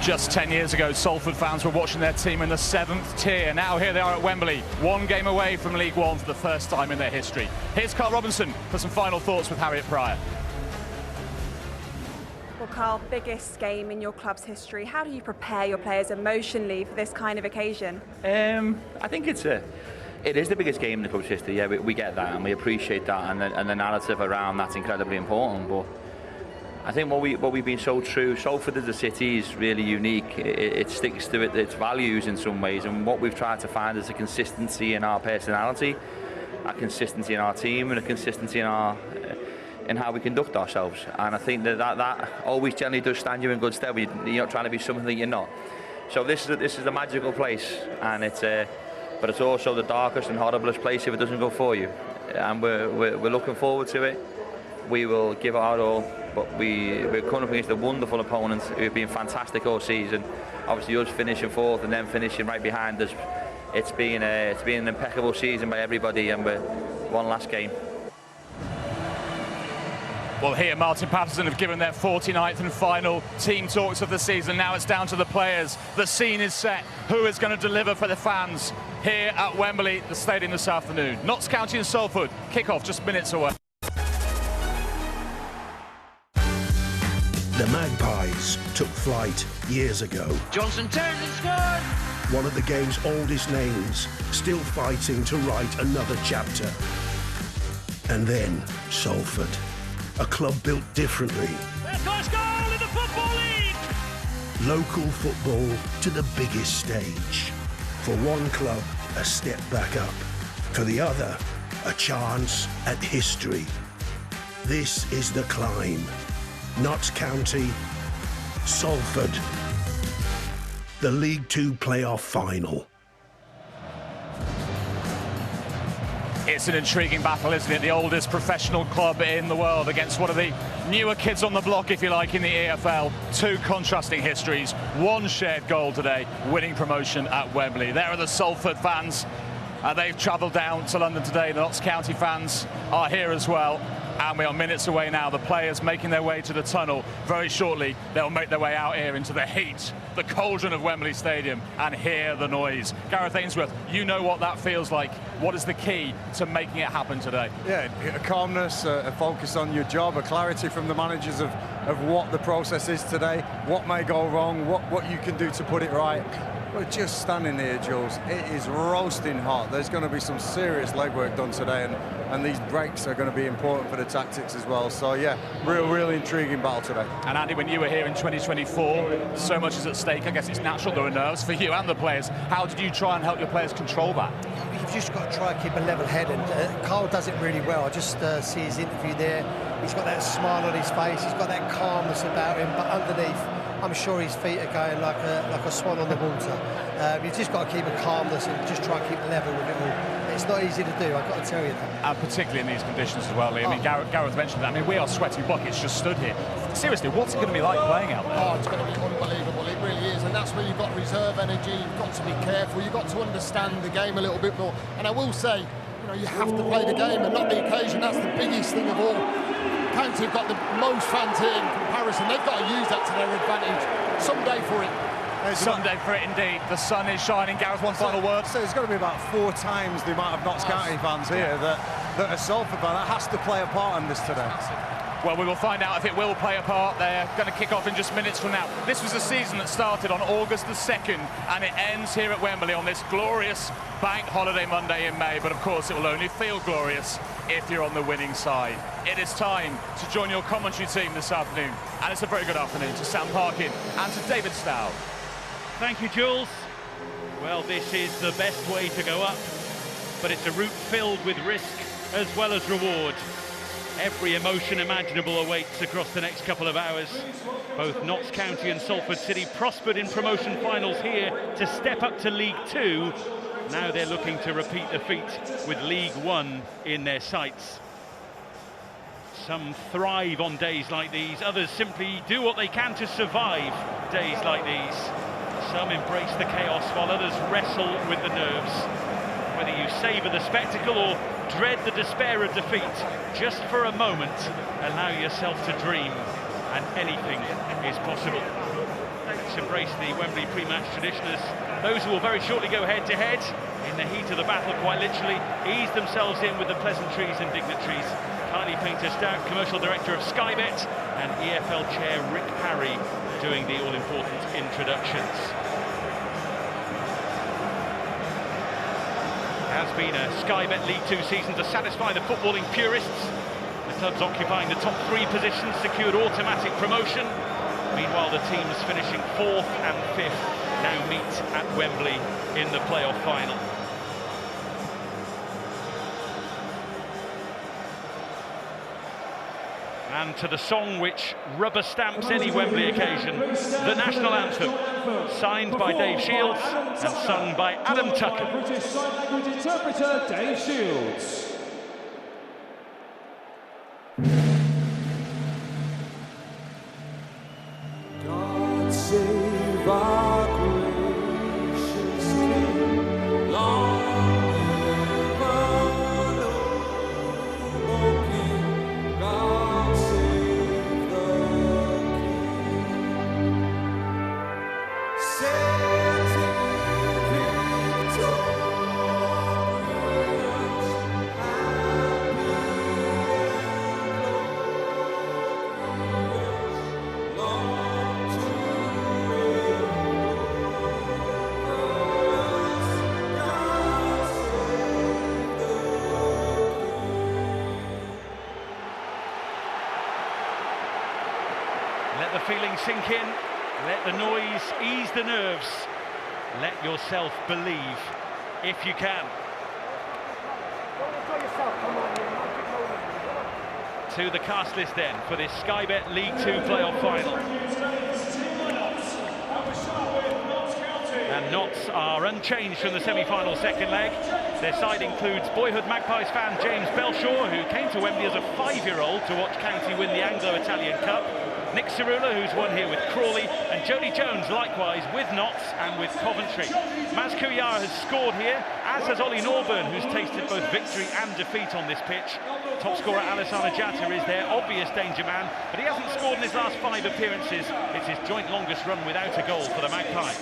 Just 10 years ago, Salford fans were watching their team in the 7th tier. Now here they are at Wembley, one game away from League One for the first time in their history. Here's Carl Robinson for some final thoughts with Harriet Pryor. Well, Carl, biggest game in your club's history. How do you prepare your players emotionally for this kind of occasion? I think it is the biggest game in the club's history. Yeah, we get that and we appreciate that, and the narrative around that's incredibly important. But I think what we've been so true, Salford as a city is really unique. It sticks to its values in some ways, and what we've tried to find is a consistency in our personality, a consistency in our team, and a consistency in how we conduct ourselves. And I think that always generally does stand you in good stead when you're not trying to be something that you're not. So this is a magical place, and but it's also the darkest and horriblest place if it doesn't go for you. And we're looking forward to it. We will give it our all, but we're coming up against a wonderful opponent who've been fantastic all season. Obviously us finishing fourth and then finishing right behind us. It's been an impeccable season by everybody, and we're one last game. Well, here Martin Patterson have given their 49th and final team talks of the season. Now it's down to the players. The scene is set. Who is going to deliver for the fans here at Wembley, the stadium this afternoon? Notts County and Salford. Kick-off just minutes away. The Magpies took flight years ago. Johnson turns and scores! One of the game's oldest names, still fighting to write another chapter. And then Salford, a club built differently. Their first goal in the Football League! Local football to the biggest stage. For one club, a step back up. For the other, a chance at history. This is the climb. Notts County, Salford. The League Two playoff final. It's an intriguing battle, isn't it? The oldest professional club in the world against one of the newer kids on the block, if you like, in the EFL. Two contrasting histories, one shared goal today, winning promotion at Wembley. There are the Salford fans. They've travelled down to London today. The Notts County fans are here as well. And we are minutes away now. The players making their way to the tunnel. Very shortly, they'll make their way out here into the heat, the cauldron of Wembley Stadium, and hear the noise. Gareth Ainsworth, you know what that feels like. What is the key to making it happen today? Yeah, a calmness, a focus on your job, a clarity from the managers of what the process is today, what may go wrong, what you can do to put it right. We're just standing here, Jules. It is roasting hot. There's going to be some serious legwork done today, and these breaks are going to be important for the tactics as well. So yeah, really intriguing battle today. And Andy, when you were here in 2024, so much is at stake. I guess it's natural there are nerves for you and the players. How did you try and help your players control that? You've just got to try and keep a level head, and Carl does it really well. I just see his interview there. He's got that smile on his face. He's got that calmness about him, but underneath, I'm sure his feet are going like a swan on the water. You've just got to keep a calmness and just try and keep level with it all. It's not easy to do, I've got to tell you that. And particularly in these conditions as well, Lee. I mean, Gareth mentioned that. I mean, we are sweating buckets just stood here. Seriously, what's it going to be like playing out there? Oh, it's going to be unbelievable. It really is. And that's where you've got reserve energy. You've got to be careful. You've got to understand the game a little bit more. And I will say, you have to play the game and not the occasion. That's the biggest thing of all. County have got the most fans here in comparison. They've got to use that to their advantage. Someday for it. Someday for it indeed. The sun is shining. Gareth, one final word. So there's got to be about 4 times the amount of Notts County fans here that are Salford fans. That has to play a part in this today. Well, we will find out if it will play a part. They're going to kick off in just minutes from now. This was a season that started on August the 2nd, and it ends here at Wembley on this glorious bank holiday Monday in May. But of course, it will only feel glorious if you're on the winning side. It is time to join your commentary team this afternoon, and it's a very good afternoon to Sam Parkin and to David Stow. Thank you, Jules. Well, this is the best way to go up, but it's a route filled with risk as well as reward. Every emotion imaginable awaits across the next couple of hours. Both Notts County and Salford City prospered in promotion finals here to step up to League Two. Now they're looking to repeat the feat with League One in their sights. Some thrive on days like these, others simply do what they can to survive days like these. Some embrace the chaos while others wrestle with the nerves. Whether you savour the spectacle or dread the despair of defeat, just for a moment, allow yourself to dream, and anything is possible. Let's embrace the Wembley pre-match tradition as those who will very shortly go head-to-head in the heat of the battle, quite literally, ease themselves in with the pleasantries and dignitaries. Kylie Painter-Stout, Commercial Director of Sky Bet, and EFL Chair Rick Parry doing the all-important introductions. Has been a Sky Bet League 2 season to satisfy the footballing purists. The clubs occupying the top 3 positions secured automatic promotion. Meanwhile, the teams finishing 4th and 5th now meet at Wembley in the playoff final. And to the song which rubber stamps any Wembley occasion, the national anthem, signed by Dave Shields and sung by Adam Tucker. British Sign Language interpreter Dave Shields. God save our gracious King, long live our noble King. God save the King. Setting victorious, happy and glorious, long to reign over us. God save the King. Let the feeling sink in, let the noise ease the nerves, let yourself believe if you can. To the cast list then for this Sky Bet League 2 playoff final. And Notts are unchanged from the semi-final second leg. Their side includes boyhood Magpies fan James Belshaw, who came to Wembley as a 5-year-old to watch County win the Anglo-Italian Cup. Nick Cerula, who's won here with Crawley, and Jody Jones, likewise, with Notts and with Coventry. Maz Kouyaar has scored here, as has Ollie Norburn, who's tasted both victory and defeat on this pitch. Top scorer Alassane Jatta is their obvious danger man, but he hasn't scored in his last 5 appearances. It's his joint longest run without a goal for the Magpies.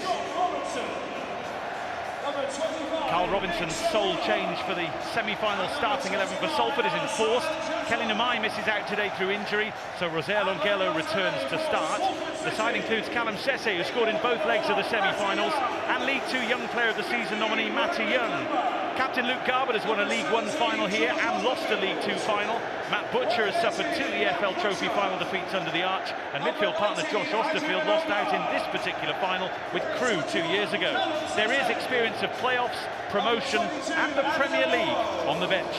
Carl Robinson's sole change for the semi-final starting 11 for Salford is enforced. Kelly Namai misses out today through injury, so Rosaire Longello returns to start. The side includes Callum Sesse, who scored in both legs of the semi-finals, and League 2 Young Player of the Season nominee Matty Young. Captain Luke Garbutt has won a League 1 final here and lost a League 2 final. Matt Butcher has suffered 2 EFL Trophy final defeats under the arch, and midfield partner Josh Osterfield lost out in this particular final with Crewe 2 years ago. There is experience of playoffs, promotion and the Premier League on the bench.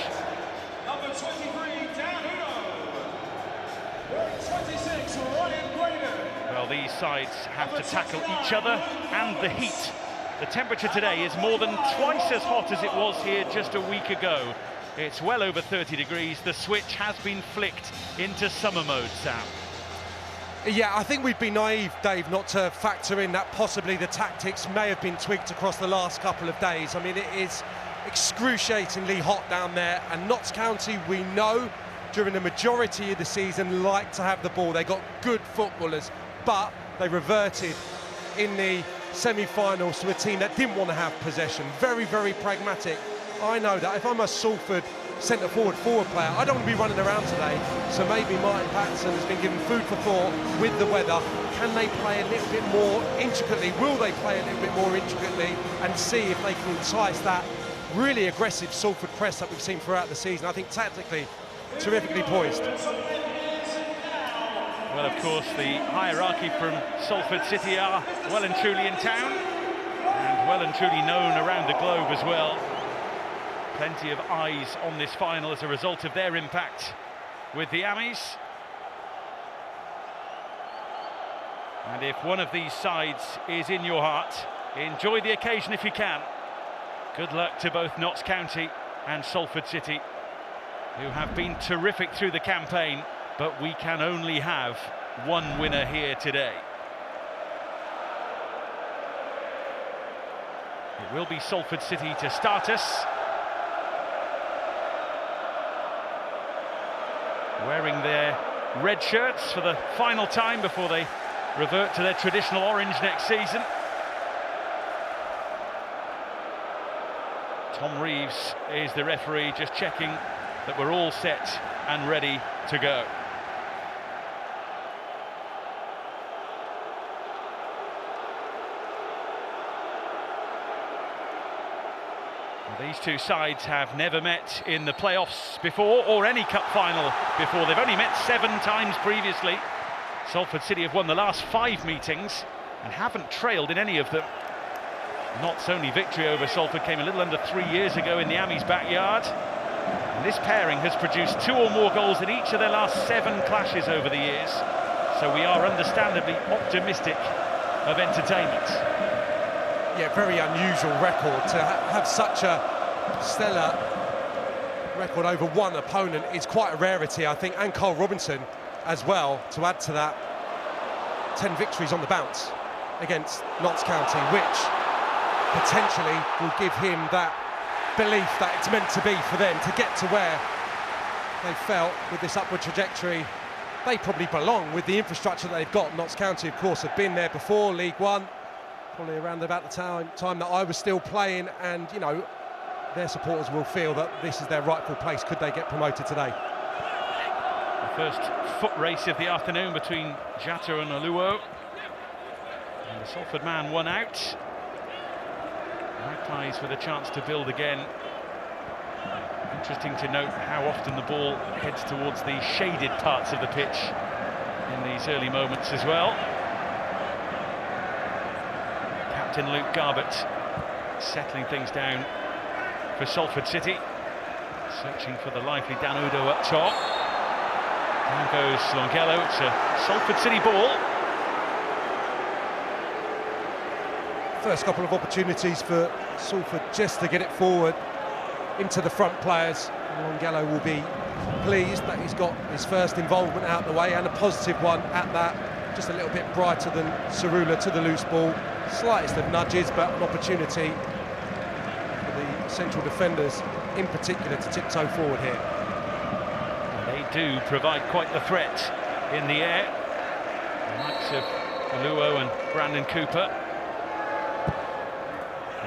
Number 23, Dan Uno. 26, Ryan Graydon. Well, these sides have to tackle each other and the heat. The temperature today is more than twice as hot as it was here just a week ago. It's well over 30 degrees. The switch has been flicked into summer mode, Sam. Yeah, I think we'd be naive, Dave, not to factor in that possibly the tactics may have been tweaked across the last couple of days. I mean, it is excruciatingly hot down there, and Notts County, we know, during the majority of the season, like to have the ball. They got good footballers, but they reverted in the semi-finals to a team that didn't want to have possession. Very, very pragmatic. I know that if I'm a Salford centre-forward player, I don't want to be running around today, so maybe Martin Patterson has been given food for thought with the weather. Can they play a little bit more intricately? Will they play a little bit more intricately and see if they can entice that really aggressive Salford press that we've seen throughout the season? I think tactically, terrifically poised. Well, of course, the hierarchy from Salford City are well and truly in town, and well and truly known around the globe as well. Plenty of eyes on this final as a result of their impact with the Amis. And if one of these sides is in your heart, enjoy the occasion if you can. Good luck to both Notts County and Salford City, who have been terrific through the campaign, but we can only have one winner here today. It will be Salford City to start us, wearing their red shirts for the final time before they revert to their traditional orange next season. Tom Reeves is the referee, just checking that we're all set and ready to go. These two sides have never met in the playoffs before, or any cup final before. They've only met 7 times previously. Salford City have won the last 5 meetings and haven't trailed in any of them. Knott's only victory over Salford came a little under 3 years ago in the Amis' backyard. And this pairing has produced 2 or more goals in each of their last 7 clashes over the years. So we are understandably optimistic of entertainment. Yeah, very unusual record to have such a stellar record over one opponent is quite a rarity, I think, and Carl Robinson as well, to add to that. 10 victories on the bounce against Notts County, which potentially will give him that belief that it's meant to be for them to get to where they felt with this upward trajectory. They probably belong with the infrastructure that they've got. Notts County, of course, have been there before, League One, probably around about the time that I was still playing, and, you know, their supporters will feel that this is their rightful place could they get promoted today. The first foot race of the afternoon between Jata and Aluo. And the Salford man won out. Magpies with a chance to build again. Interesting to note how often the ball heads towards the shaded parts of the pitch in these early moments as well. Captain Luke Garbutt settling things down for Salford City, searching for the lively Dan Udo up top. Down goes Longello. It's a Salford City ball. First couple of opportunities for Salford just to get it forward into the front players. Longello will be pleased that he's got his first involvement out the way, and a positive one at that. Just a little bit brighter than Cerula to the loose ball. Slightest of nudges, but an opportunity for the central defenders in particular to tiptoe forward here. They do provide quite the threat in the air. The likes of Aluo and Brandon Cooper.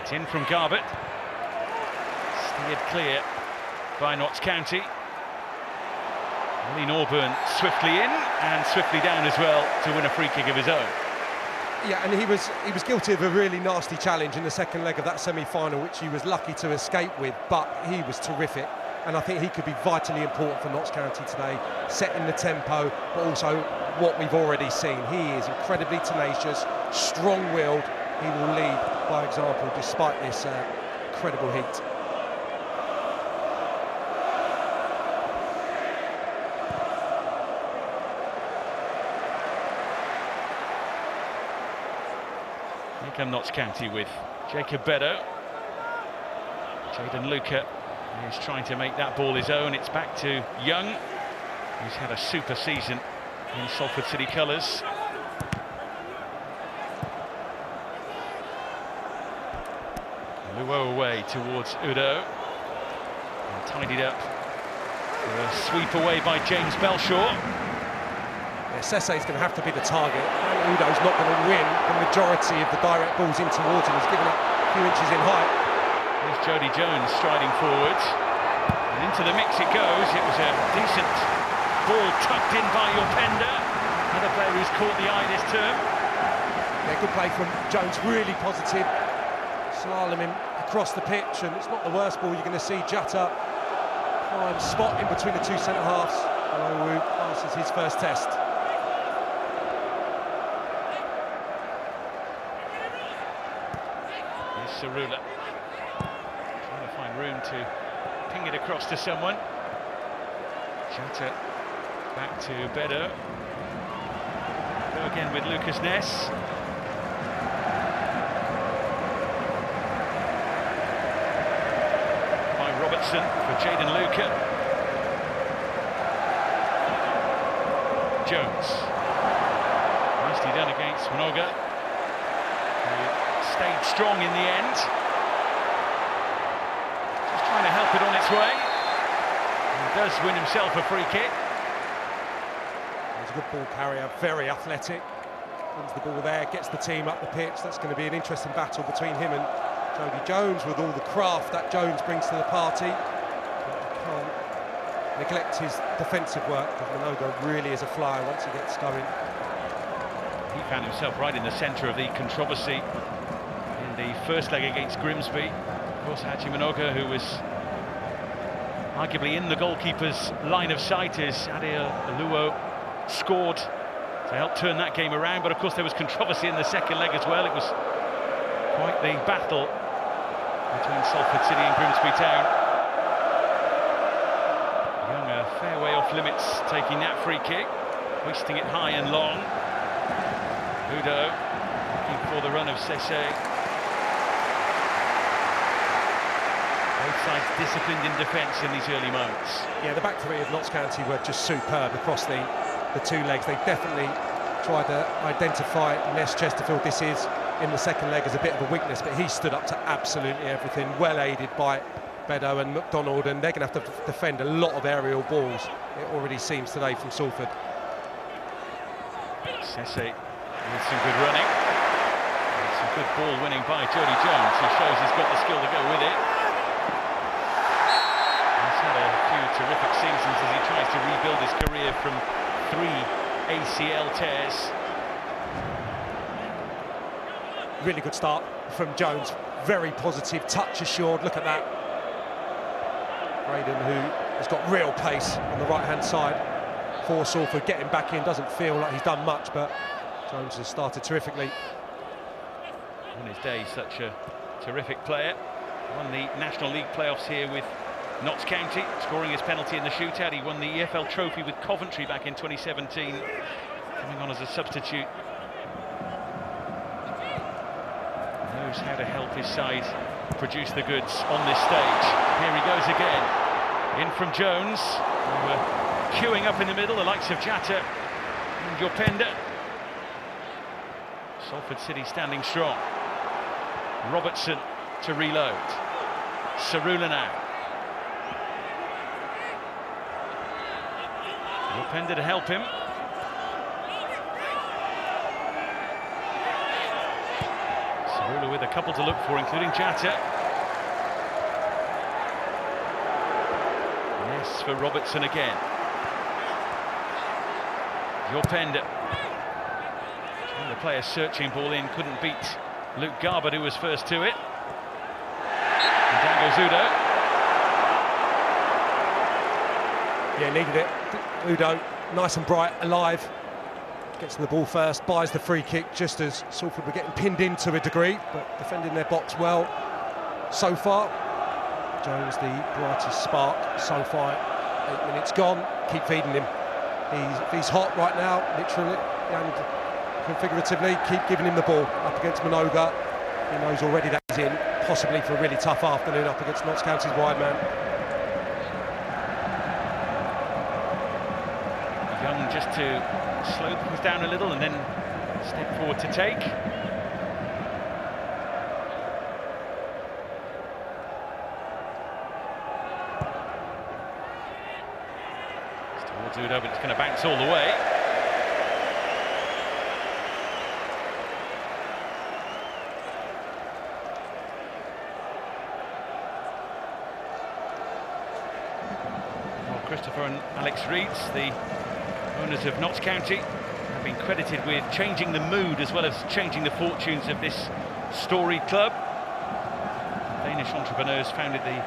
It's in from Garbutt. Steered clear by Notts County. Lee Norburn swiftly in and swiftly down as well to win a free kick of his own. Yeah, and he was guilty of a really nasty challenge in the second leg of that semi-final, which he was lucky to escape with, but he was terrific. And I think he could be vitally important for Notts County today, setting the tempo, but also what we've already seen. He is incredibly tenacious, strong-willed. He will lead by example despite this incredible heat. Here come Notts County with Jacob Beddoe. Jaden Luca is trying to make that ball his own. It's back to Young, who's had a super season in Salford City colours. Luo away towards Udo. And tidied up for a sweep away by James Belshaw. Yeah, Sesse's going to have to be the target. And Udo's not going to win the majority of the direct balls in towards him. He's given up a few inches in height. There's Jody Jones striding forward. And into the mix it goes. It was a decent ball tucked in by Openda. Another player who's caught the eye this term. Yeah, good play from Jones, really positive. Slaloming across the pitch, and it's not the worst ball you're going to see. Jata prime spot in between the two centre-halves. Alowu passes his first test. Here's Cerula. Trying to find room to ping it across to someone. Jata back to Beddoe. Go again with Lucas Ness. Robertson for Jaden Luca. Jones. Nicely done against Mnoga, who stayed strong in the end. Just trying to help it on its way. And does win himself a free kick. He's a good ball carrier, very athletic. wins the ball there, gets the team up the pitch. That's going to be an interesting battle between him and Jody Jones, with all the craft that Jones brings to the party. But you can't neglect his defensive work, because Minoga really is a flyer once he gets going. He found himself right in the centre of the controversy in the first leg against Grimsby. Of course, Haji Minoga, who was arguably in the goalkeeper's line of sight, as Ade Aluo scored to help turn that game around. But of course there was controversy in the second leg as well. It was quite the battle between Salford City and Grimsby Town. Young, a fair way off limits, taking that free kick, hoisting it high and long. Udo looking for the run of Sese. Both sides disciplined in defence in these early moments. Yeah, the back three of Notts County were just superb across the two legs. They definitely tried to identify Ness Chesterfield, this is, in the second leg, as a bit of a weakness, but he stood up to absolutely everything, well aided by Beddoe and McDonald, and they're going to have to defend a lot of aerial balls, it already seems today, from Salford. Sese with some good running. And some good ball winning by Jody Jones, who shows he's got the skill to go with it. He's had a few terrific seasons as he tries to rebuild his career from 3 ACL tears. Really good start from Jones, very positive, touch assured. Look at that. Braden, who has got real pace on the right-hand side for Salford, getting back in, doesn't feel like he's done much, but Jones has started terrifically. On his day, such a terrific player. Won the National League playoffs here with Notts County, scoring his penalty in the shootout. He won the EFL trophy with Coventry back in 2017, coming on as a substitute. Knows how to help his side produce the goods on this stage. Here he goes again. In from Jones, who were queuing up in the middle, the likes of Jatta and Jopenda. Salford City standing strong. Robertson to reload. Cerula now. Jopenda to help him. Cerula with a couple to look for, including Jatta. Yes, for Robertson again. Jopenda. The player searching ball in, couldn't beat Luke Garbutt, who was first to it. And down goes Udo. Yeah, needed it. Udo, nice and bright, alive. Gets to the ball first, buys the free kick just as Salford were getting pinned in to a degree, but defending their box well so far. Jones, the brightest spark so far. 8 minutes gone, keep feeding him. He's hot right now, literally and configuratively. Keep giving him the ball up against Minoga. He knows already that he's in, possibly for a really tough afternoon up against Notts County's wide man. Young just to slow things down a little and then step forward to take. It's towards Udo, but it's going to bounce all the way. Well, Christopher and Alex Reeds, the owners of Notts County, have been credited with changing the mood as well as changing the fortunes of this storied club. Danish entrepreneurs founded the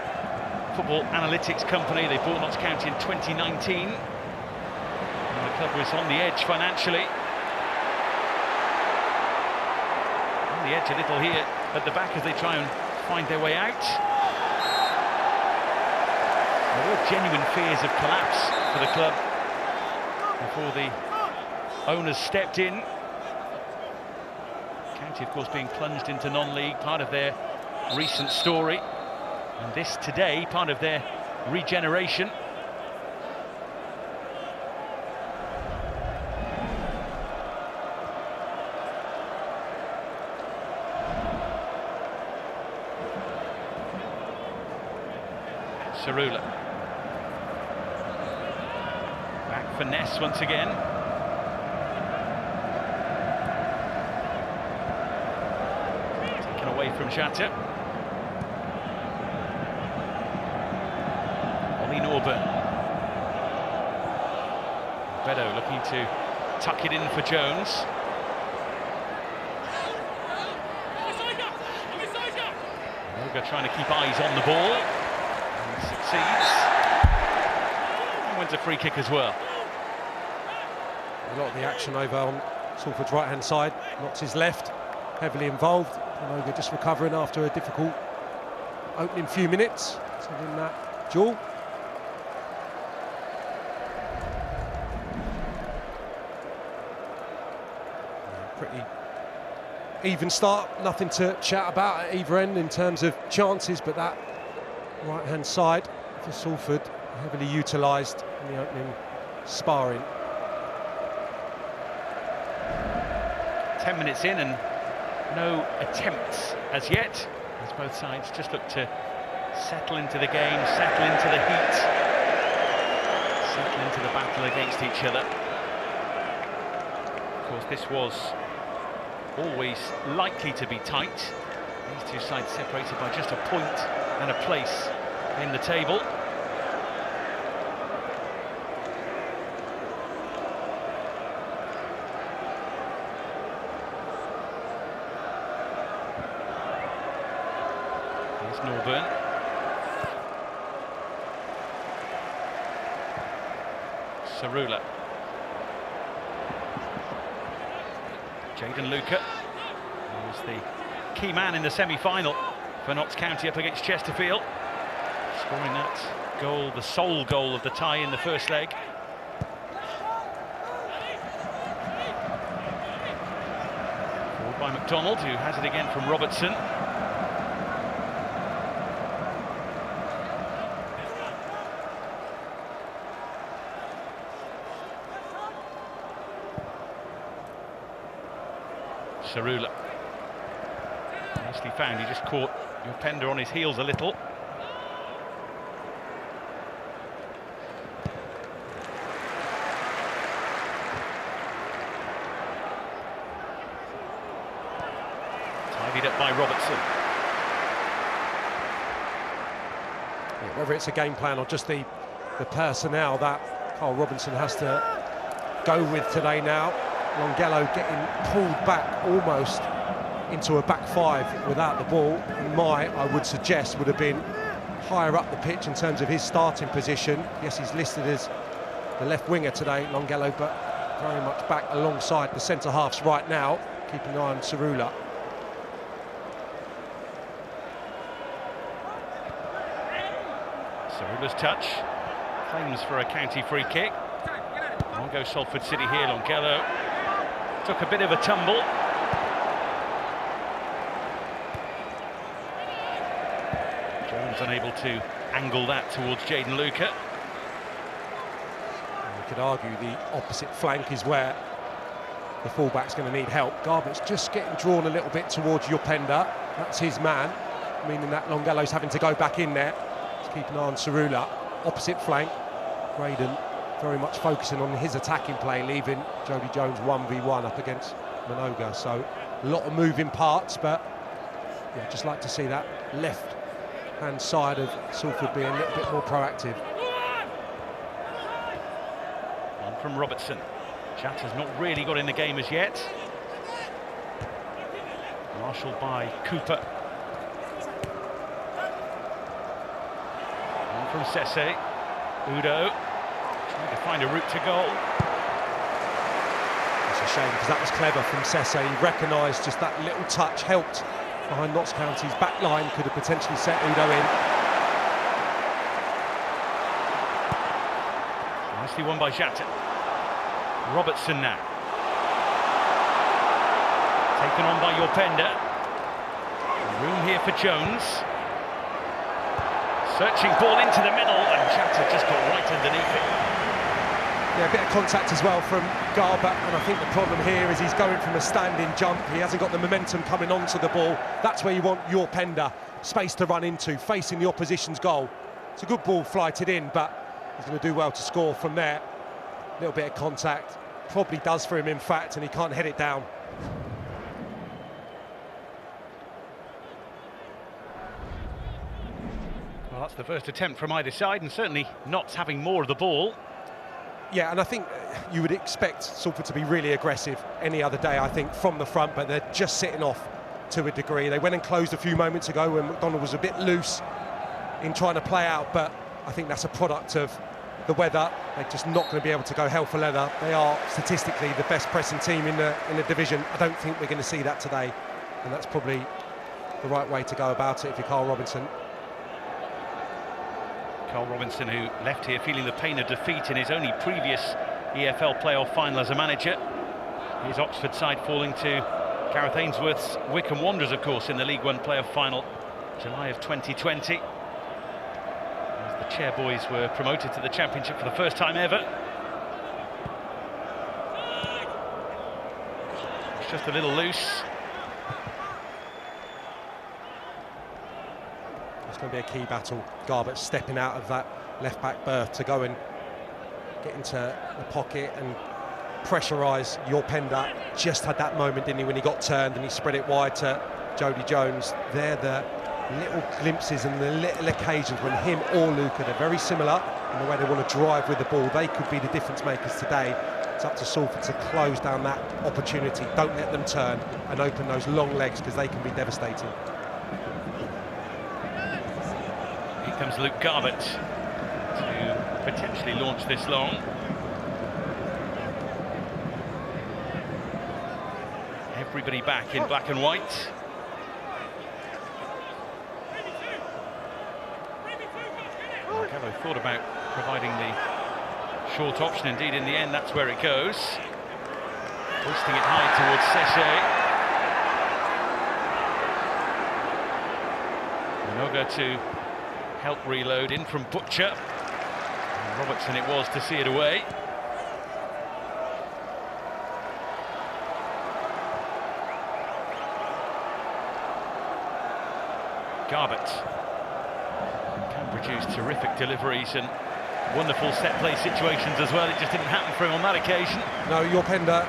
football analytics company. They bought Notts County in 2019. And the club was on the edge financially. On the edge a little here at the back as they try and find their way out. There were genuine fears of collapse for the club before the owners stepped in. County, of course, being plunged into non-league, part of their recent story, and this today, part of their regeneration. Cerula. Back for Ness once again. away from Shatter. Ollie Norburn. Bedo looking to tuck it in for Jones. Oga trying to keep eyes on the ball. And succeeds. And wins a free kick as well. A lot of the action over on Salford's right-hand side, not his left, heavily involved. And Oga just recovering after a difficult opening few minutes. So in that duel. Pretty even start, nothing to chat about at either end in terms of chances, but that right-hand side for Salford heavily utilised in the opening sparring. 10 minutes in and no attempts as yet, as both sides just look to settle into the game, settle into the heat, settle into the battle against each other. Of course, this was always likely to be tight. These two sides separated by just a point and a place in the table. Here's Norburn. Cerula. Jayden Luca was the key man in the semi-final for Notts County up against Chesterfield, scoring that goal, the sole goal of the tie in the first leg. Forward by McDonald, who has it again from Robertson. Cerula. Nicely found, he just caught Upenda on his heels a little. Tidied up by Robertson. Yeah, whether it's a game plan or just the personnel that Carl Robinson has to go with today now. Longelo getting pulled back almost into a back five without the ball. I would suggest, would have been higher up the pitch in terms of his starting position. Yes, he's listed as the left winger today, Longelo, but very much back alongside the centre-halves right now, keeping an eye on Cerula. Cerula's touch, claims for a county free kick. On goes Salford City here, Longelo. Took a bit of a tumble. Jones unable to angle that towards Jayden Luca. You could argue the opposite flank is where the fullback's going to need help. Garbutt's just getting drawn a little bit towards Upenda. That's his man, meaning that Longelo's having to go back in there. Let's keep an eye on Cerula. Opposite flank, Graydon very much focusing on his attacking play, leaving Jody Jones 1v1 up against Minoga. So a lot of moving parts, but yeah, just like to see that left-hand side of Salford being a little bit more proactive. On from Robertson. Chatter's not really got in the game as yet. Marshalled by Cooper. On from Sesse. Udo. Trying to find a route to goal. It's a shame because that was clever from Sesse. He recognised just that little touch helped behind Notts County's back line, could have potentially set Udo in. Nicely won by Jatta. Robertson now. Taken on by Upenda. Room here for Jones. Searching ball into the middle, and Jatta just got right underneath it. Yeah, a bit of contact as well from Garbutt, and I think the problem here is he's going from a standing jump. He hasn't got the momentum coming onto the ball. That's where you want your Upenda, space to run into, facing the opposition's goal. It's a good ball flighted in, but he's going to do well to score from there. A little bit of contact, probably does for him in fact, and he can't head it down. that's the first attempt from either side, and certainly Notts having more of the ball. Yeah, and I think you would expect Salford to be really aggressive any other day, I think, from the front, but they're just sitting off to a degree. They went and closed a few moments ago when McDonald was a bit loose in trying to play out, but I think that's a product of the weather. They're just not going to be able to go hell for leather. They are statistically the best pressing team in the division. I don't think we're going to see that today, and that's probably the right way to go about it if you're Carl Robinson. Carl Robinson, who left here feeling the pain of defeat in his only previous EFL playoff final as a manager. His Oxford side falling to Gareth Ainsworth's Wycombe Wanderers, of course, in the League One playoff final, July of 2020. As the Chairboys were promoted to the Championship for the first time ever. It's just a little loose. It's going to be a key battle. Garbutt stepping out of that left-back berth to go and get into the pocket and pressurise Yorpenda. Just had that moment, didn't he, when he got turned and he spread it wide to Jody Jones. They're the little glimpses and the little occasions when him or Luca, they're very similar in the way they want to drive with the ball. They could be the difference makers today. It's up to Salford to close down that opportunity. Don't let them turn and open those long legs, because they can be devastating. Here comes Luke Garbutt to potentially launch this long. Everybody back in black and white. Gallo thought about providing the short option. Indeed, in the end, that's where it goes. Hoisting it high towards Seshay. Minoga to help reload in from Butcher. And Robertson it was to see it away. Garbutt can produce terrific deliveries and wonderful set-play situations as well. It just didn't happen for him on that occasion. No, Yorpenda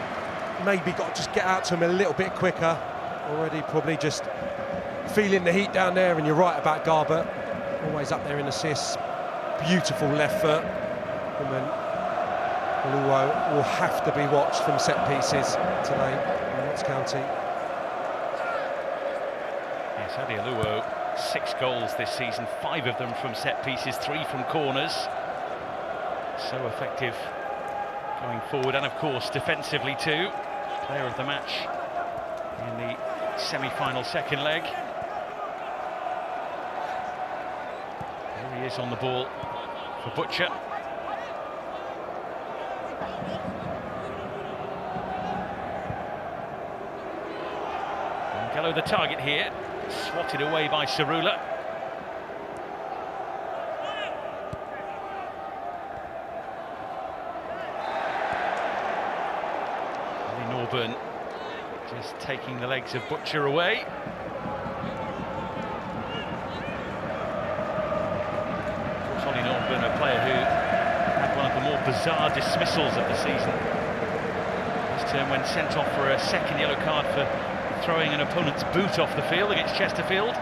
maybe got to just get out to him a little bit quicker. Already probably just feeling the heat down there, and you're right about Garbutt. Always up there in assists. Beautiful left foot. And then Luo will have to be watched from set pieces today in Notts County. Yes, Adi Luo, 6 goals this season, 5 of them from set pieces, 3 from corners. So effective going forward, and of course defensively too. Player of the match in the semi-final second leg. There he is on the ball for Butcher. Gallo the target here, swatted away by Cerula. Ali Norburn just taking the legs of Butcher away. Of course, Ollie Norburn, a player who had one of the more bizarre dismissals of the season. This term when sent off for a second yellow card for throwing an opponent's boot off the field against Chesterfield. A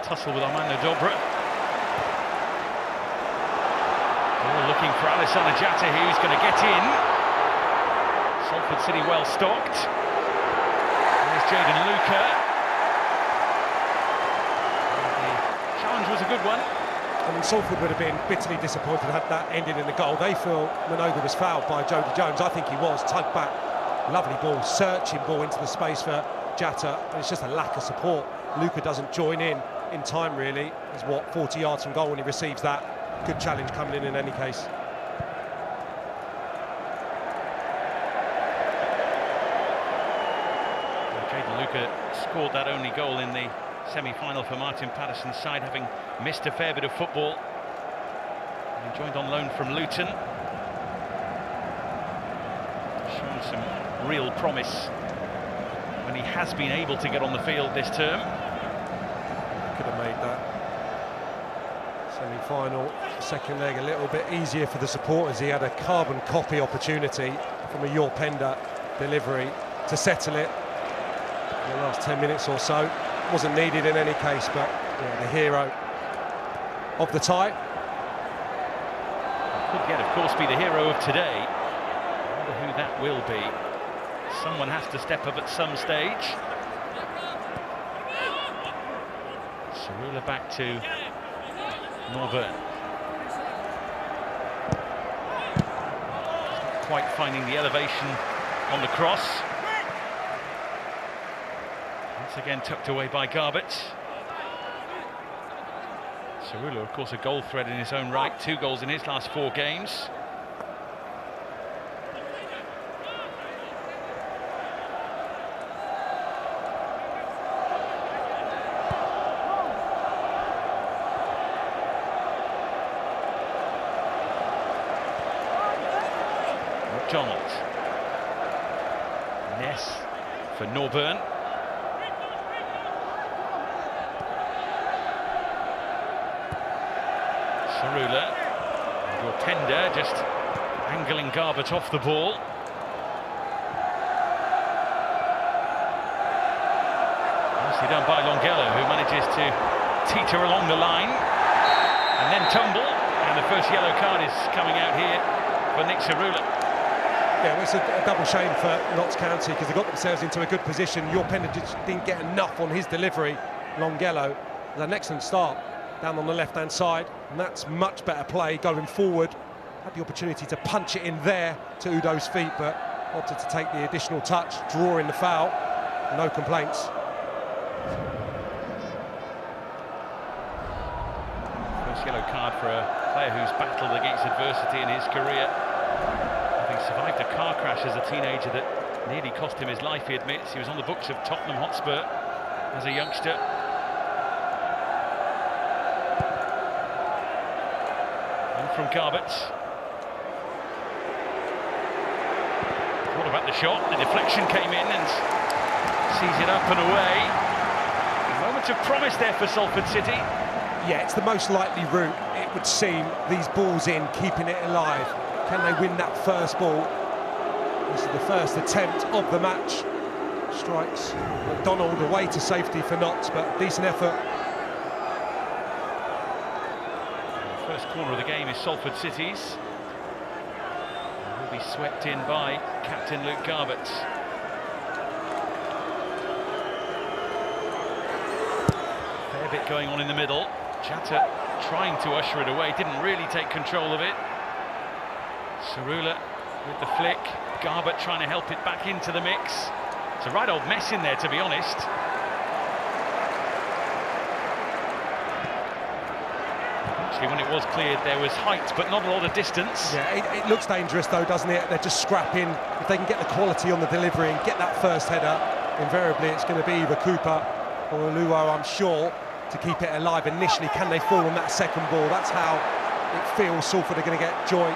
tussle with Armando Dobra. Ball looking for Alessandro Jatta, who's going to get in. Salford City well stocked. There's Jaden Luca. The challenge was a good one. I mean, Salford would have been bitterly disappointed had that ended in a goal. They feel Minoga was fouled by Jody Jones. I think he was. Tugged back. Lovely ball, searching ball into the space for Jatta, and it's just a lack of support. Luca doesn't join in time, really. He's, what, 40 yards from goal when he receives that. Good challenge coming in any case. Jaden Luca scored that only goal in the semi-final for Martin Patterson's side, having missed a fair bit of football. He joined on loan from Luton. Shown some real promise when he has been able to get on the field this term. Could have made that semi-final second leg a little bit easier for the supporters. He had a carbon copy opportunity from a Yorpenda delivery to settle it in the last 10 minutes or so. Wasn't needed in any case, but Yeah, the hero of the tie. Could yet, of course, be the hero of today. I wonder who that will be. Someone has to step up at some stage. Cerula back to Norburn. Not quite finding the elevation on the cross. Once again tucked away by Garbett. Cerula, of course, a goal threat in his own right. 2 goals in his last 4 games. McDonald. Ness for Norburn. Cerula. Your tender just angling Garbett off the ball. Nicely done by Longello, who manages to teeter along the line and then tumble. And the first yellow card is coming out here for Nick Cerula. Yeah, well, it's a double shame for Notts County because they got themselves into a good position. Your Pender just didn't get enough on his delivery. Longello had an excellent start down on the left-hand side, and that's much better play going forward. Had the opportunity to punch it in there to Udo's feet, but opted to take the additional touch, drawing the foul. No complaints. First yellow card for a player who's battled against adversity in his career. Having survived a car crash as a teenager that nearly cost him his life, he admits. He was on the books of Tottenham Hotspur as a youngster. From Garbett. What about the shot? The deflection came in and sees it up and away. A moment of promise there for Salford City. Yeah, it's the most likely route, it would seem. These balls in, keeping it alive. Can they win that first ball? This is the first attempt of the match. Strikes McDonald away to safety for Notts, but decent effort. First corner of the game is Salford City's. It will be swept in by captain Luke Garbett. Fair bit going on in the middle. Chatter trying to usher it away, didn't really take control of it. Cerula with the flick. Garbett trying to help it back into the mix. It's a right old mess in there, to be honest. When it was cleared, there was height, but not a lot of distance. Yeah, it looks dangerous, though, doesn't it? They're just scrapping. If they can get the quality on the delivery and get that first header, invariably it's going to be either Cooper or Luo, I'm sure, to keep it alive initially. Can they fall on that second ball? That's how it feels Salford are going to get joy.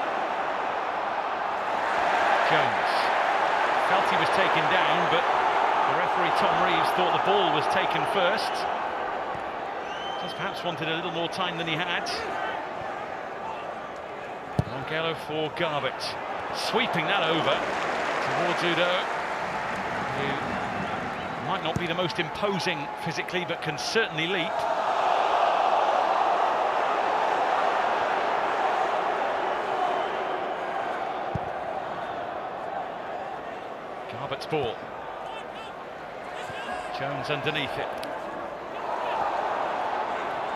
Jones felt he was taken down, but the referee Tom Reeves thought the ball was taken first. Just perhaps wanted a little more time than he had. Longello for Garbett, sweeping that over towards Udo, who might not be the most imposing physically, but can certainly leap. Garbett's ball. Jones underneath it.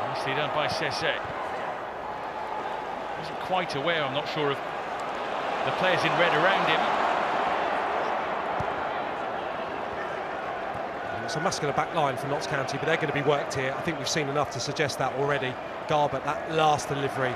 Nicely done by Sese. Wasn't quite aware, I'm not sure, of the players in red around him. It's a muscular back line for Notts County, but they're going to be worked here. I think we've seen enough to suggest that already. Garbett, that last delivery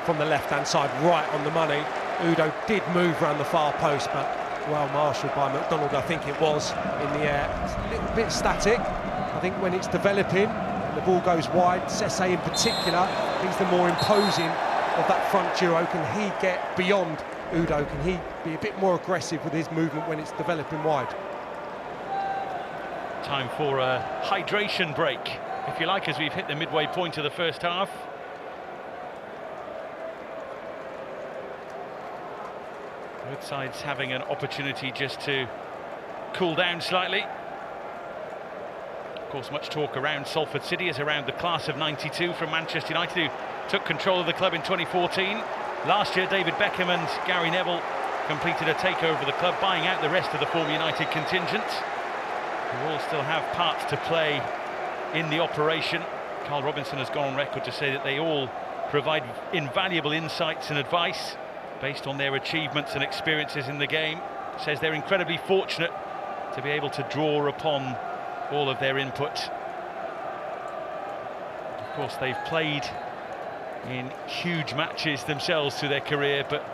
from the left-hand side, right on the money. Udo did move around the far post, but well marshalled by McDonald, I think it was, in the air. It's a little bit static. I think when it's developing, the ball goes wide. Sese in particular, he's the more imposing of that front duo. Can he get beyond Udo? Can he be a bit more aggressive with his movement when it's developing wide? Time for a hydration break, if you like, as we've hit the midway point of the first half. Both sides having an opportunity just to cool down slightly. Of course, much talk around Salford City as around the class of '92 from Manchester United, who took control of the club in 2014. Last year, David Beckham and Gary Neville completed a takeover of the club, buying out the rest of the former United contingent, who all still have parts to play in the operation. Carl Robinson has gone on record to say that they all provide invaluable insights and advice based on their achievements and experiences in the game. Says they're incredibly fortunate to be able to draw upon all of their input. Of course, they've played in huge matches themselves through their career, but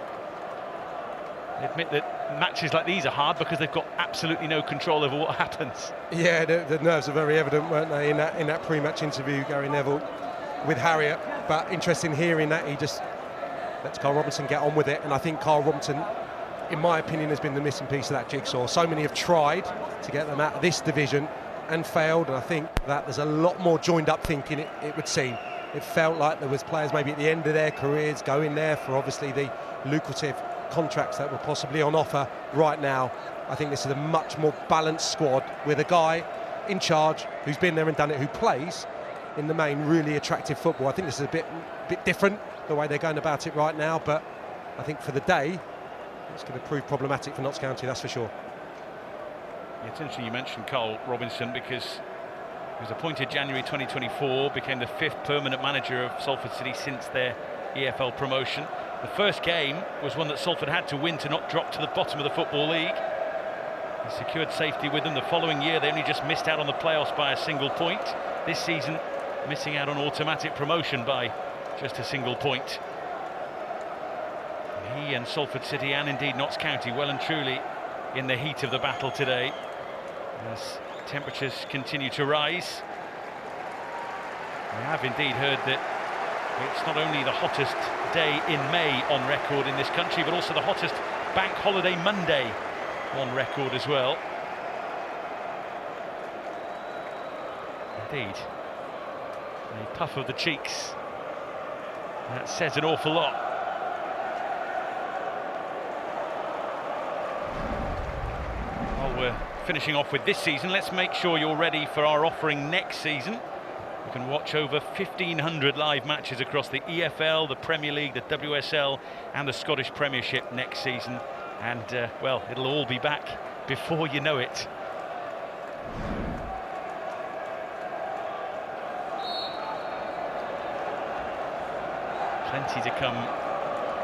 they admit that matches like these are hard because they've got absolutely no control over what happens. Yeah, the nerves are very evident, weren't they, in that pre-match interview, Gary Neville with Harriet. But interesting hearing that he just lets Carl Robinson get on with it, and I think Carl Robinson, in my opinion, has been the missing piece of that jigsaw. So many have tried to get them out of this division and failed, and I think that there's a lot more joined up thinking, it would seem. It felt like there was players maybe at the end of their careers going there for obviously the lucrative contracts that were possibly on offer right now. I think this is a much more balanced squad with a guy in charge who's been there and done it, who plays in the main really attractive football. I think this is a bit different the way they're going about it right now, but I think for the day it's going to prove problematic for Notts County, that's for sure. It's interesting you mentioned Carl Robinson, because he was appointed January 2024, became the 5th permanent manager of Salford City since their EFL promotion. The first game was one that Salford had to win to not drop to the bottom of the Football League. He secured safety with them. The following year they only just missed out on the playoffs by a single point. This season missing out on automatic promotion by just a single point. And he and Salford City, and indeed Notts County, well and truly in the heat of the battle today, as temperatures continue to rise. We have indeed heard that it's not only the hottest day in May on record in this country, but also the hottest bank holiday Monday on record as well. Indeed, a puff of the cheeks, that says an awful lot. Well, we're finishing off with this season. Let's make sure you're ready for our offering next season. You can watch over 1,500 live matches across the EFL, the Premier League, the WSL and the Scottish Premiership next season. And, well, it'll all be back before you know it. Plenty to come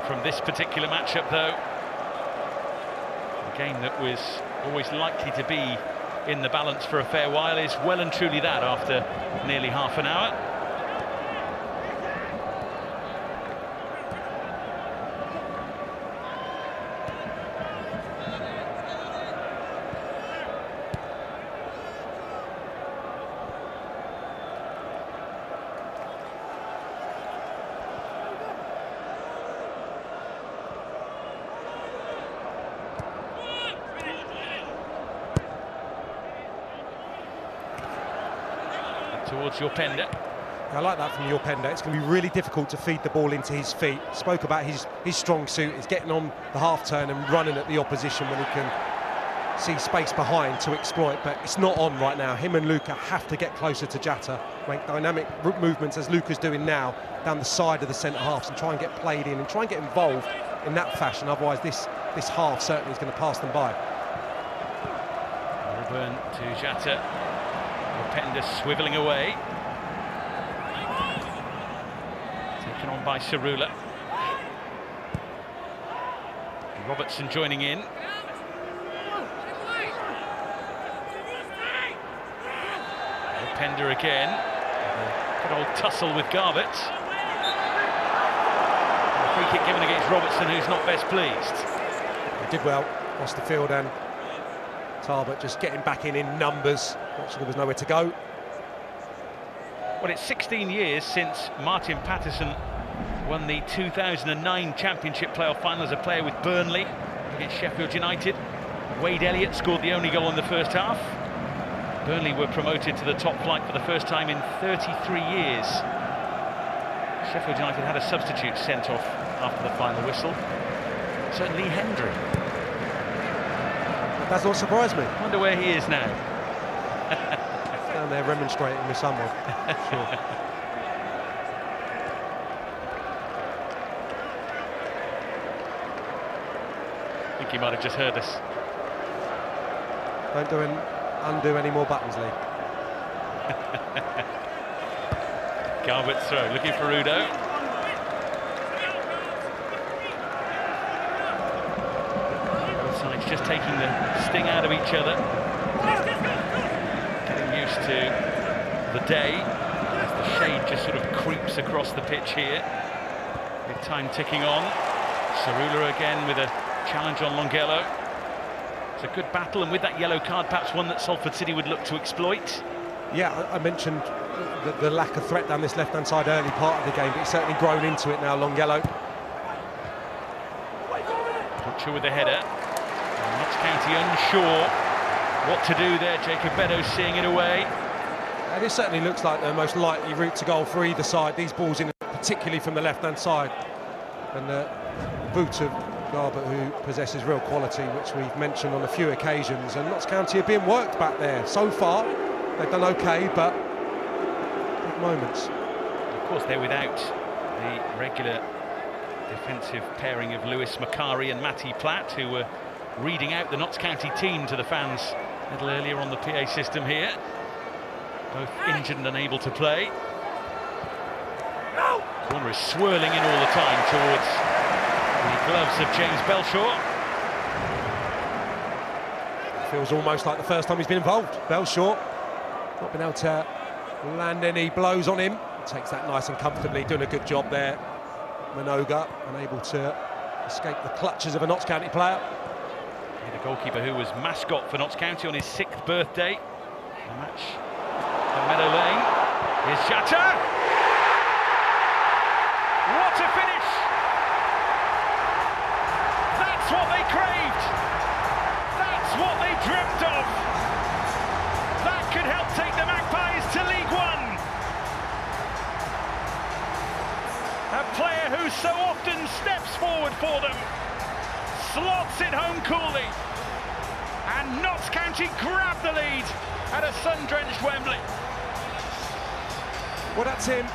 from this particular matchup, though. A game that was always likely to be in the balance for a fair while is well and truly that after nearly half an hour. Towards Yorpenda. I like that from Yorpenda. It's going to be really difficult to feed the ball into his feet. Spoke about his strong suit is getting on the half turn and running at the opposition when he can see space behind to exploit, but it's not on right now. Him and Luca have to get closer to Jatta, make dynamic movements as Luca's doing now down the side of the centre halves, and try and get played in and try and get involved in that fashion. Otherwise this half certainly is going to pass them by. Return to Jatta. Yorpenda swivelling away. Taken on by Cerula. Robertson joining in. Yorpenda again. Good old tussle with Garbutt. A free kick given against Robertson, who's not best pleased. He did well across the field, and Talbot just getting back in numbers. Actually, there was nowhere to go. Well, it's 16 years since Martin Patterson won the 2009 Championship playoff final as a player with Burnley against Sheffield United. Wade Elliott scored the only goal in the first half. Burnley were promoted to the top flight for the first time in 33 years. Sheffield United had a substitute sent off after the final whistle. Certainly Hendry. That does not surprise me. Wonder where he is now. down there remonstrating with someone. Sure. I think he might have just heard us. Don't undo any more buttons, Lee. Garbutt's throw, looking for Udo. Both sides just taking the sting out of each other. Getting used to the day as the shade just sort of creeps across the pitch here. With time ticking on. Cerula again with a challenge on Longello. It's a good battle, and with that yellow card, perhaps one that Salford City would look to exploit. Yeah, I mentioned the lack of threat down this left-hand side early part of the game, but he's certainly grown into it now, Longello. Butcher with the header. And Notts County unsure what to do there. Jacob Beddoes seeing it away. And it certainly looks like the most likely route to goal for either side. These balls in, particularly from the left-hand side. And the boot of Garbutt, who possesses real quality, which we've mentioned on a few occasions. And Notts County are being worked back there. So far, they've done okay, but big moments. Of course, they're without the regular defensive pairing of Lewis Macari and Matty Platt, who were reading out the Notts County team to the fans a little earlier on the PA system here. Both injured and unable to play. Corner is swirling in all the time towards the gloves of James Belshaw. Feels almost like the first time he's been involved. Belshaw not been able to land any blows on him. Takes that nice and comfortably, doing a good job there. Minoga unable to escape the clutches of a Notts County player. The goalkeeper who was mascot for Notts County on his 6th birthday. The match at Meadow Lane. Here's Jatta. What a finish! That's what they craved. That's what they dreamt of. That could help take the Magpies to League One. A player who so often steps forward for them, slots it home coolly, and Notts County grab the lead at a sun-drenched Wembley. Well, that's him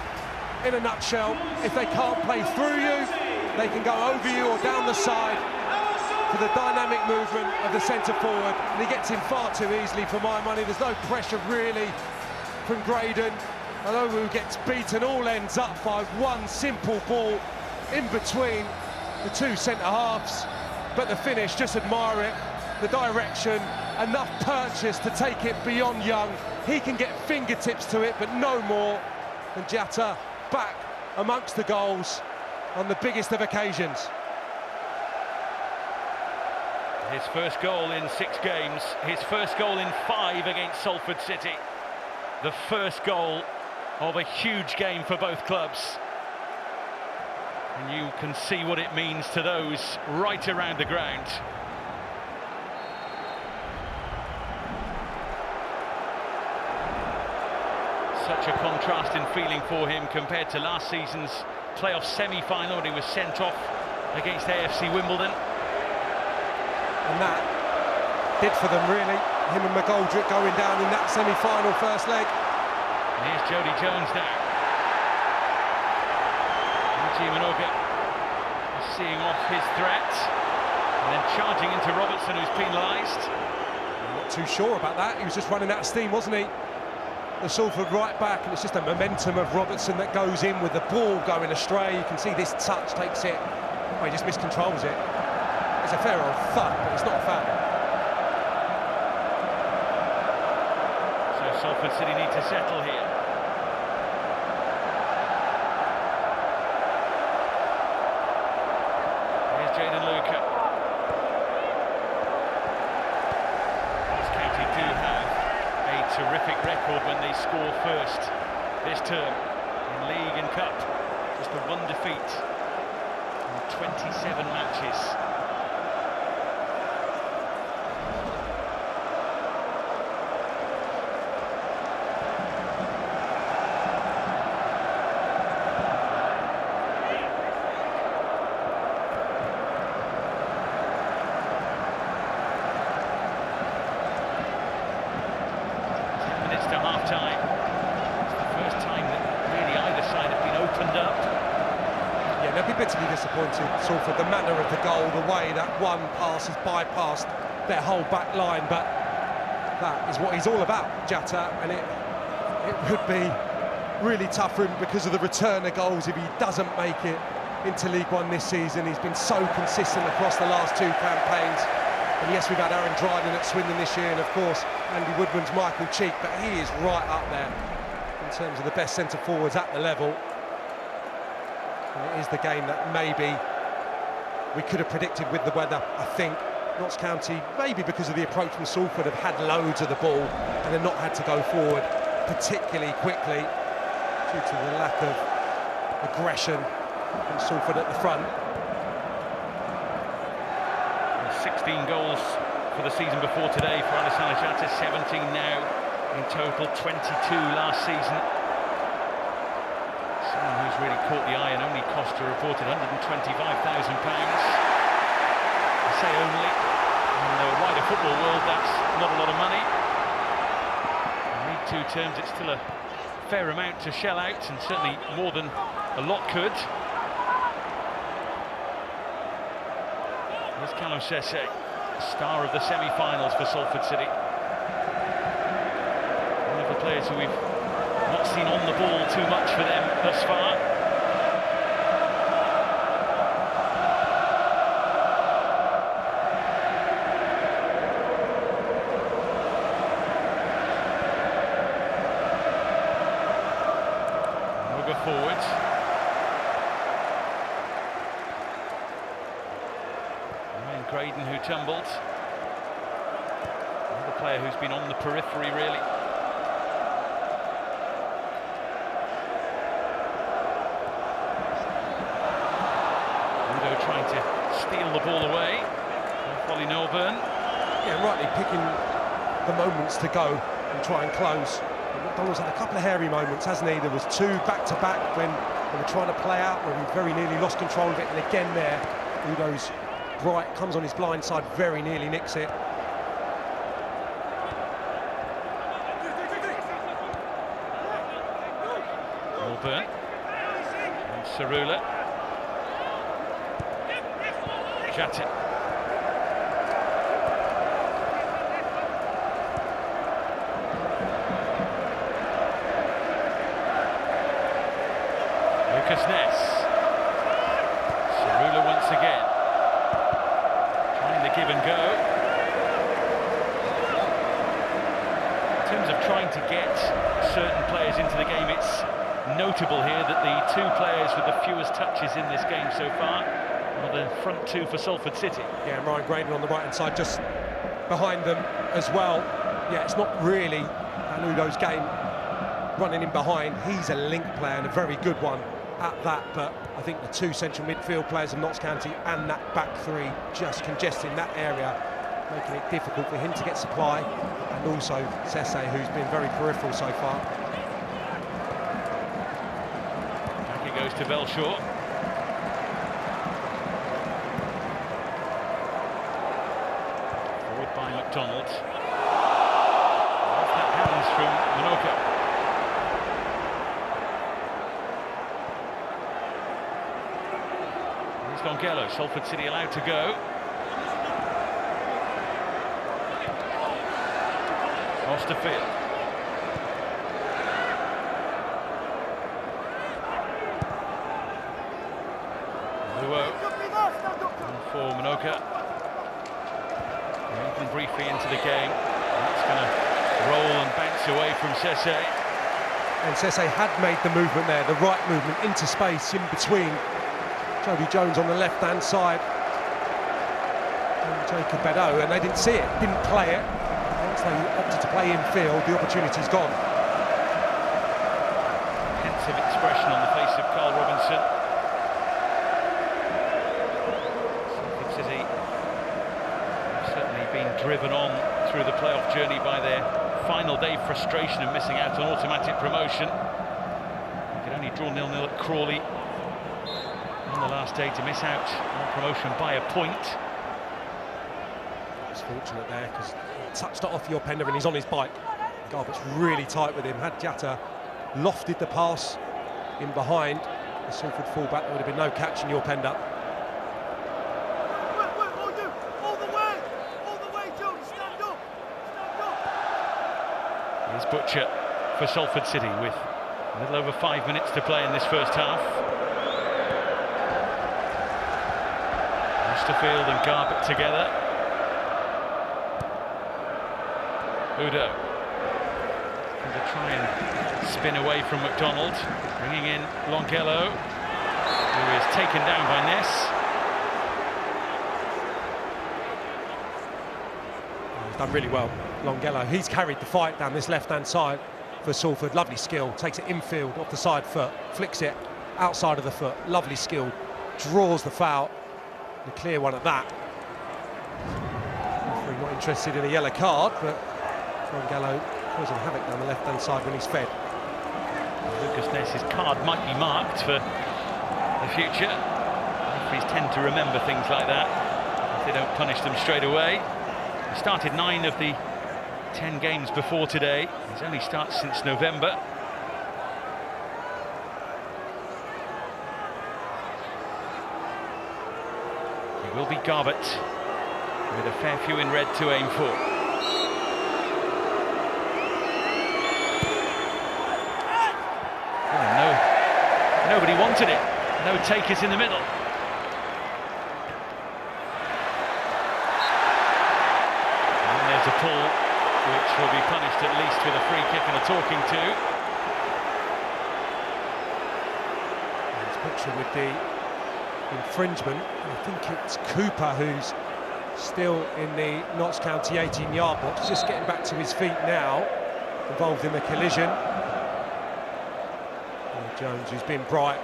in a nutshell. If they can't play through you, they can go over you or down the side for the dynamic movement of the centre forward, and he gets in far too easily for my money. There's no pressure really from Graydon. Alowu gets beaten, all ends up by one simple ball in between the two centre halves, but the finish, just admire it, the direction, enough purchase to take it beyond Young. He can get fingertips to it, but no more. And Jatta back amongst the goals on the biggest of occasions. His first goal in 6 games, his first goal in 5 against Salford City. The first goal of a huge game for both clubs. And you can see what it means to those right around the ground. Such a contrast in feeling for him compared to last season's playoff semi-final when he was sent off against AFC Wimbledon. And that did for them really, him and McGoldrick going down in that semi-final first leg. And here's Jody Jones now. Luigi Minoga is seeing off his threat and then charging into Robertson, who's penalised. Not too sure about that, he was just running out of steam, wasn't he? The Salford right back, and it's just a momentum of Robertson that goes in with the ball going astray. You can see this touch takes it, oh, he just miscontrols it. It's a fair old thud, but it's not a foul. So Salford City need to settle here. Here's Jaden Luca. Notts County do have a terrific record when they score first this term in League and Cup. Just the one defeat in 27 matches. Half-time. bitterly disappointed, Salford. The manner of the goal, the way that one pass has bypassed their whole back line, but that is what he's all about, Jatta, and it would be really tough for him because of the return of goals if he doesn't make it into League One this season. He's been so consistent across the last 2 campaigns. And yes, we've had Aaron Dryden at Swindon this year, and of course Andy Woodman's Michael Cheek, but he is right up there in terms of the best centre forwards at the level. And it is the game that maybe we could have predicted with the weather. I think Notts County, maybe because of the approach from Salford, have had loads of the ball and have not had to go forward particularly quickly due to the lack of aggression from Salford at the front. 16 goals for the season before today for Alassane Jatta, 17 now in total, 22 last season. Someone who's really caught the eye and only cost a reported £125,000. I say only. In the wider football world, that's not a lot of money. In League Two terms, it's still a fair amount to shell out, and certainly more than a lot could. Here's Callum Sese, star of the semi-finals for Salford City. One of the players who we've not seen on the ball too much for them thus far. Over forwards. Graydon, who tumbled. Another player who's been on the periphery, really. Udo trying to steal the ball away. Folly Norburn. Yeah, rightly picking the moments to go and try and close. McDonald's had a couple of hairy moments, hasn't he? There was 2 back-to-back when they were trying to play out, where he very nearly lost control of it, and again there, Udo's right, comes on his blind side, very nearly nicks it. Norburn and Cerula. Jatta. Lucas Ness. Cerula once again. The give and go. In terms of trying to get certain players into the game, it's notable here that the 2 players with the fewest touches in this game so far are the front 2 for Salford City. Yeah, Ryan Graydon on the right-hand side, just behind them as well. Yeah, it's not really Udo's game running in behind. He's a link player and a very good one at that, but I think the 2 central midfield players of Notts County and that back 3 just congesting that area, making it difficult for him to get supply, and also Sese, who's been very peripheral so far. Back it goes to Belshaw. Forward by McDonald. Off that hands from Manoka. Gongello, Salford City allowed to go. Osterfield. Luo. And for Manoka. Moving briefly into the game. That's going to roll and bounce away from Sese. And Sese had made the movement there, the right movement into space in between Toby Jones on the left-hand side and Jacob Bedeau, and they didn't see it, didn't play it. Once they opted to play infield, the opportunity's gone. Pensive expression on the face of Carl Robinson. Salford City have certainly been driven on through the playoff journey by their final day frustration of missing out on automatic promotion. They could only draw 0-0 at Crawley on the last day to miss out on promotion by a point. It's fortunate there because he touched it off your Pender and he's on his bike. Garbutt's really tight with him. Had Jatta lofted the pass in behind, the Salford fullback, there would have been no catching your pen up. Here's Butcher for Salford City with a little over 5 minutes to play in this first half. Westerfield and Garbutt together. Udo going to try and spin away from McDonald, bringing in Longello, who is taken down by Ness. He's done really well, Longello. He's carried the fight down this left-hand side for Salford. Lovely skill, takes it infield off the side foot, flicks it outside of the foot. Lovely skill, draws the foul. A clear one at that. Referee not interested in a yellow card, but Longello causing havoc down the left-hand side when he's fed. Lucas Ness's card might be marked for the future. Referees tend to remember things like that if they don't punish them straight away. He started 9 of the 10 games before today. He's only started since November. It will be Garbutt with a fair few in red to aim for. Oh, no, nobody wanted it. No takers in the middle. And there's a pull, which will be punished at least with a free kick and a talking to. It's Butcher with the infringement. I think it's Cooper who's still in the Notts County 18-yard box, just getting back to his feet now, involved in the collision. And Jones, who's been bright,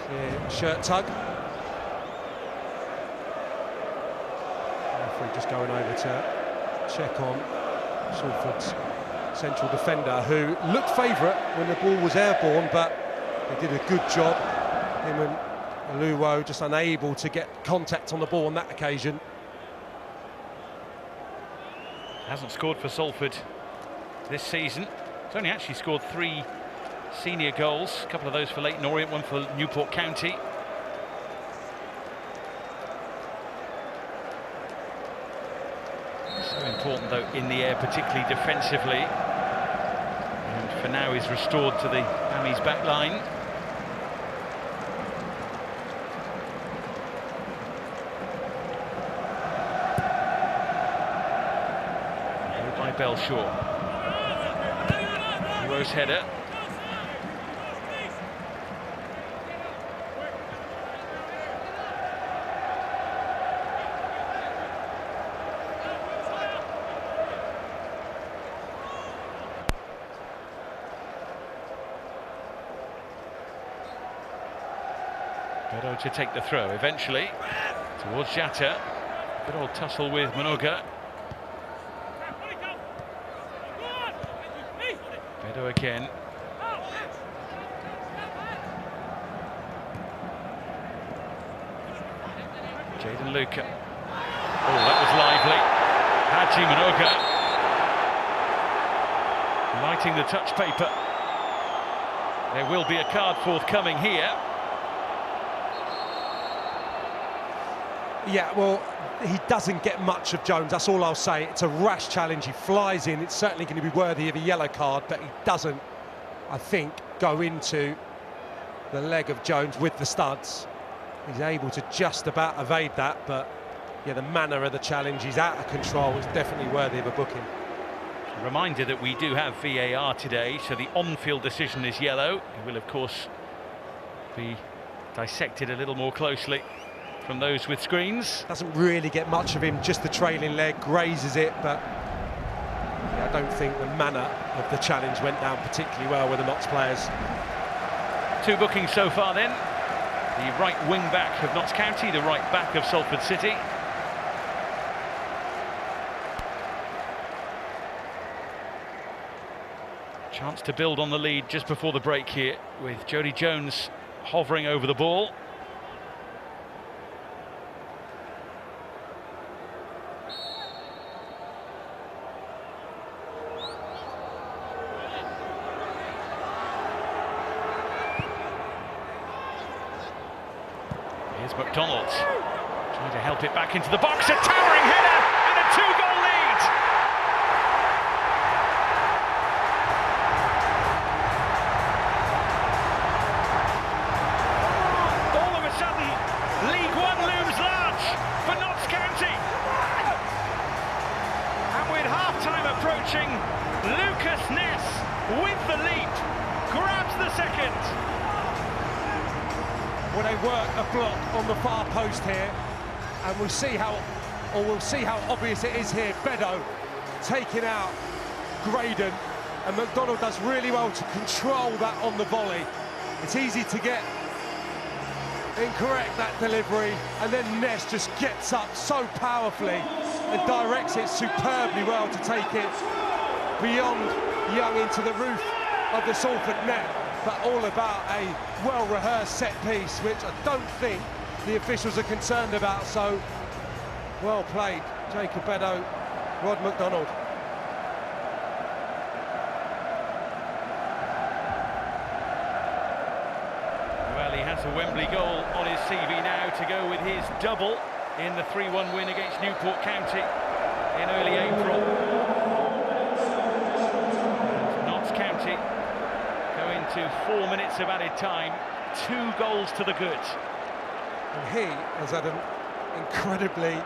clear shirt tug. Referee just going over to check on Salford's central defender, who looked favourite when the ball was airborne, but he did a good job. Him and Luwo just unable to get contact on the ball on that occasion. Hasn't scored for Salford this season. He's only actually scored 3 senior goals, a couple of those for Leyton Orient, one for Newport County. So important though in the air, particularly defensively. And for now he's restored to the Amis back line. Belshaw. Rose header. Beto to take the throw eventually towards Jatta. Good old tussle with Manoga. Beto again. Jaden Luca. Oh, that was lively. Haji Manoga lighting the touch paper. There will be a card forthcoming here. Yeah, well, he doesn't get much of Jones, that's all I'll say. It's a rash challenge, he flies in, it's certainly going to be worthy of a yellow card, but he doesn't, I think, go into the leg of Jones with the studs. He's able to just about evade that, but yeah, the manner of the challenge, he's out of control, it's definitely worthy of a booking. A reminder that we do have VAR today, so the on-field decision is yellow. It will, of course, be dissected a little more closely from those with screens. Doesn't really get much of him, just the trailing leg, grazes it, but yeah, I don't think the manner of the challenge went down particularly well with the Notts players. 2 bookings so far then. The right wing back of Notts County, the right back of Salford City. Chance to build on the lead just before the break here, with Jody Jones hovering over the ball. McDonald trying to help it back into the box, a towering header and a 2-goal lead. All of a sudden, League One looms large for Notts County. And with half-time approaching, Lucas Ness with the lead grabs the second. Well, they work a block on the far post here, and we'll see how obvious it is here. Beddoe taking out Graydon, and McDonald does really well to control that on the volley. It's easy to get incorrect, that delivery, and then Ness just gets up so powerfully and directs it superbly well to take it beyond Young into the roof of the Salford net. But all about a well-rehearsed set piece, which I don't think the officials are concerned about. So, well played, Jacob Beddoe, Rod McDonald. Well, he has a Wembley goal on his CV now to go with his double in the 3-1 win against Newport County in early April. Notts County going to 4 minutes of added time, 2 goals to the good. And he has had an incredibly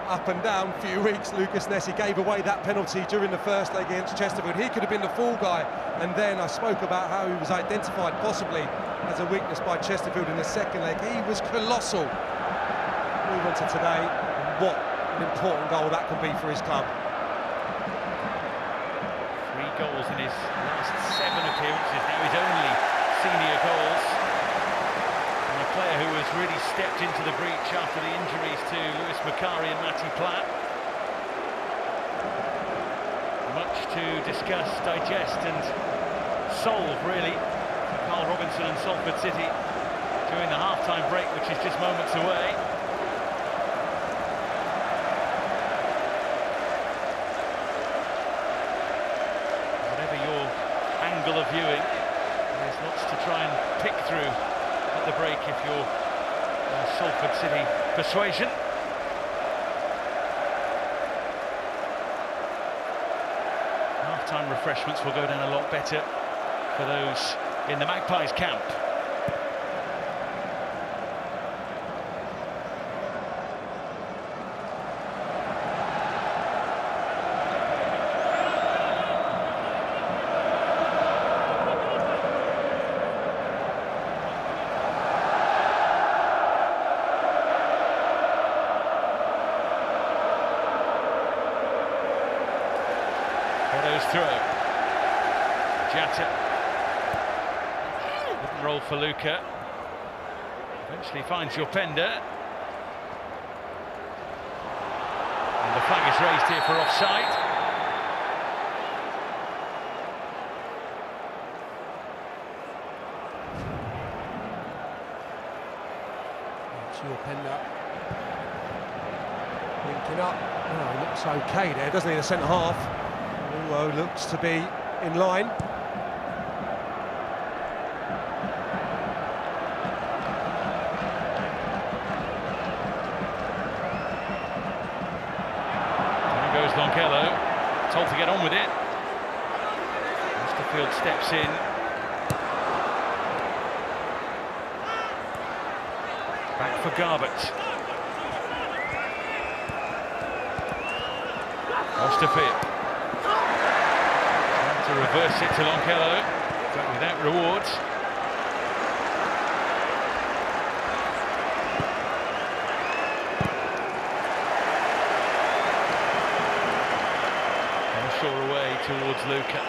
up and down few weeks. Lucas Ness, he gave away that penalty during the first leg against Chesterfield. He could have been the fall guy, and then I spoke about how he was identified possibly as a weakness by Chesterfield in the second leg. He was colossal. Move on to today, and what an important goal that can be for his club. 3 goals in his last 7 appearances, now his only senior goals. And a player who has really stepped into the breach after the injuries to Lewis Macari and Matty Platt. Much to discuss, digest and solve really for Carl Robinson and Salford City during the half-time break, which is just moments away. Of viewing, there's lots to try and pick through at the break if you're Salford City persuasion. Half-time refreshments will go down a lot better for those in the Magpies camp. Throw. Jatta. Wouldn't roll for Luca. Eventually finds your Pender. And the flag is raised here for offside. It's your Pender. Linking up. Oh, he looks okay there, doesn't he, the centre half? Looks to be in line. There goes Longello, told to get on with it. Westerfield steps in. Back for Garbett. Westerfield. To reverse it to Longello, but without rewards. Shore away towards Luca.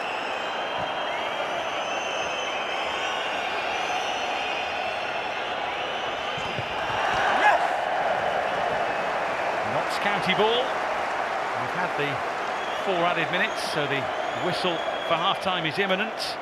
Notts County ball. We've had the 4 added minutes, so the whistle for half-time is imminent.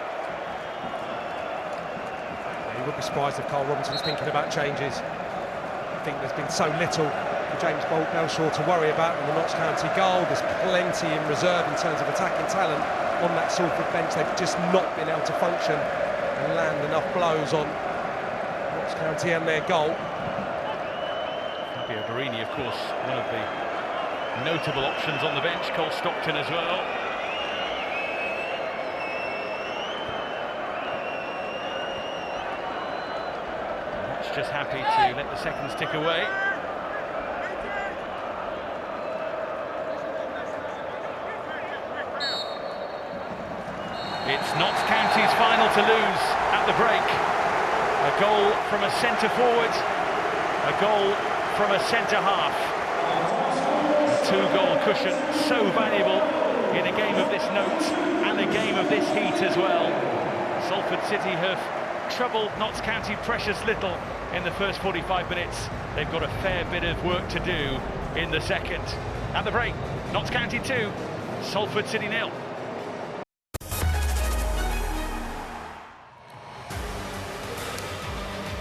You would be surprised if Carl Robinson's thinking about changes. I think there's been so little for James Belshaw to worry about in the Notts County goal. There's plenty in reserve in terms of attacking talent on that Salford bench. They've just not been able to function and land enough blows on Notts County and their goal. Fabio Borini, of course, one of the notable options on the bench. Cole Stockton as well. That's just happy to let the seconds tick away. It's Notts County's final to lose at the break. A goal from a centre forward, a goal from a centre half. A two-goal cushion, so valuable in a game of this note and a game of this heat as well. Salford City have troubled Notts County precious little in the first 45 minutes. They've got a fair bit of work to do in the second. At the break, Notts County 2, Salford City 0.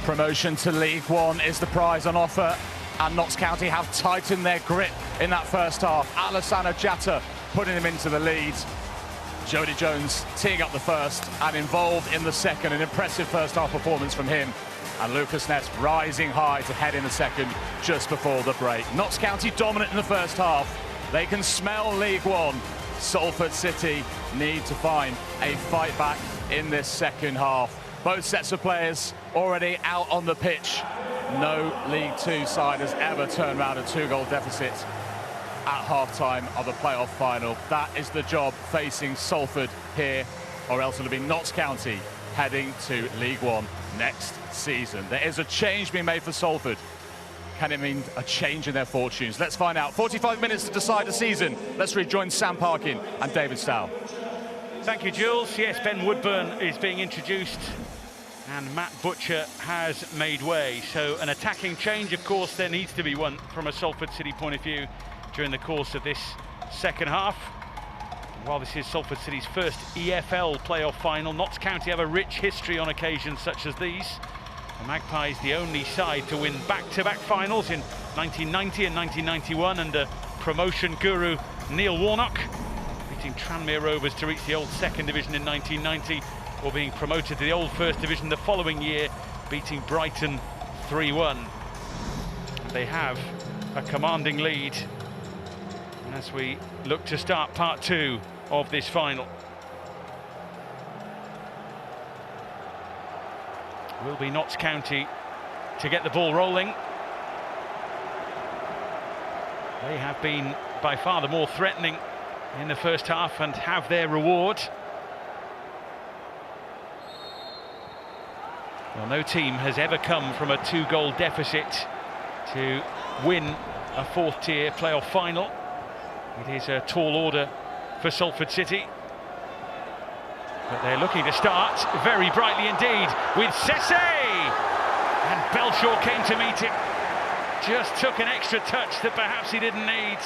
Promotion to League One is the prize on offer, and Notts County have tightened their grip in that first half. Alassane Jatta putting them into the lead. Jody Jones teeing up the first and involved in the second. An impressive first half performance from him. And Lucas Ness rising high to head in the second just before the break. Notts County dominant in the first half. They can smell League One. Salford City need to find a fight back in this second half. Both sets of players already out on the pitch. No League Two side has ever turned around a two-goal deficit at half-time of a playoff final. That is the job facing Salford here, or else it'll be Notts County heading to League One next season. There is a change being made for Salford. Can it mean a change in their fortunes? Let's find out. 45 minutes to decide the season. Let's rejoin Sam Parkin and David Stow. Thank you, Jules. Yes, Ben Woodburn is being introduced and Matt Butcher has made way. So an attacking change, of course, there needs to be one from a Salford City point of view during the course of this second half. While this is Salford City's first EFL playoff final, Notts County have a rich history on occasions such as these. The Magpies the only side to win back-to-back finals in 1990 and 1991 under promotion guru Neil Warnock, beating Tranmere Rovers to reach the old second division in 1990, or being promoted to the old first division the following year, beating Brighton 3-1. They have a commanding lead as we look to start part two of this final. Will be Notts County to get the ball rolling. They have been by far the more threatening in the first half and have their reward. Well, no team has ever come from a two-goal deficit to win a fourth-tier playoff final. It is a tall order for Salford City. But they're looking to start very brightly indeed with Sesse! And Belshaw came to meet him. Just took an extra touch that perhaps he didn't need.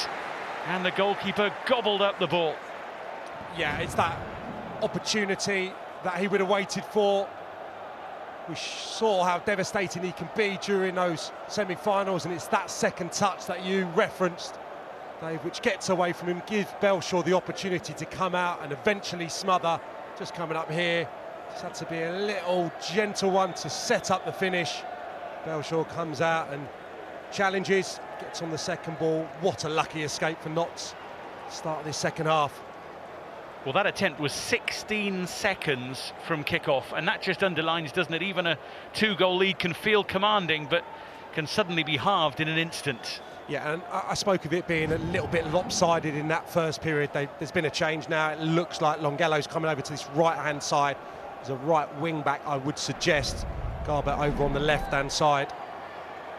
And the goalkeeper gobbled up the ball. Yeah, it's that opportunity that he would have waited for. We saw how devastating he can be during those semi-finals, and it's that second touch that you referenced, Dave, which gets away from him, gives Belshaw the opportunity to come out and eventually smother. Just coming up here, just had to be a little gentle one to set up the finish. Belshaw comes out and challenges, gets on the second ball. What a lucky escape for Notts. Start of this second half. Well, that attempt was 16 seconds from kickoff, and that just underlines, doesn't it, even a two-goal lead can feel commanding, but can suddenly be halved in an instant. Yeah, and I spoke of it being a little bit lopsided in that first period. There's been a change now. It looks like Longello's coming over to this right-hand side. There's a right wing-back, I would suggest. Garbutt over on the left-hand side.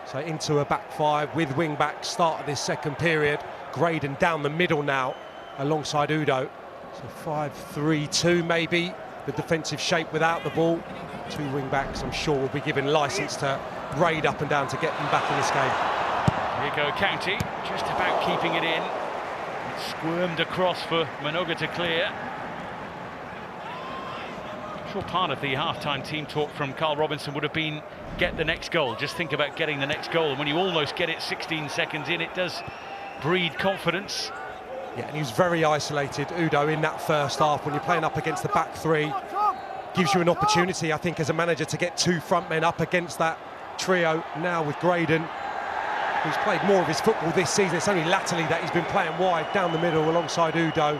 So into a back five with wing-back, start of this second period. Graydon down the middle now, alongside Udo. So 5-3-2 maybe, the defensive shape without the ball. Two wing-backs, I'm sure, will be given licence to raid up and down to get them back in this game. Here you go, County, just about keeping it in. It squirmed across for Minoga to clear. I'm sure part of the half-time team talk from Carl Robinson would have been, get the next goal. Just think about getting the next goal. And when you almost get it 16 seconds in, it does breed confidence. Yeah, and he was very isolated, Udo, in that first half. When you're playing up against the back three, gives you an opportunity, I think, as a manager, to get two front men up against that trio. Now with Graydon, who's played more of his football this season. It's only latterly that he's been playing wide down the middle alongside Udo.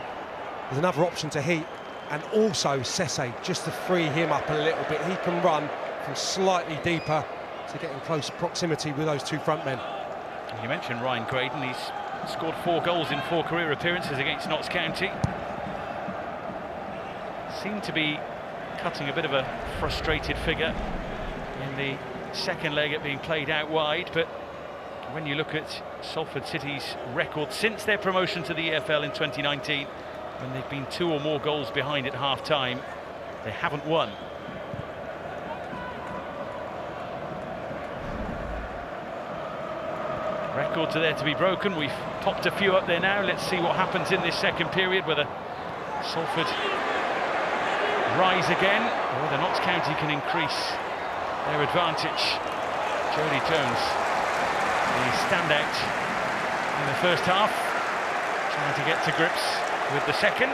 There's another option to Heat, and also Sese, just to free him up a little bit. He can run from slightly deeper to get in close proximity with those two front men. You mentioned Ryan Graydon. He's scored 4 goals in 4 career appearances against Notts County. Seemed to be cutting a bit of a frustrated figure in the second leg, it being played out wide, but when you look at Salford City's record since their promotion to the EFL in 2019, when they've been 2 or more goals behind at half-time, they haven't won. Records are there to be broken. We've popped a few up there now. Let's see what happens in this second period, whether Salford rise again or whether Notts County can increase their advantage. Jody Jones, the standout in the first half, trying to get to grips with the second.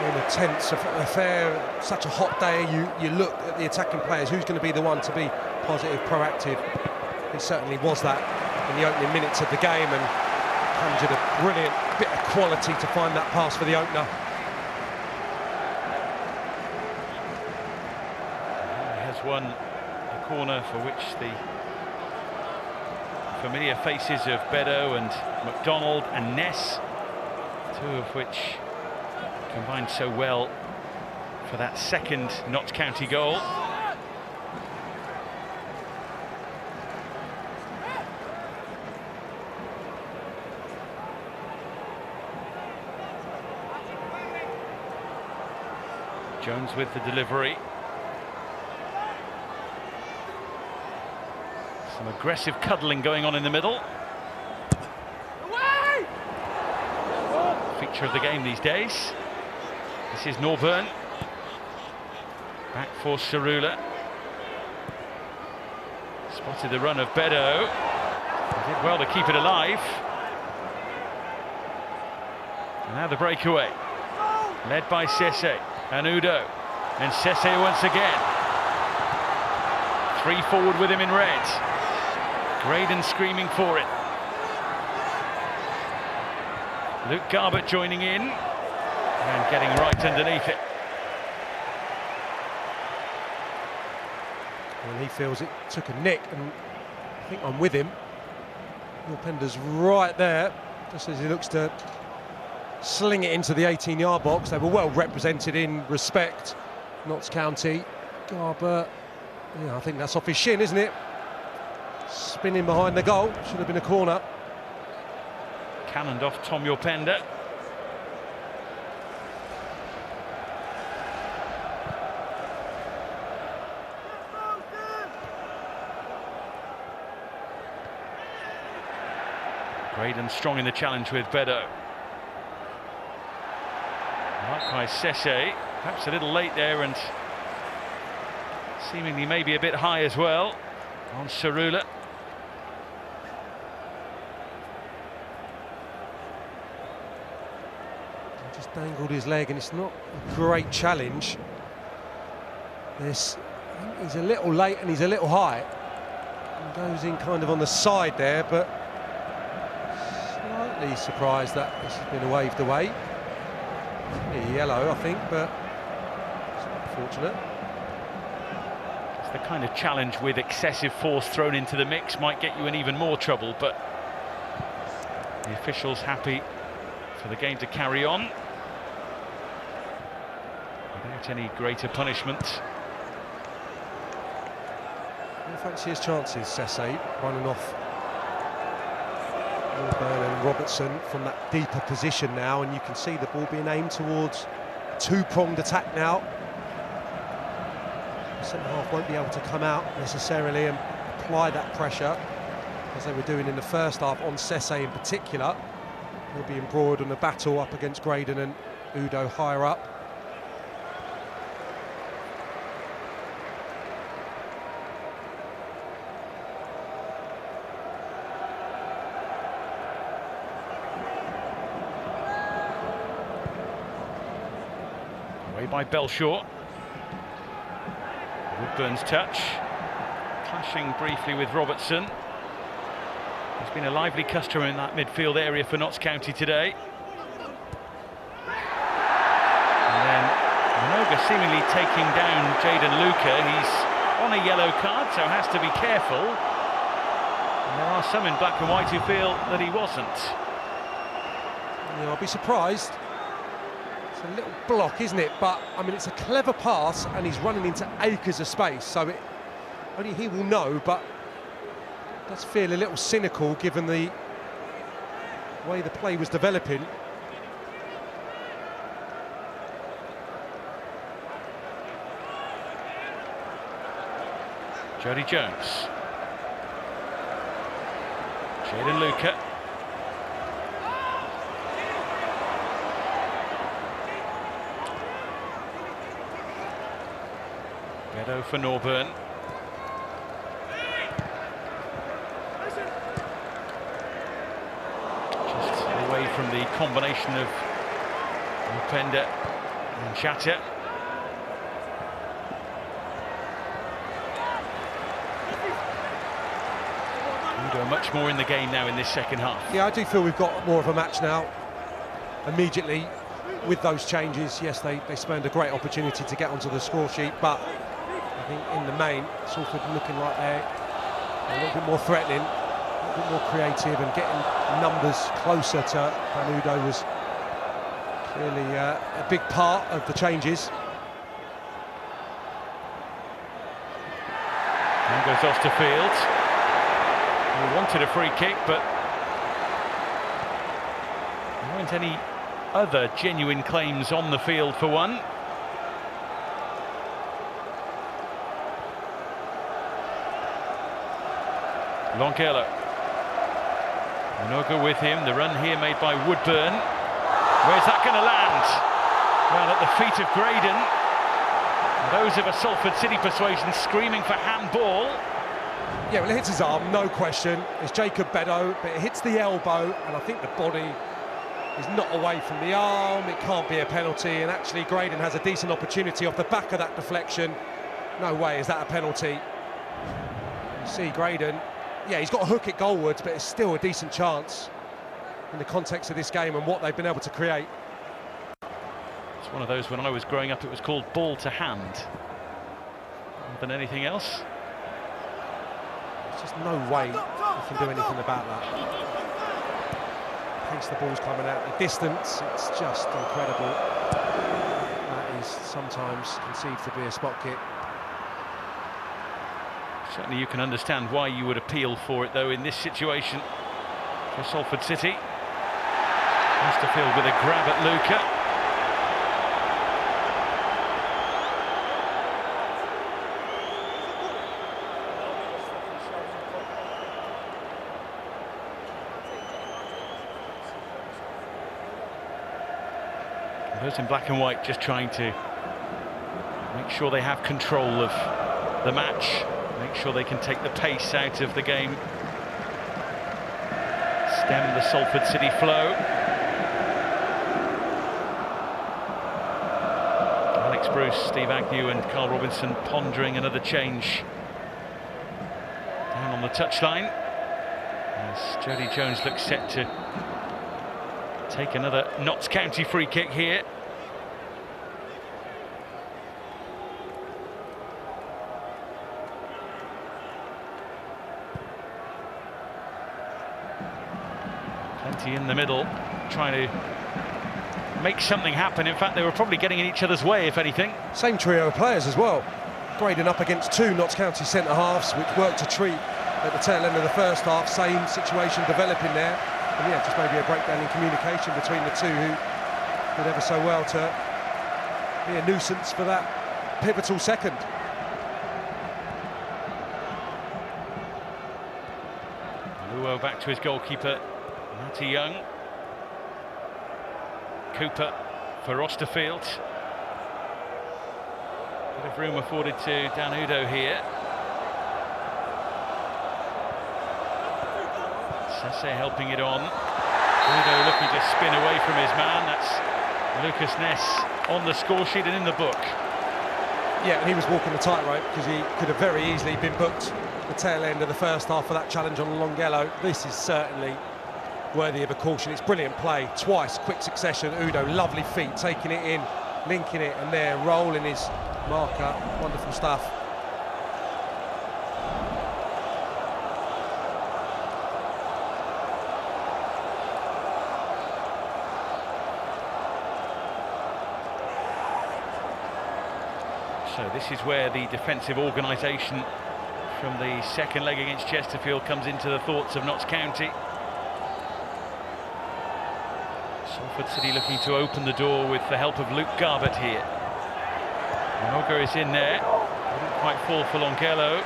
In a tense affair, such a hot day, you look at the attacking players, who's going to be the one to be positive, proactive. He certainly was that in the opening minutes of the game and conjured a brilliant bit of quality to find that pass for the opener. He has won a corner for which the familiar faces of Beddoe and McDonald and Ness, 2 of which combined so well for that second Notts County goal. Jones with the delivery. Some aggressive cuddling going on in the middle. Feature of the game these days. This is Norburn. Back for Cerula. Spotted the run of Beddoe. He did well to keep it alive. And now the breakaway. Led by Sese and Udo. And Sese once again. 3 forward with him in red. Graydon screaming for it. Luke Garbett joining in and getting right underneath it. Well, he feels it took a nick, and I think I'm with him. Pender's right there, just as he looks to sling it into the 18-yard box. They were well represented in respect. Notts County, Garbett, yeah, I think that's off his shin, isn't it? Spinning behind the goal, should have been a corner. Cannoned off Tom Yorpender. Graydon strong in the challenge with Beddoe. Likewise Sese, perhaps a little late there and seemingly maybe a bit high as well on Cerula. Just dangled his leg, and it's not a great challenge. He's a little late and he's a little high. And goes in kind of on the side there, but slightly surprised that this has been waved away. Yellow, I think, but it's unfortunate. It's the kind of challenge with excessive force thrown into the mix might get you in even more trouble, but the officials happy for the game to carry on without any greater punishment. I fancy his chances, Sese, running off Norburn and Robertson from that deeper position now, and you can see the ball being aimed towards a 2-pronged attack now. The centre half won't be able to come out necessarily and apply that pressure as they were doing in the first half on Sese in particular. He'll be embroiled on a battle up against Graydon and Udo higher up. By Belshaw. Woodburn's touch, clashing briefly with Robertson. There's been a lively customer in that midfield area for Notts County today. And then Minoga seemingly taking down Jayden Luca. He's on a yellow card, so has to be careful. And there are some in black and white who feel that he wasn't. Yeah, I'll be surprised. It's a little block, isn't it? But, I mean, it's a clever pass, and he's running into acres of space, so only he will know, but it does feel a little cynical given the way the play was developing. Jody Jones. Jayden Luca. Bedo for Norburn. Just away from the combination of Upenda and Chatter. Much more in the game now in this second half. Yeah, I do feel we've got more of a match now. Immediately with those changes, yes, they spurned a great opportunity to get onto the score sheet, but I think in the main, Salford looking like they're a little bit more threatening, a little bit more creative, and getting numbers closer to Danudo was clearly a big part of the changes. And goes Osterfield. He wanted a free kick, but there weren't any other genuine claims on the field for one. Longelo. Minoga with him. The run here made by Woodburn. Where's that going to land? Well, at the feet of Graydon. Those of a Salford City persuasion screaming for handball. Yeah, well, it hits his arm, no question. It's Jacob Bedo, but it hits the elbow, and I think the body is not away from the arm. It can't be a penalty, and actually Graydon has a decent opportunity off the back of that deflection. No way is that a penalty. You see Graydon, yeah, he's got a hook it goalwards, but it's still a decent chance in the context of this game and what they've been able to create. It's one of those, when I was growing up, it was called ball to hand. More than anything else. Just no way you can do anything about that. Pace the ball's coming out the distance, it's just incredible. That is sometimes conceived to be a spot kick. Certainly you can understand why you would appeal for it, though, in this situation for Salford City. Westerfield with a grab at Luca. Those in black and white just trying to make sure they have control of the match, make sure they can take the pace out of the game, stem the Salford City flow. Alex Bruce, Steve Agnew and Carl Robinson pondering another change down on the touchline as Jody Jones looks set to take another Notts County free kick here. Plenty in the middle, trying to make something happen. In fact, they were probably getting in each other's way, if anything. Same trio of players as well. Graydon up against two Notts County centre-halves, which worked a treat at the tail end of the first half. Same situation developing there. And yeah, just maybe a breakdown in communication between the two who did ever so well to be a nuisance for that pivotal second. Luo back to his goalkeeper, Matty Young. Cooper for Osterfield. Bit of room afforded to Danudo here. Sesse helping it on. Udo looking to spin away from his man. That's Lucas Ness on the score sheet and in the book. Yeah, and he was walking the tightrope because he could have very easily been booked the tail end of the first half for that challenge on Longello. This is certainly worthy of a caution. It's brilliant play, twice, quick succession. Udo, lovely feet, taking it in, linking it, and there, rolling his marker. Wonderful stuff. So this is where the defensive organisation from the second leg against Chesterfield comes into the thoughts of Notts County. Salford City looking to open the door with the help of Luke Garbett here. Minoga is in there, didn't quite fall for Longello.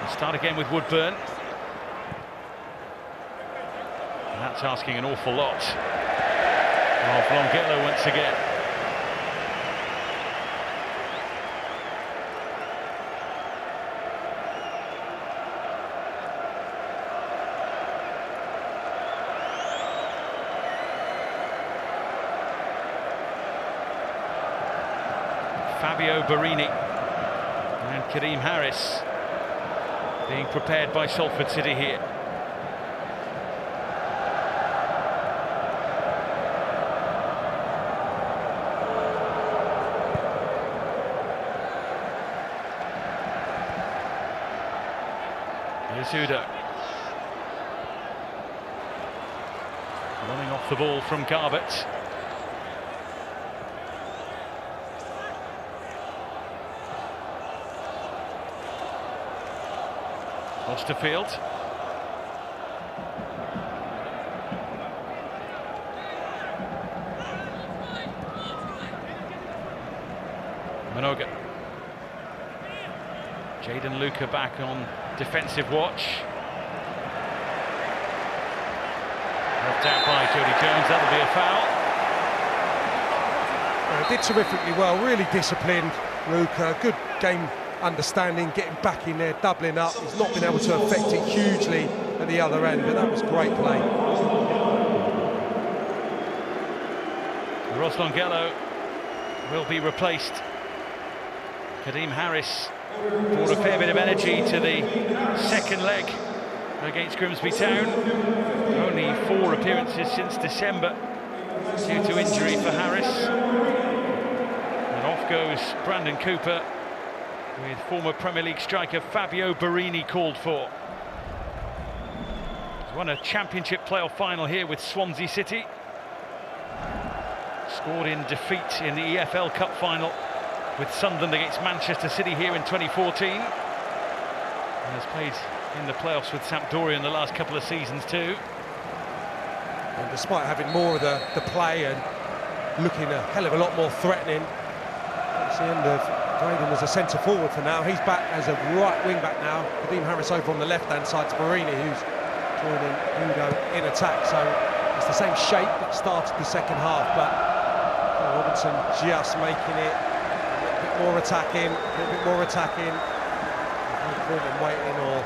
We'll start again with Woodburn. And that's asking an awful lot of Longello once again. Fabio Barini and Kareem Harris being prepared by Salford City here. Here's Udo. Running off the ball from Garbett. Osterfield. Minoga. Jaden Luca back on defensive watch. Helped out by Jody Jones, that'll be a foul. Did terrifically well, really disciplined, Luca. Good game understanding, getting back in there, doubling up. He's not been able to affect it hugely at the other end, but that was great play. Ross Longello will be replaced. Kareem Harris brought a fair bit of energy to the second leg against Grimsby Town. Only 4 appearances since December due to injury for Harris. And off goes Brandon Cooper, with former Premier League striker Fabio Barini called for. He's won a Championship playoff final here with Swansea City. Scored in defeat in the EFL Cup final with Sunderland against Manchester City here in 2014. And has played in the playoffs with Sampdoria in the last couple of seasons too. And despite having more of the play and looking a hell of a lot more threatening, it's the end of Graydon as a centre forward for now. He's back as a right wing back now. Kadeem Harris over on the left hand side to Barini, who's joining Udo in attack. So it's the same shape that started the second half, but Robinson just making it a little bit more attacking, a little bit more attacking. No point in waiting or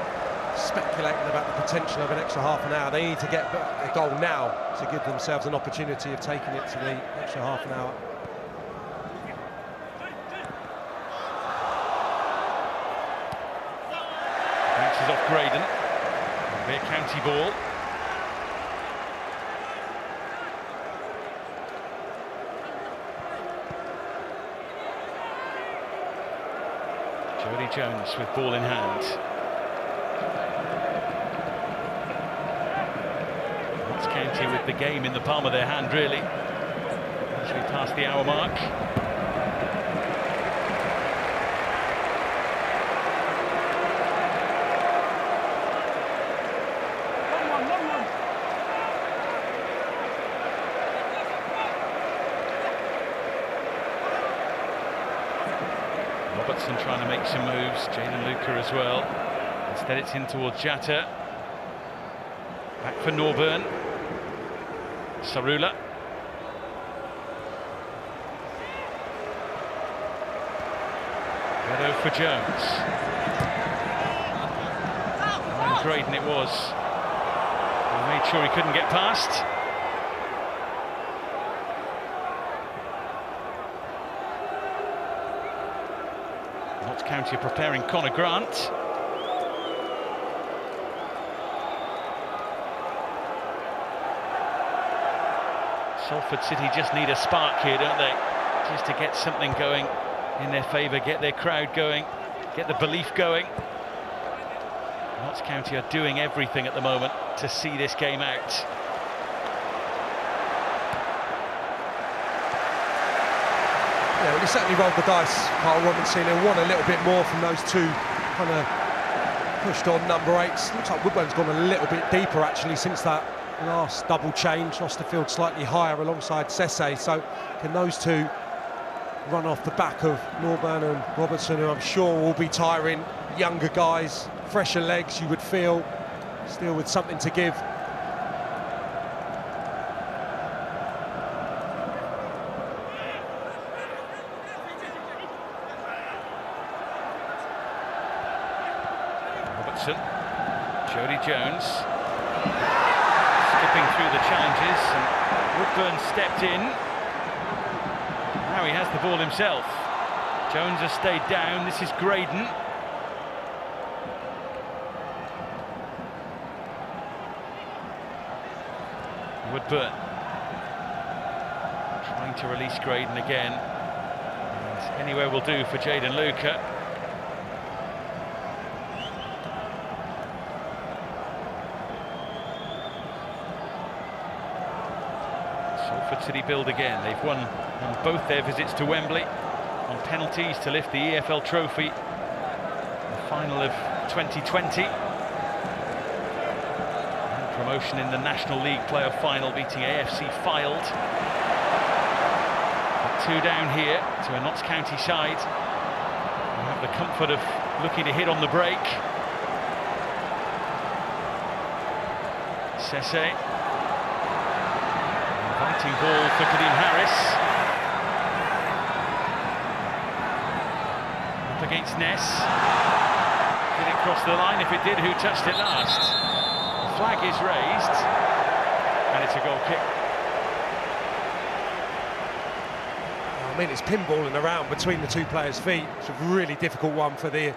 speculating about the potential of an extra half an hour. They need to get a goal now to give themselves an opportunity of taking it to the extra half an hour. Bounces off Graydon. It'll be a county ball. Jody Jones with ball in hand. Notts County with the game in the palm of their hand, really, as we pass the hour mark. Robertson trying to make some moves, Jaden Luca as well. Instead it's in towards Jatta. Back for Norburn. Sarula. Meadow for Jones. And Graydon it was. He made sure he couldn't get past. Notts County are preparing Conor Grant. Salford City just need a spark here, don't they? Just to get something going in their favour, get their crowd going, get the belief going. Notts County are doing everything at the moment to see this game out. Yeah, well, he certainly rolled the dice, Carl Robinson, and won a little bit more from those two kind of pushed on number 8s. Looks like Woodburn's gone a little bit deeper actually since that last double change. Lost the field slightly higher alongside Sesse, so can those two run off the back of Norburn and Robertson, who I'm sure will be tiring younger guys, fresher legs you would feel, still with something to give. Robertson, Jody Jones, skipping through the challenges, and Woodburn stepped in. Now he has the ball himself. Jones has stayed down. This is Graydon. Woodburn trying to release Graydon again. And anywhere will do for Jayden Luca. Salford City build again. They've won on both their visits to Wembley on penalties to lift the EFL trophy, the final of 2020. And promotion in the National League playoff final, beating AFC Fylde. But 2 down here to a Notts County side who have the comfort of looking to hit on the break. Sesse. Inviting ball for Kadeem Harris. Up against Ness. Did it cross the line? If it did, who touched it last? The flag is raised, and it's a goal kick. I mean, it's pinballing around between the two players' feet. It's a really difficult one for the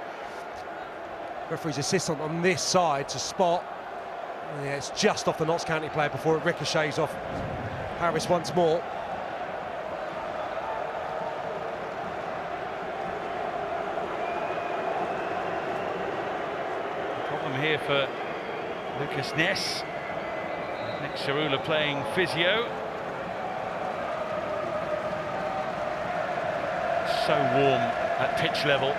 referee's assistant on this side to spot. Yeah, it's just off the Notts County player before it ricochets off Harris once more. Problem here for Lucas Ness. Nick Cerula playing physio. So warm at pitch level.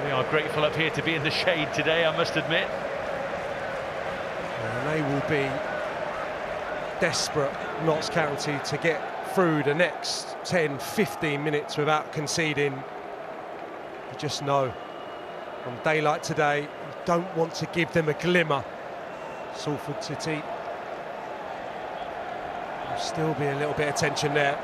We are grateful up here to be in the shade today, I must admit. And they will be desperate, Notts County, to get through the next 10-15 minutes without conceding. You just know on daylight today, you don't want to give them a glimmer. Salford City, there'll still be a little bit of tension there.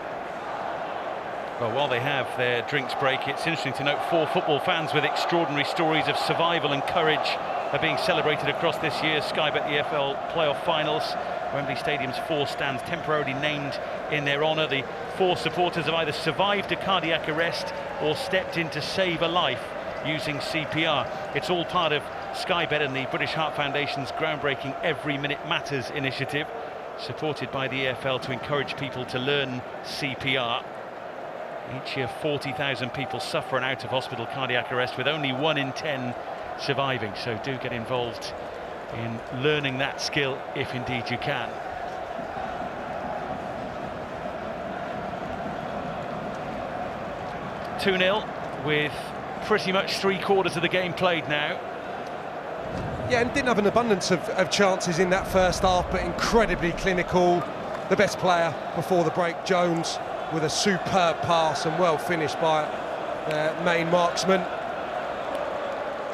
Well, while they have their drinks break, it's interesting to note 4 football fans with extraordinary stories of survival and courage are being celebrated across this year's Sky Bet EFL playoff finals. Wembley Stadium's 4 stands temporarily named in their honour. The 4 supporters have either survived a cardiac arrest or stepped in to save a life using CPR. It's all part of Sky Bet and the British Heart Foundation's groundbreaking Every Minute Matters initiative, supported by the EFL to encourage people to learn CPR. Each year 40,000 people suffer an out-of-hospital cardiac arrest, with only 1 in 10 surviving, so do get involved in learning that skill if indeed you can. (2-0) with pretty much 3/4 of the game played now. Yeah, and didn't have an abundance of chances in that first half, but incredibly clinical. The best player before the break, Jones, with a superb pass and well finished by their main marksman.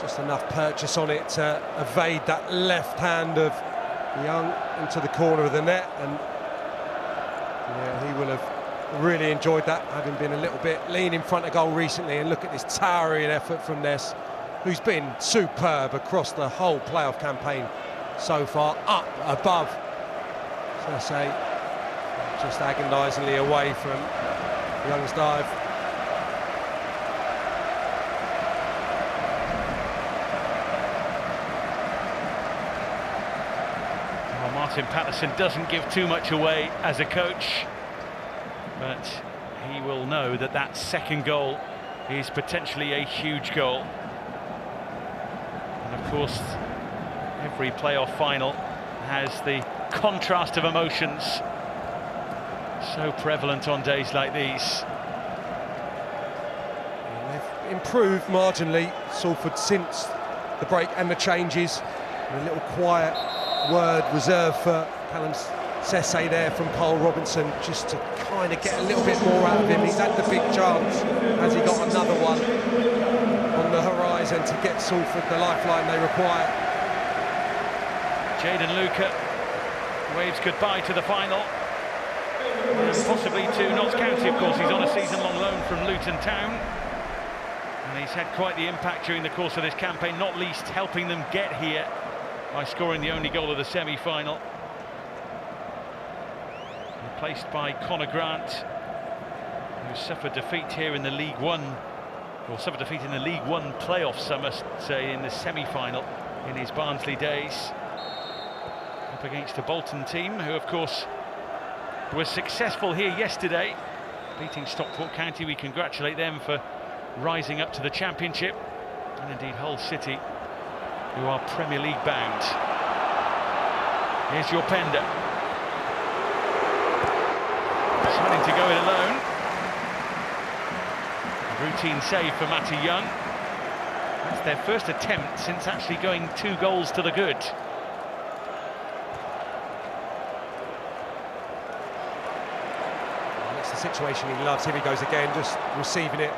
Just enough purchase on it to evade that left hand of Young into the corner of the net, and yeah, he will have really enjoyed that, having been a little bit lean in front of goal recently. And look at this towering effort from Ness, who's been superb across the whole playoff campaign so far, up above. So I say, just agonisingly away from Young's dive. Martin Patterson doesn't give too much away as a coach, but he will know that that second goal is potentially a huge goal. And of course, every playoff final has the contrast of emotions so prevalent on days like these. They've improved marginally, Salford, since the break and the changes. And a little quiet word reserved for Callum Sesse there from Carl Robinson, just to kind of get a little bit more out of him. He's had the big chance. Has he got another one on the horizon to get Salford the lifeline they require? Jayden Luca waves goodbye to the final, and possibly to Notts County. Of course, he's on a season-long loan from Luton Town, and he's had quite the impact during the course of this campaign, not least helping them get here by scoring the only goal of the semi-final. Replaced by Conor Grant, who suffered defeat here in the League One, or suffered defeat in the League One playoffs, I must say, in the semi-final in his Barnsley days. Up against a Bolton team who, of course, was successful here yesterday, beating Stockport County. We congratulate them for rising up to the Championship, and indeed Hull City, who are Premier League bound. Here's your Pender. Deciding to go it alone. Routine save for Matty Young. That's their first attempt since actually going 2 goals to the good. That's the situation he loves. Here he goes again, just receiving it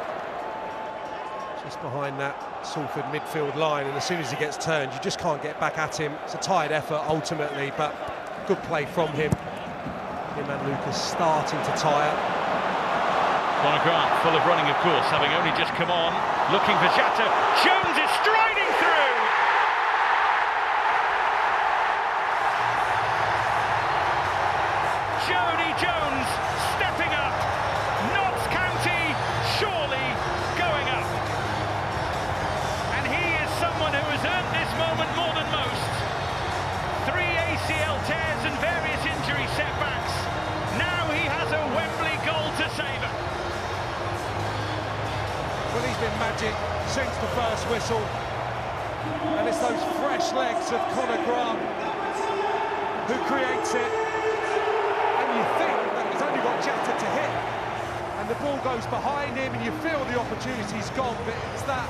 just behind that Salford midfield line, and as soon as he gets turned, you just can't get back at him. It's a tired effort ultimately, but good play from him. Him and Lucas starting to tire. Conor Grant, full of running, of course, having only just come on, looking for Jatta. Jones is striding through! Jody Jones stepping up. Notts County surely going up. And he is someone who has earned this moment more than most. 3 ACL tears and various injury setbacks. Now he has a Wembley goal to savour. Well, he's been magic since the first whistle, and it's those fresh legs of Conor Grant who creates it, and you think that he's only got Jatta to hit, and the ball goes behind him and you feel the opportunity's gone, but it's that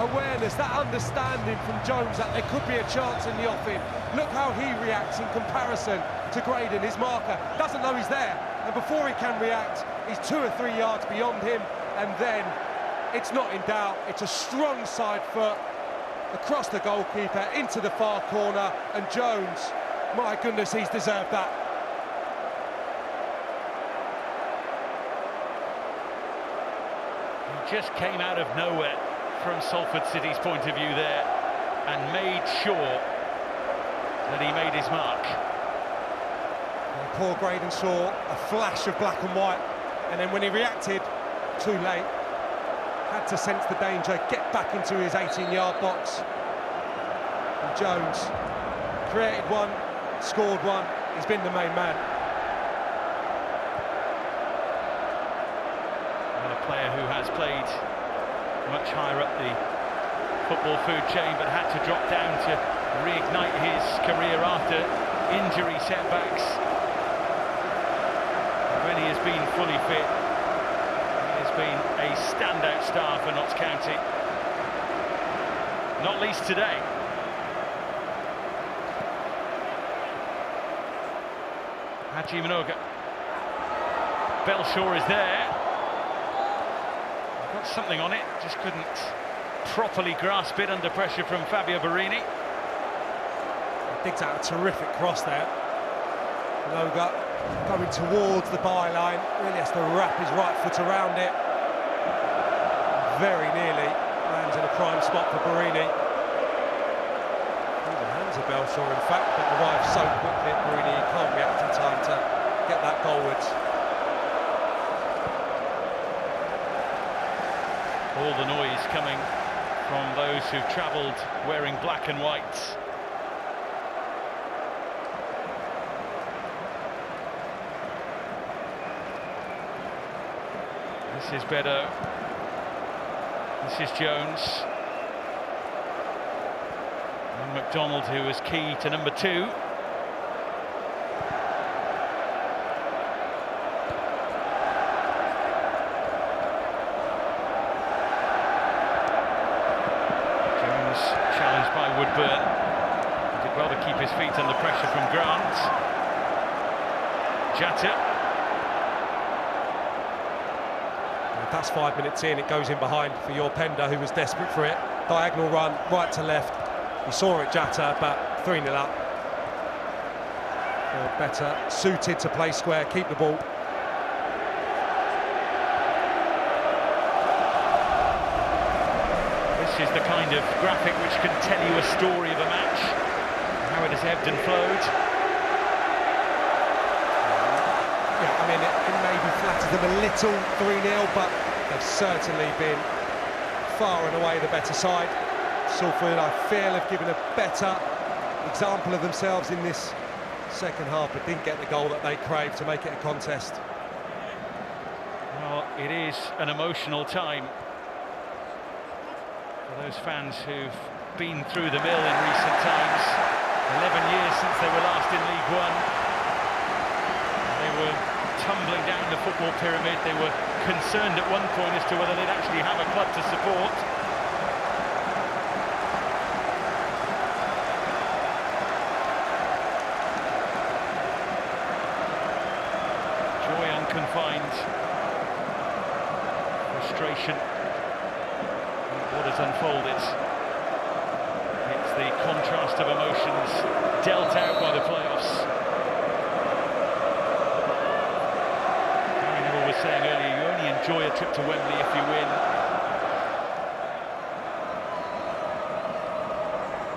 awareness, that understanding from Jones that there could be a chance in the offing. Look how he reacts in comparison to Graydon, his marker. Doesn't know he's there, and before he can react, he's 2 or 3 yards beyond him, and then it's not in doubt. It's a strong side foot across the goalkeeper into the far corner, and Jones, my goodness, he's deserved that. He just came out of nowhere from Salford City's point of view there and made sure that he made his mark. And poor Graydon saw a flash of black and white, and then when he reacted, too late. Had to sense the danger, get back into his 18-yard box. And Jones created one, scored one. He's been the main man. And a player who has played much higher up the football food chain, but had to drop down to reignite his career after injury setbacks. And when he has been fully fit, been a standout star for Notts County, not least today. Haji Minoga. Belshaw is there. Got something on it, just couldn't properly grasp it under pressure from Fabio Barini. He digs out a terrific cross there. Minoga going towards the byline, really has to wrap his right foot around it. Very nearly lands in a prime spot for Barini. The hands of Belshaw, in fact, but arrives so quickly at Barini, he can't react in time to get that goalwards. All the noise coming from those who've travelled wearing black and white. This is Bedo. This is Jones. And McDonald, who was key to number 2. Challenged by Woodburn. He did well to keep his feet under pressure from Grant. Jatta. That's 5 minutes in, it goes in behind for your Pender, who was desperate for it. Diagonal run, right to left. He saw it, Jatta, but 3-0 up. Better suited to play square, keep the ball. This is the kind of graphic which can tell you a story of a match, how it has ebbed and flowed. Yeah, I mean, it maybe flatters them a little, 3-0, but they've certainly been far and away the better side. Salford, I feel, have given a better example of themselves in this second half, but didn't get the goal that they craved to make it a contest. Well, it is an emotional time for those fans who've been through the mill in recent times. 11 years since they were last in League One. They were tumbling down the football pyramid. They were concerned at one point as to whether they'd actually have a club to support. Joy unconfined. Frustration. What has unfolded. It's the contrast of emotions dealt out by the playoffs. Gary Neville was saying earlier, you only enjoy a trip to Wembley if you win.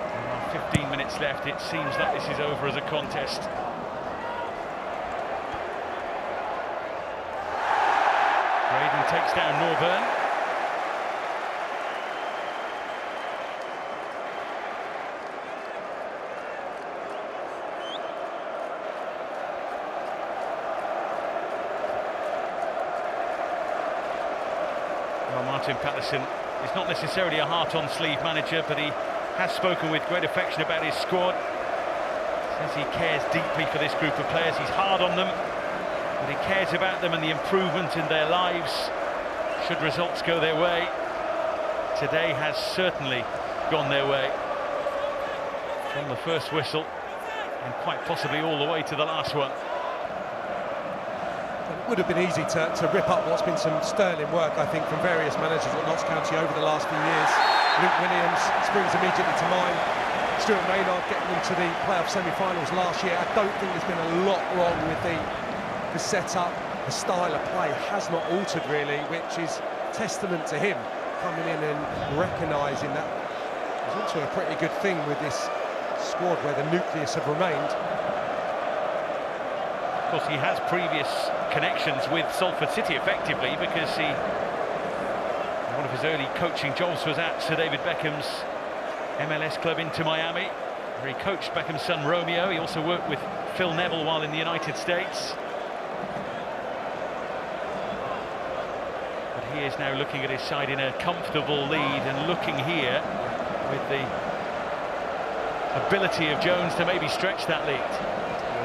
There are 15 minutes left. It seems like this is over as a contest. Braden takes down Norburn. Martin Patterson is not necessarily a heart-on-sleeve manager, but he has spoken with great affection about his squad. Says he cares deeply for this group of players. He's hard on them, but he cares about them and the improvement in their lives should results go their way. Today has certainly gone their way. From the first whistle and quite possibly all the way to the last one. It would have been easy to rip up what's been some sterling work, I think, from various managers at Notts County over the last few years. Luke Williams springs immediately to mind. Stuart Maynard getting them to the playoff semi-finals last year. I don't think there's been a lot wrong with the setup. The style of play has not altered really, which is testament to him coming in and recognising that. It's also a pretty good thing with this squad where the nucleus have remained. Of course, he has previous connections with Salford City, effectively, because one of his early coaching jobs was at Sir David Beckham's MLS club Inter Miami, where he coached Beckham's son Romeo. He also worked with Phil Neville while in the United States. But he is now looking at his side in a comfortable lead and looking here with the ability of Jones to maybe stretch that lead.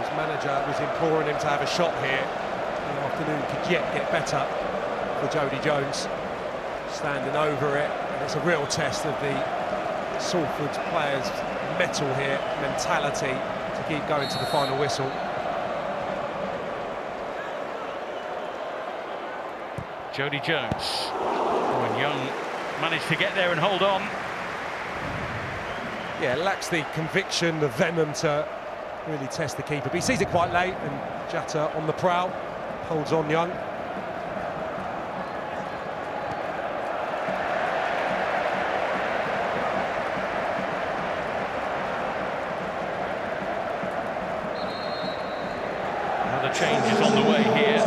His manager was imploring him to have a shot here. The afternoon could yet get better for Jody Jones. Standing over it, and it's a real test of the Salford players' mettle here, mentality to keep going to the final whistle. Jody Jones. Oh, and Young managed to get there and hold on. Yeah, lacks the conviction, the venom to really test the keeper, but he sees it quite late, and Jatta on the prowl, holds on Young. Another change is on the way here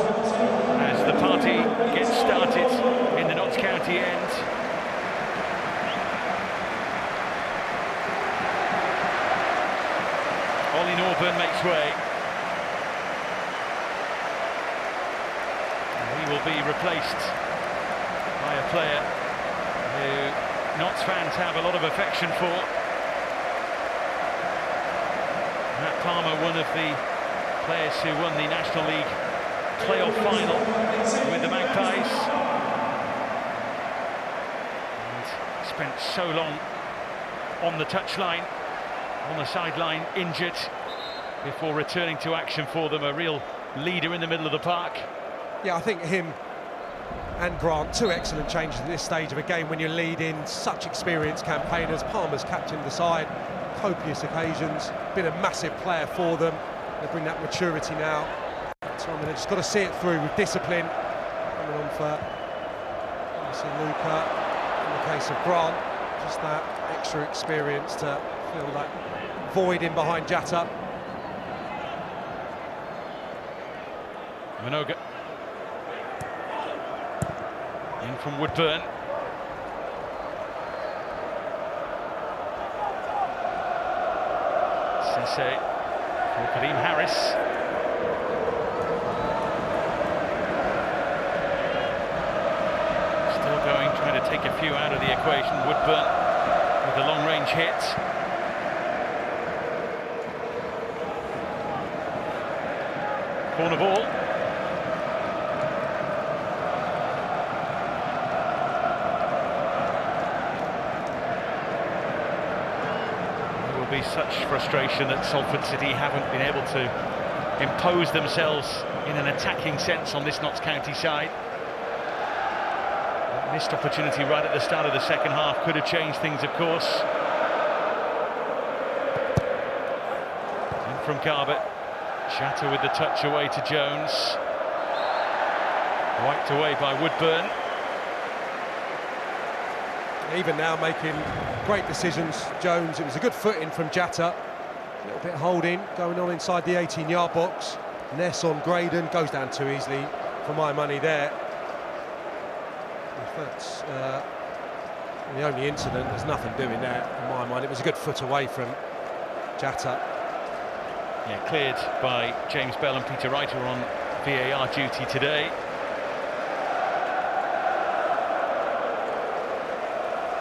as the party gets started in the Notts County end. Ollie Norburn makes way. And he will be replaced player who Notts fans have a lot of affection for. Matt Palmer, one of the players who won the National League playoff final with the Magpies. And spent so long on the touchline, on the sideline, injured, before returning to action for them. A real leader in the middle of the park. Yeah, I think him and Grant, two excellent changes at this stage of a game when you're leading such experienced campaigners. Palmer's captained the side, copious occasions, been a massive player for them. They bring that maturity now. So I mean, they've just got to see it through with discipline. Coming on for Luca. In the case of Grant, just that extra experience to fill that void in behind Jatta. Minoga. In from Woodburn. Sensei for Kareem Harris. Still going, trying to take a few out of the equation. Woodburn with a long-range hit. Corner ball. Be such frustration that Salford City haven't been able to impose themselves in an attacking sense on this Notts County side. That missed opportunity right at the start of the second half could have changed things, of course. In from Garbutt. Shatter with the touch away to Jones. Wiped away by Woodburn. Even now making great decisions, Jones. It was a good footing from Jatta. A little bit holding going on inside the 18-yard box. Ness on Graydon, goes down too easily for my money there. If that's the only incident, there's nothing doing there in my mind. It was a good foot away from Jatta. Yeah, cleared by James Bell and Peter Wright, who are on VAR duty today.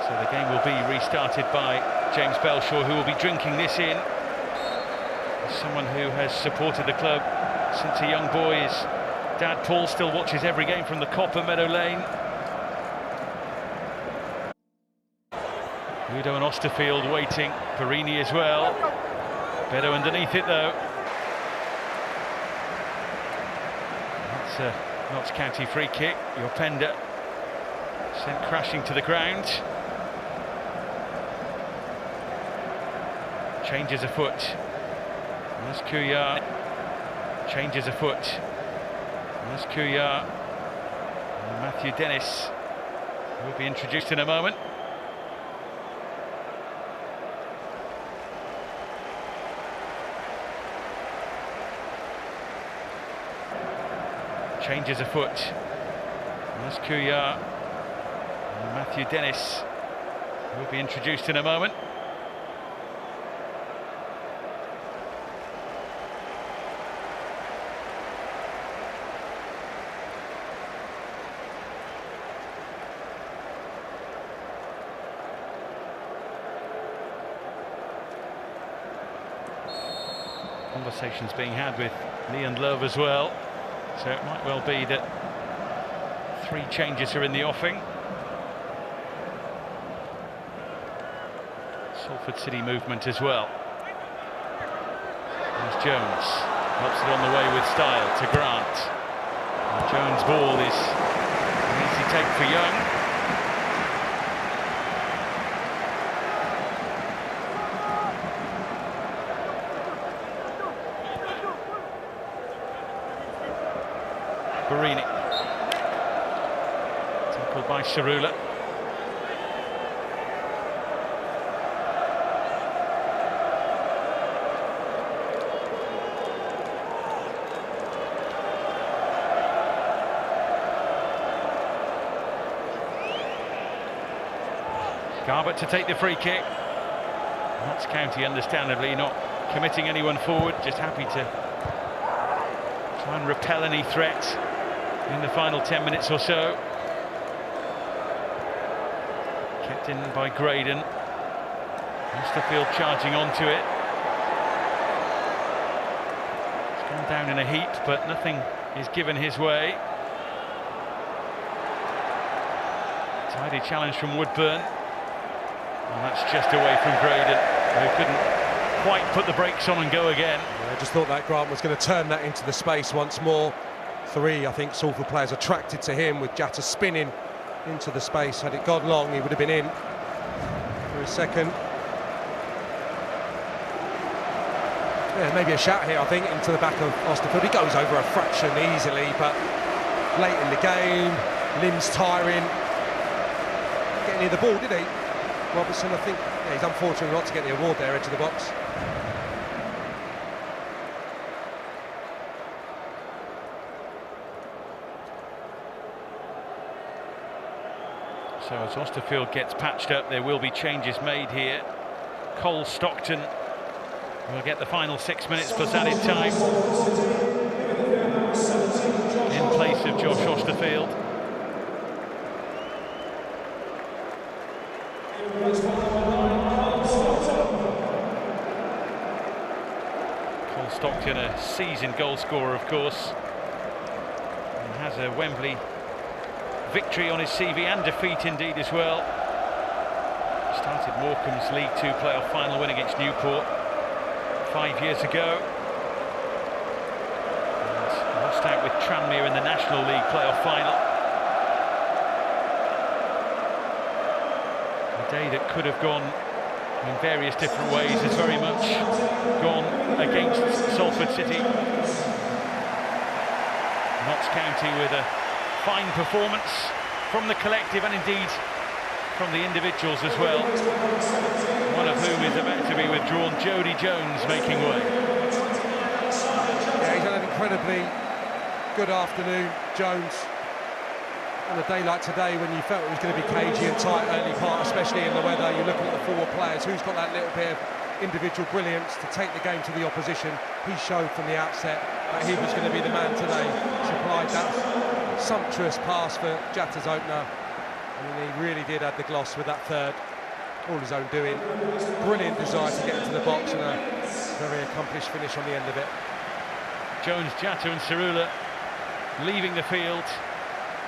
So the game will be restarted by James Belshaw, who will be drinking this in. Someone who has supported the club since a young boy. His dad Paul still watches every game from the Copper, Meadow Lane. Udo and Osterfield waiting, Perini as well. Beto underneath it though. That's a Notts County free kick. Yopenda sent crashing to the ground. Changes a foot. Muskuya changes a foot. Muskuya and Matthew Dennis will be introduced in a moment. Changes a foot. Muskuya and Matthew Dennis will be introduced in a moment. Conversations being had with Lee and Love as well, so it might well be that 3 changes are in the offing. Salford City movement as well. There's Jones, helps it on the way with style to Grant. And Jones' ball is an easy take for Young. Perini. Tackled by Cerula. Garbutt to take the free kick. Notts County understandably not committing anyone forward, just happy to try and repel any threat in the final 10 minutes or so. Kept in by Graydon. Osterfield charging onto it. It's gone down in a heap, but nothing is given his way. Tidy challenge from Woodburn. And that's just away from Graydon, who couldn't quite put the brakes on and go again. I just thought that Grant was going to turn that into the space once more. Three, I think, Salford players attracted to him, with Jatta spinning into the space. Had it gone long, he would have been in for a second. Yeah, maybe a shout here, I think, into the back of Osterfield. He goes over a fraction easily, but late in the game, limbs tiring. Getting near the ball, did he? Robertson, I think, yeah, he's unfortunate not to get the award there, edge of the box. So as Osterfield gets patched up, there will be changes made here. Cole Stockton will get the final 6 minutes plus added time in place of Josh Osterfield. Cole Stockton, a seasoned goal scorer, of course, and has a Wembley victory on his CV, and defeat indeed as well. Started Morecambe's League Two playoff final win against Newport 5 years ago, and lost out with Tranmere in the National League playoff final. A day that could have gone in various different ways has very much gone against Salford City. Notts County with a fine performance from the collective, and indeed from the individuals as well, one of whom is about to be withdrawn. Jody Jones making way. Yeah, he's had an incredibly good afternoon, Jones. On a day like today, when you felt it was going to be cagey and tight early part, especially in the weather, you're looking at the forward players. Who's got that little bit of individual brilliance to take the game to the opposition? He showed from the outset that he was going to be the man today. Supplied that sumptuous pass for Jatta's opener. I mean, he really did add the gloss with that third, all his own doing. Brilliant desire to get into the box, and a very accomplished finish on the end of it. Jones, Jatta and Cerula leaving the field.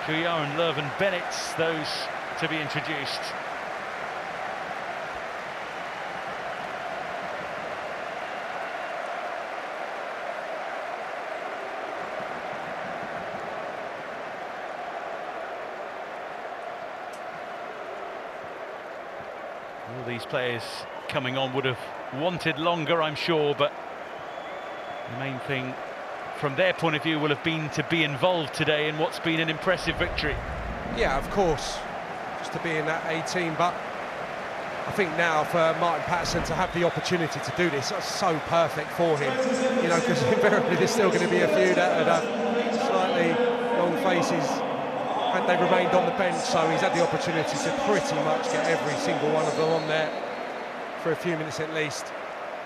Couillard and Love and Bennett, those to be introduced. All these players coming on would have wanted longer, I'm sure, but the main thing from their point of view will have been to be involved today in what's been an impressive victory. Yeah, of course, just to be in that 18, but I think now for Martin Patterson to have the opportunity to do this, that's so perfect for him, you know, because invariably there's still going to be a few that would have slightly long faces had they remained on the bench, so he's had the opportunity to pretty much get every single one of them on there for a few minutes at least,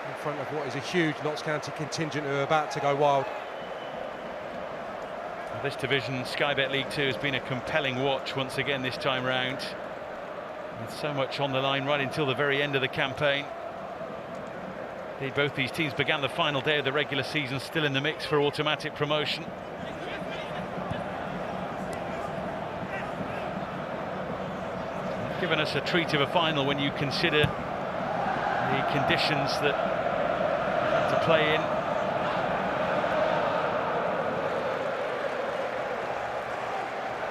in front of what is a huge Notts County contingent who are about to go wild. This division, Sky Bet League 2, has been a compelling watch once again this time round. With so much on the line right until the very end of the campaign. Indeed, both these teams began the final day of the regular season still in the mix for automatic promotion. It's given us a treat of a final when you consider the conditions that we had to play in.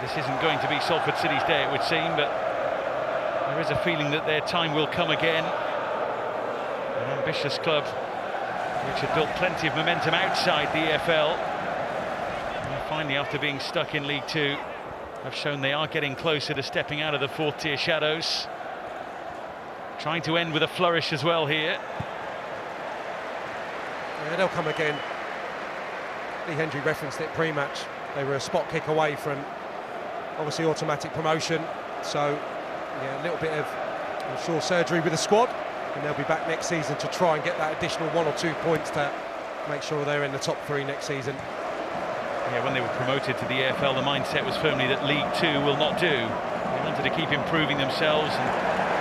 This isn't going to be Salford City's day, it would seem, but there is a feeling that their time will come again. An ambitious club which had built plenty of momentum outside the EFL. And finally, after being stuck in League Two, have shown they are getting closer to stepping out of the fourth-tier shadows. Trying to end with a flourish as well here. Yeah, they'll come again. Lee Hendry referenced it pre-match. They were a spot kick away from obviously automatic promotion, so yeah, a little bit of, I'm sure, surgery with the squad, and they'll be back next season to try and get that additional 1 or 2 points to make sure they're in the top 3 next season. Yeah, when they were promoted to the EFL, the mindset was firmly that League Two will not do. They wanted to keep improving themselves and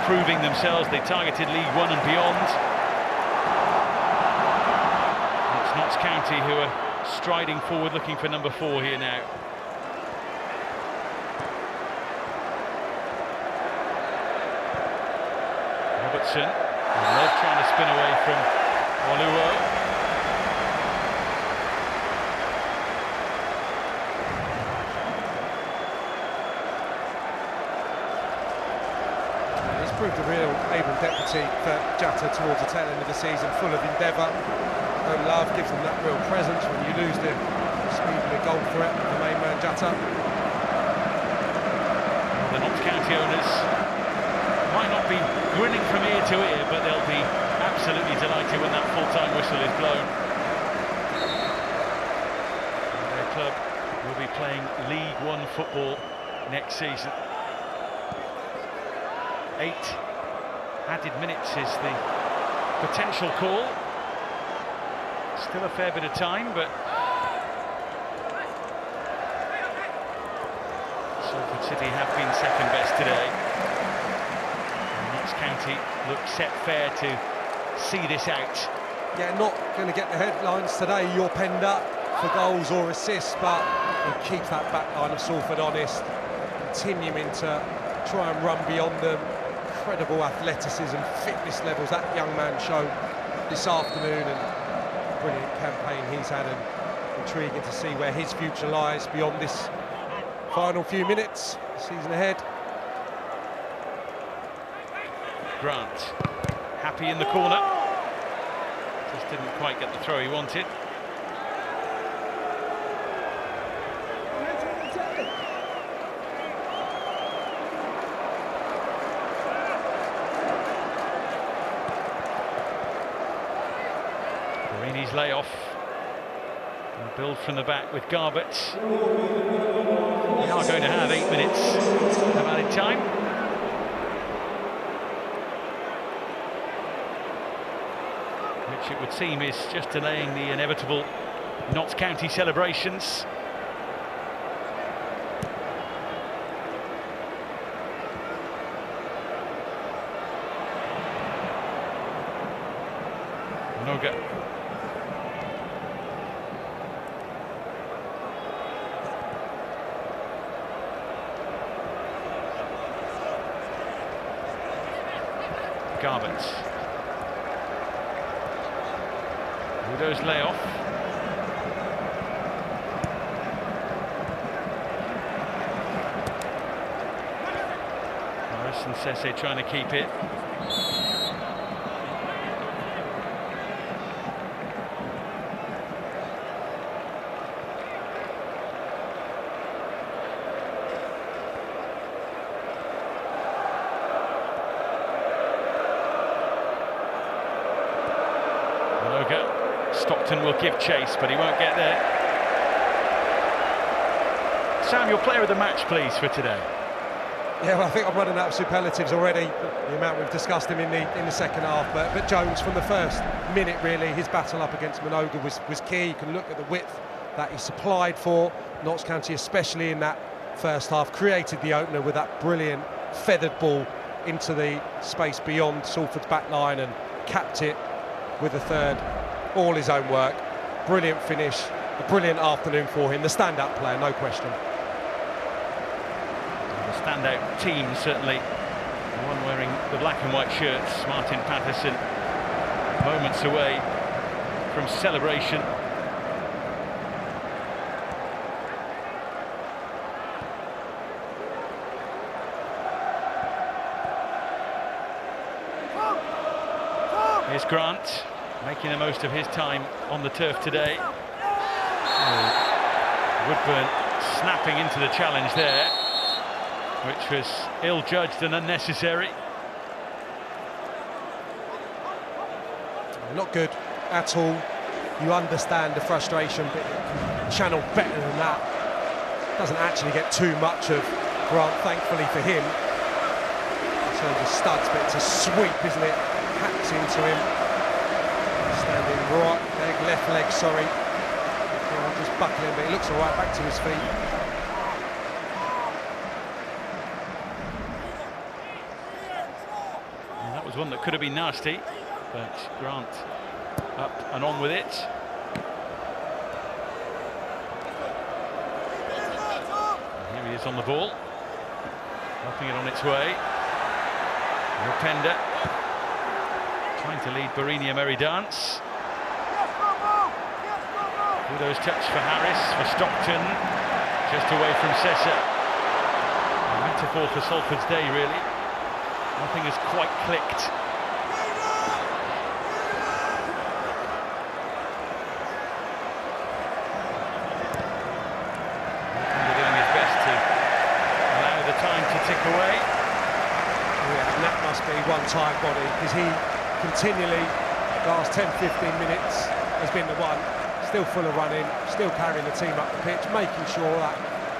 proving themselves. They targeted League One and beyond. It's Notts County who are striding forward, looking for number 4 here now. Robertson, love trying to spin away from Waluo. Proved a real able deputy for Jatta towards the tail end of the season, full of endeavour. Love gives them that real presence when you lose the speed of the goal threat of the main man Jatta. The Notts County owners might not be grinning from ear to ear, but they'll be absolutely delighted when that full-time whistle is blown. And their club will be playing League One football next season. 8 added minutes is the potential call. Still a fair bit of time, but Salford City have been second best today. And Notts County look set fair to see this out. Yeah, not going to get the headlines today, you're penned up for goals or assists, but you keep that back line of Salford honest, continuing to try and run beyond them. Incredible athleticism, fitness levels that young man showed this afternoon, and brilliant campaign he's had, and intriguing to see where his future lies beyond this final few minutes, season ahead. Grant, happy in the corner, just didn't quite get the throw he wanted. His layoff and build from the back with Garbett. We are going to have 8 minutes of added time. Which it would seem is just delaying the inevitable Notts County celebrations. Noga. Garbett. Udo's layoff. Morris and Sesse trying to keep it. Stockton will give chase, but he won't get there. Sam, your player of the match, please, for today. Yeah, well, I think I'm running out of superlatives already. The amount we've discussed him in the second half, but Jones from the first minute, really, his battle up against Minoga was key. You can look at the width that he supplied for Notts County, especially in that first half. Created the opener with that brilliant feathered ball into the space beyond Salford's back line and capped it with a third. All his own work, brilliant finish, a brilliant afternoon for him, the standout player, no question. The standout team, certainly, the one wearing the black and white shirts, Martin Patterson, moments away from celebration. Here's Grant, making the most of his time on the turf today. Woodburn snapping into the challenge there, which was ill-judged and unnecessary. Not good at all. You understand the frustration, but channel better than that. Doesn't actually get too much of Grant, thankfully for him, in terms of studs, but it's a sweep, isn't it? Hacks into him. Standing right leg, left leg, sorry. Just buckling, but he looks all right, back to his feet. was one that could have been nasty, but Grant up and on with it. And here he is on the ball, helping it on its way. Openda trying to lead Barinia Meridance. Kudos touch for Harris, for Stockton, just away from Sessa. A metaphor for Salford's day, really. Nothing has quite clicked. Openda doing his best to allow the time to tick away. Yeah, and that must be one-time body, because he continually, last 10-15 minutes, has been the one. Still full of running, still carrying the team up the pitch, making sure that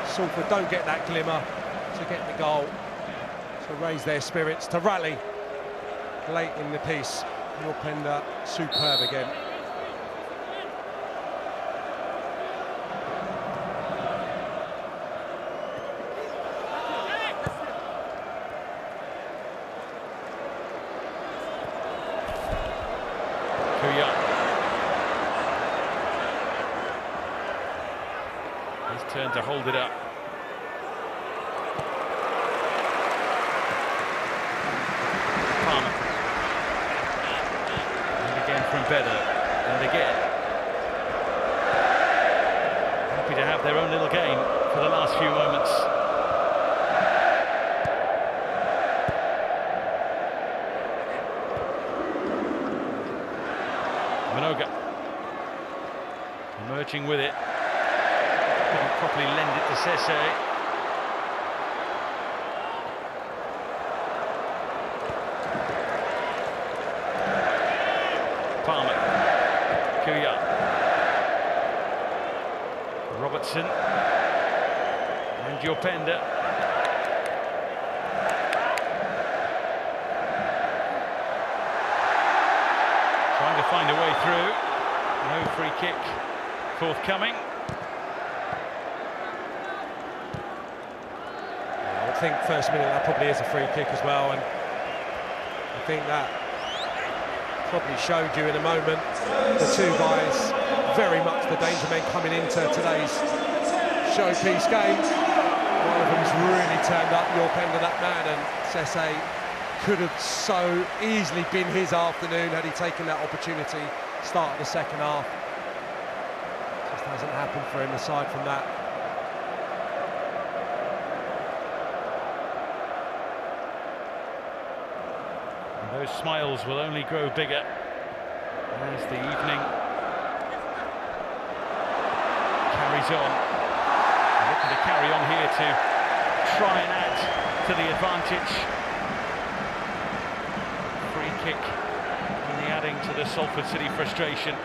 Salford don't get that glimmer to get the goal, to raise their spirits, to rally late in the piece. Openda superb again. Turn to hold it up. Palmer. And again from Better. And again. Happy to have their own little game for the last few moments. Minoga. Emerging with it. Couldn't properly lend it to Sesse. Palmer. Kuya. Robertson. And Openda. Trying to find a way through. No free kick forthcoming. I think first minute that probably is a free kick as well, and I think that probably showed you in a moment the two guys, very much the danger men coming into today's showpiece game. One of them's really turned up, Openda, that man, and Sesse could have so easily been his afternoon had he taken that opportunity start of the second half. Just hasn't happened for him aside from that. Those smiles will only grow bigger as the evening carries on. Looking to carry on here to try and add to the advantage. Free kick only adding to the Salford City frustration.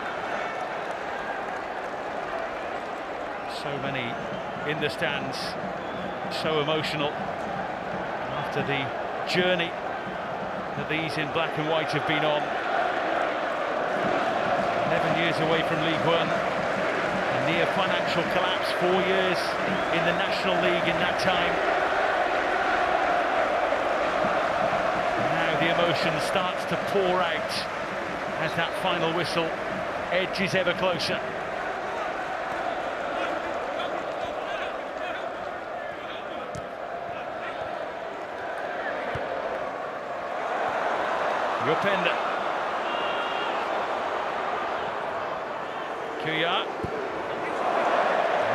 So many in the stands, so emotional after the journey that these in black and white have been on. 11 years away from League One, a near financial collapse, 4 years in the National League in that time. And now the emotion starts to pour out as that final whistle edges ever closer. Openda. Kuya.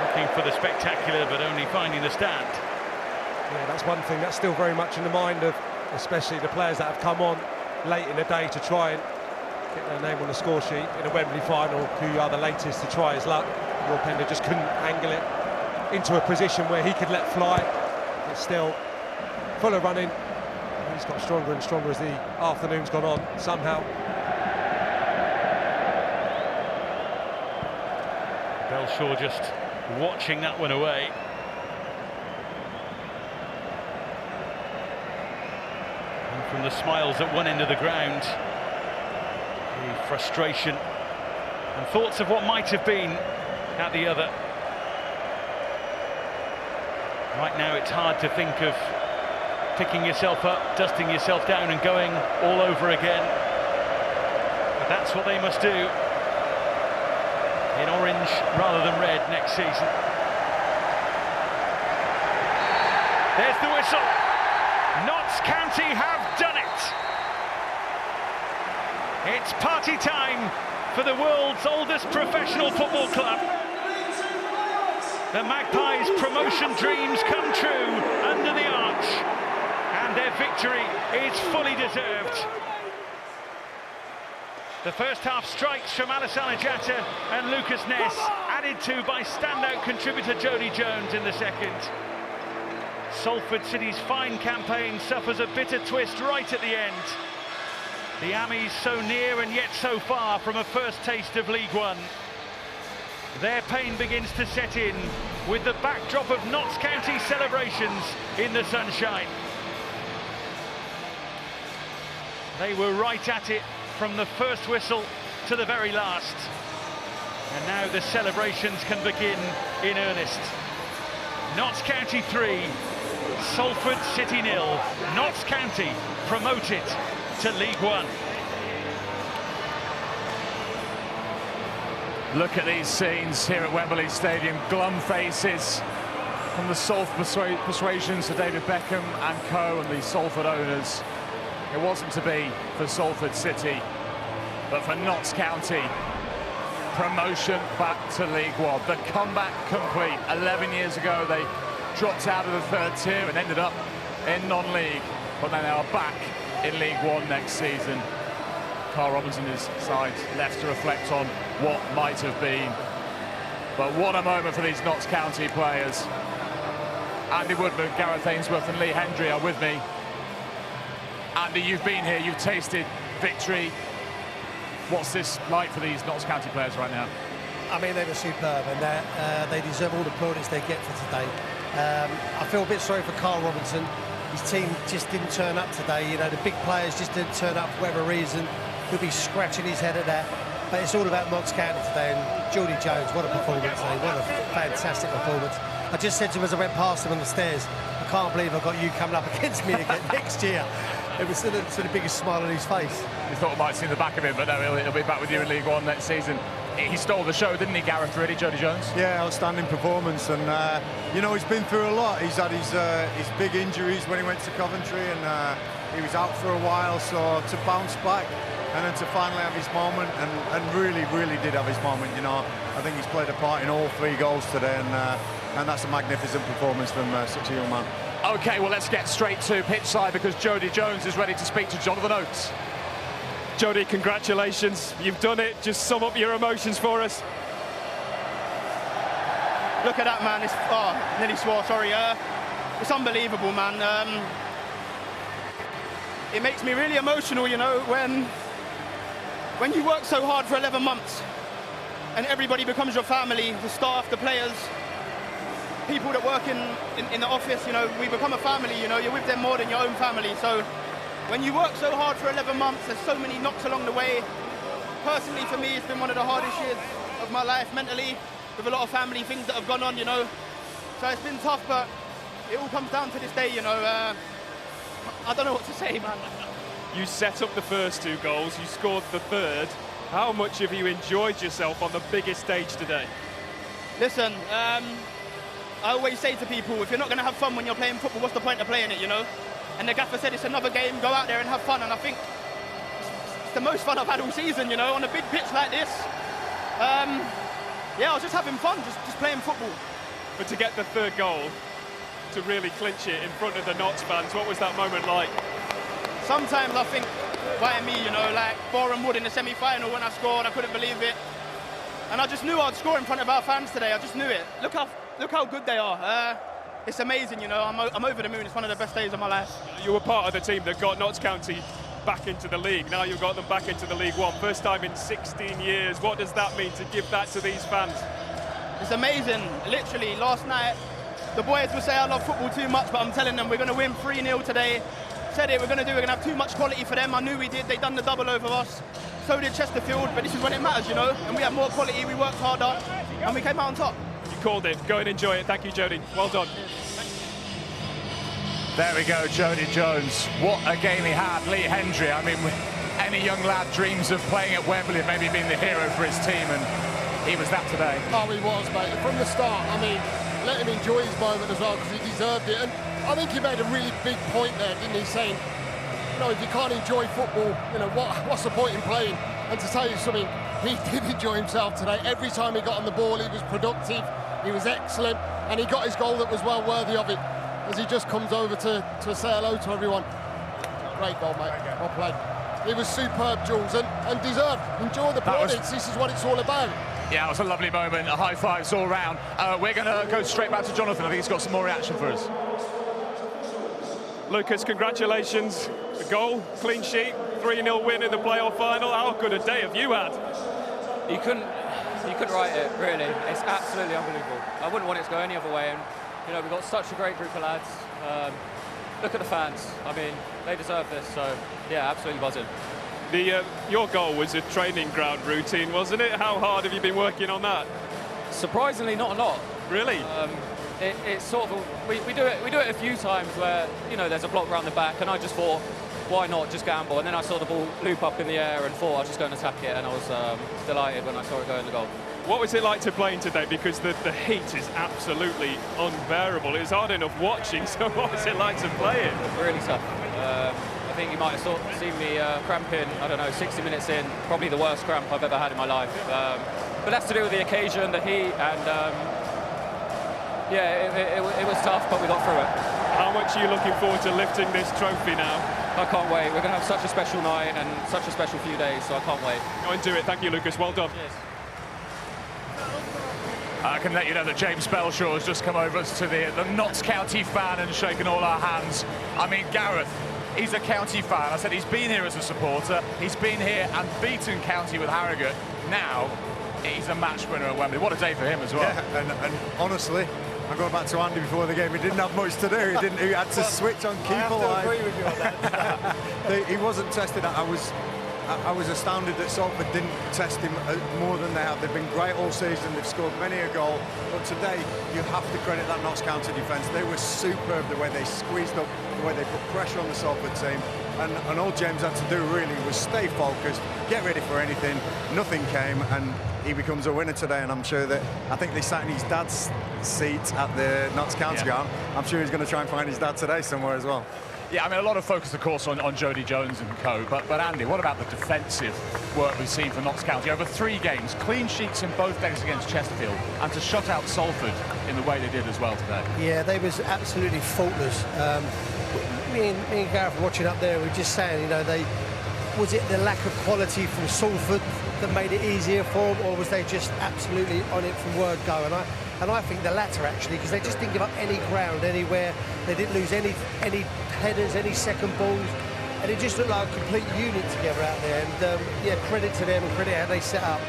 Looking for the spectacular, but only finding the stand. Yeah, that's one thing that's still very much in the mind of especially the players that have come on late in the day to try and get their name on the score sheet in a Wembley final. Kuya, the latest to try his luck. Openda just couldn't angle it into a position where he could let fly. It's still full of running. He's got stronger and stronger as the afternoon's gone on, somehow. Belshaw just watching that one away. And from the smiles at one end of the ground, the frustration and thoughts of what might have been at the other. Right now it's hard to think of picking yourself up, dusting yourself down and going all over again. But that's what they must do in orange rather than red next season. There's the whistle. Notts County have done it. It's party time for the world's oldest professional football club. The Magpies' promotion dreams come true under the arch, and their victory is fully deserved. The first half strikes from Alassane Jatta and Lucas Ness, added to by standout contributor Jody Jones in the second. Salford City's fine campaign suffers a bitter twist right at the end. The Amis so near and yet so far from a first taste of League One. Their pain begins to set in with the backdrop of Notts County celebrations in the sunshine. They were right at it from the first whistle to the very last. And now the celebrations can begin in earnest. Notts County 3, Salford City 0. Notts County promoted to League One. Look at these scenes here at Wembley Stadium. Glum faces from the Salford persuasions to David Beckham and co and the Salford owners. It wasn't to be for Salford City, but for Notts County. Promotion back to League One. The comeback complete. 11 years ago they dropped out of the third tier and ended up in non-league, but they are back in League One next season. Carl Robinson and his side left to reflect on what might have been. But what a moment for these Notts County players. Andy Woodman, Gareth Ainsworth and Lee Hendry are with me. Andy, you've been here, you've tasted victory. What's this like for these Notts County players right now? I mean, they were superb, and they deserve all the plaudits they get for today. I feel a bit sorry for Carl Robinson. His team just didn't turn up today. You know, the big players just didn't turn up for whatever reason. He'll be scratching his head at that. But it's all about Notts County today, and Geordie Jones, what a performance today. What a fantastic performance. I just said to him as I went past him on the stairs, I can't believe I've got you coming up against me again next year. It was the biggest smile on his face. You thought I might see the back of him, but no, he'll be back with you in League One next season. He stole the show, didn't he, Gareth, really, Jody Jones? Yeah, outstanding performance, and you know, he's been through a lot. He's had his big injuries when he went to Coventry, and he was out for a while, so to bounce back and then to finally have his moment, and really did have his moment, you know. I think he's played a part in all 3 goals today, and that's a magnificent performance from such a young man. OK, well, let's get straight to pitch side, because Jody Jones is ready to speak to Jonathan Oates. Jody, congratulations. You've done it. Just sum up your emotions for us. Look at that, man. It's, nearly swore, sorry. It's unbelievable, man. It makes me really emotional, you know, when you work so hard for 11 months and everybody becomes your family, the staff, the players, people that work in the office, you know, we become a family, you know, you're with them more than your own family. So when you work so hard for 11 months, there's so many knocks along the way. Personally, for me, it's been one of the hardest years of my life mentally, with a lot of family things that have gone on, you know. So it's been tough, but it all comes down to this day, you know. I don't know what to say, man. You set up the first 2 goals, you scored the third. How much have you enjoyed yourself on the biggest stage today? Listen, I always say to people, if you're not going to have fun when you're playing football, what's the point of playing it, you know? And the gaffer said it's another game, go out there and have fun, and I think it's the most fun I've had all season, you know, on a big pitch like this. Yeah, I was just having fun, just playing football. But to get the third goal, to really clinch it in front of the Notts fans, what was that moment like? Sometimes I think, why me, you know, like Boreham Wood in the semi-final when I scored, I couldn't believe it. And I just knew I'd score in front of our fans today, I just knew it. Look how good they are. It's amazing, you know, I'm over the moon. It's one of the best days of my life. You were part of the team that got Notts County back into the league. Now you've got them back into the League One. First time in 16 years. What does that mean to give that to these fans? It's amazing. Literally, last night, the boys will say I love football too much, but I'm telling them we're going to win 3-0 today. Said it, we're going to have too much quality for them. I knew we did. They done the double over us. So did Chesterfield, but this is when it matters, you know. And we have more quality, we worked harder, and we came out on top. You called it. Go and enjoy it. Thank you, Jody. Well done. There we go, Jody Jones. What a game he had. Lee Hendry, I mean, any young lad dreams of playing at Wembley and maybe being the hero for his team, and he was that today. Oh, he was, mate. From the start, I mean, let him enjoy his moment as well, because he deserved it. And I think he made a really big point there, didn't he, saying, you know, if you can't enjoy football, you know, what's the point in playing? And to tell you something, he did enjoy himself today. Every time he got on the ball, he was productive, he was excellent, and he got his goal that was well worthy of it, as he just comes over to say hello to everyone. Great goal, mate. Well played. It was superb, Jules, and deserved. Enjoy the plaudits. This is what it's all about. Yeah, it was a lovely moment. High fives all round. We're going to go straight back to Jonathan. I think he's got some more reaction for us. Lucas, congratulations. A goal, clean sheet, 3-0 win in the playoff final. How good a day have you had? You couldn't write it, really. It's absolutely unbelievable. I wouldn't want it to go any other way. And you know, we've got such a great group of lads. Look at the fans. I mean, they deserve this. So yeah, absolutely buzzing. Your goal was a training ground routine, wasn't it? How hard have you been working on that? Surprisingly, not a lot. Really? It's sort of we do it a few times where, you know, there's a block around the back, and I just thought, why not just gamble? And then I saw the ball loop up in the air and thought I'd just go and attack it, and I was delighted when I saw it go in the goal. What was it like to play today? Because the heat is absolutely unbearable. It's hard enough watching, so what was it like to play it? Really tough. I think you might have seen me cramping, I don't know, 60 minutes in, probably the worst cramp I've ever had in my life. But that's to do with the occasion, the heat, and yeah, it was tough, but we got through it. How much are you looking forward to lifting this trophy now? I can't wait. We're going to have such a special night and such a special few days, so I can't wait. Go and do it. Thank you, Lucas. Well done. Cheers. I can let you know that James Belshaw has just come over to the Notts County fan and shaken all our hands. I mean, Gareth, he's a County fan. I said he's been here as a supporter. He's been here and beaten County with Harrogate. Now, he's a match winner at Wembley. What a day for him as well. Yeah, and honestly, I'm going back to Andy before the game. He didn't have much to do. He had to switch on keeper line. I have to agree with you on that. He wasn't tested. I was astounded that Salford didn't test him more than they have. They've been great all season. They've scored many a goal. But today, you have to credit that Notts County defence. They were superb the way they squeezed up, the way they put pressure on the Salford team. And all James had to do really was stay focused, get ready for anything. Nothing came, and he becomes a winner today. And I'm sure that, I think they sat in his dad's seat at the Notts County ground. I'm sure he's going to try and find his dad today somewhere as well. Yeah, I mean, a lot of focus, of course, on Jody Jones and co. But Andy, what about the defensive work we've seen from Notts County over 3 games? Clean sheets in both days against Chesterfield, and to shut out Salford in the way they did as well today. Yeah, they was absolutely faultless. Me and Gareth were watching up there, we were just saying, you know, was it the lack of quality from Salford that made it easier for them, or was they just absolutely on it from word go? And I think the latter, actually, because they just didn't give up any ground anywhere. They didn't lose any headers, any second balls, and it just looked like a complete unit together out there. And yeah, credit to them and credit how they set up.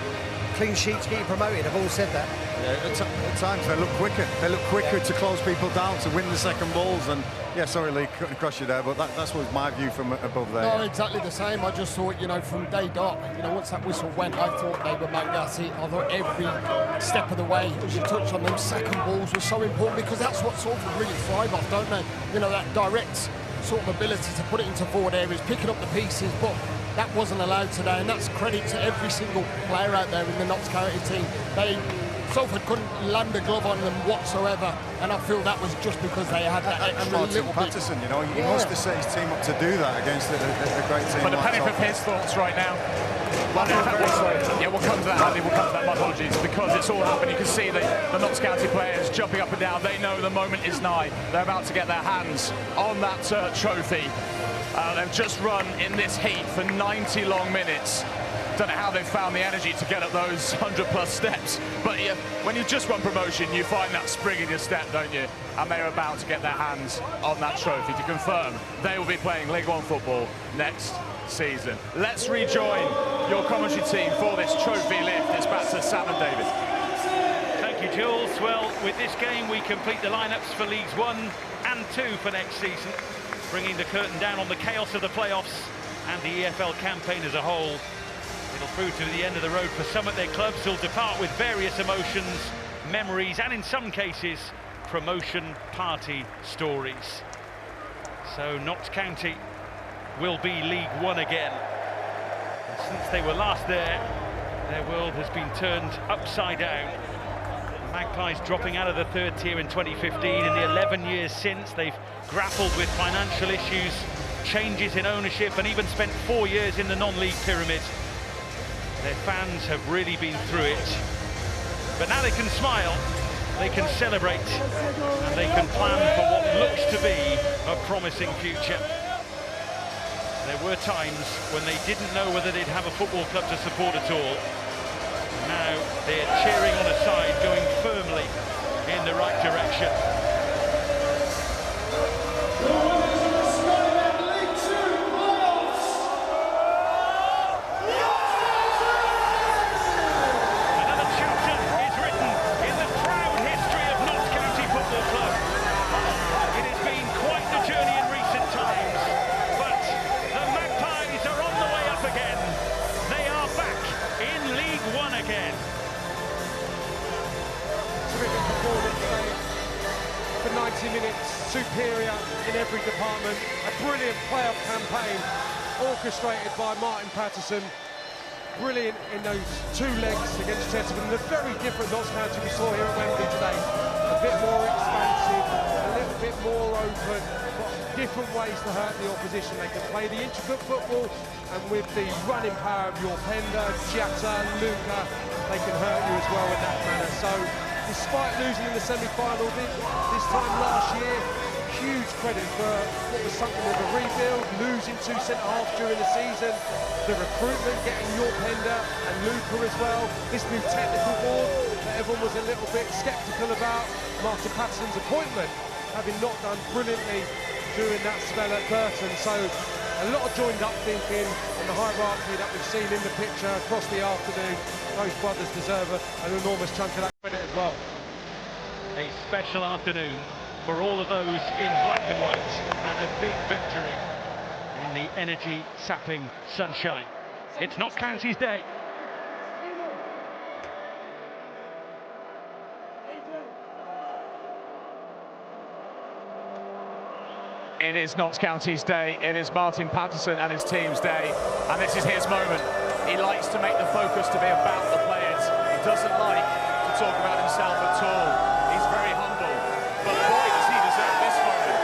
Clean sheets get you promoted. I've always said that. Yeah, at times they look quicker. They look quicker to close people down, to win the second balls. And yeah, sorry, Lee, cutting across you there, but that's was my view from above there. No, exactly the same. I just thought, you know, from day dot, you know, once that whistle went, I thought they were Mangasi. I thought every step of the way, as you touched on, those second balls were so important, because that's what Salford really thrive off, don't they? You know, that direct sort of ability to put it into forward areas, picking up the pieces, but that wasn't allowed today, and that's credit to every single player out there in the Notts County team. Salford couldn't land a glove on them whatsoever, and I feel that was just because they had that extra little bit. Patterson, you know, he must have set his team up to do that against a great team. But like depending on his thoughts right now. Yeah, we'll come to that, Andy. We'll come to that. My apologies, because it's all happened. You can see the Notts County players jumping up and down. They know the moment is nigh. They're about to get their hands on that trophy. They've just run in this heat for 90 long minutes. Don't know how they've found the energy to get up those 100+ steps, but when you just won promotion, you find that spring in your step, don't you? And they're about to get their hands on that trophy to confirm they will be playing League One football next season. Let's rejoin your commentary team for this trophy lift. It's back to Sam and David. Thank you, Jules. Well, with this game, we complete the lineups for Leagues 1 and 2 for next season, bringing the curtain down on the chaos of the playoffs and the EFL campaign as a whole. It'll prove to be the end of the road for some at their clubs who'll depart with various emotions, memories, and in some cases, promotion party stories. So Notts County will be League One again. And since they were last there, their world has been turned upside down. The Magpies dropping out of the third tier in 2015. In the 11 years since, they've grappled with financial issues, changes in ownership, and even spent 4 years in the non-league pyramid. Their fans have really been through it. But now they can smile, they can celebrate, and they can plan for what looks to be a promising future. There were times when they didn't know whether they'd have a football club to support at all. Now they're cheering on a side going firmly in the right direction. For 90 minutes, superior in every department, a brilliant playoff campaign orchestrated by Martin Patterson, brilliant in those 2 legs against Chesterfield, and a very different Notts County we saw here at Wembley today, a bit more expansive, a little bit more open, but different ways to hurt the opposition. They can play the intricate football, and with the running power of your Pender, Jatta, Luca, they can hurt you as well in that manner. So despite losing in the semi-final this time last year, huge credit for what was something of a rebuild, losing 2 centre-halves during the season, the recruitment, getting your Pender and Luca as well, this new technical board that everyone was a little bit sceptical about, Martin Patterson's appointment, having not done brilliantly during that spell at Burton. So a lot of joined-up thinking, and the hierarchy that we've seen in the picture across the afternoon. Those brothers deserve an enormous chunk of that credit as well. A special afternoon for all of those in black and white, and a big victory in the energy-sapping sunshine. It's Notts County's day. It is Notts County's day, it is Martin Patterson and his team's day, and this is his moment. He likes to make the focus to be about the players. He doesn't like to talk about himself at all. He's very humble, but boy does he deserve this moment.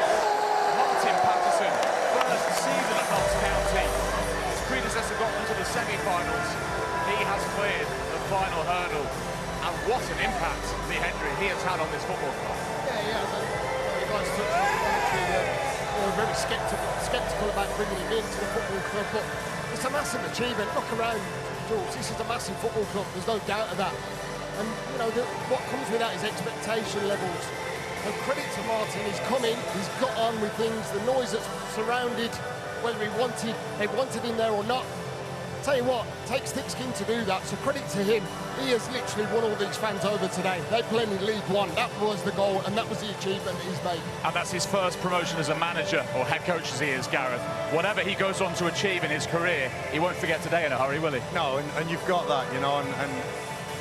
Martin Patterson, first season at Notts County. His predecessor got them to the semi-finals. He has cleared the final hurdle, and what an impact, Lee Hendry, he has had on this football club. Yeah, he has. You guys took we were very sceptical about bringing him into the football club, but it's a massive achievement. Look around, Jules, this is a massive football club, there's no doubt of that. And, you know, what comes with that is expectation levels. So credit to Martin, he's come in, he's got on with things, the noise that's surrounded, whether they wanted him there or not. Tell you what, it takes thick skin to do that, so credit to him. He has literally won all these fans over today. They played in League One, that was the goal, and that was the achievement he's made. And that's his first promotion as a manager, or head coach as he is, Gareth. Whatever he goes on to achieve in his career, he won't forget today in a hurry, will he? No, and you've got that, you know, and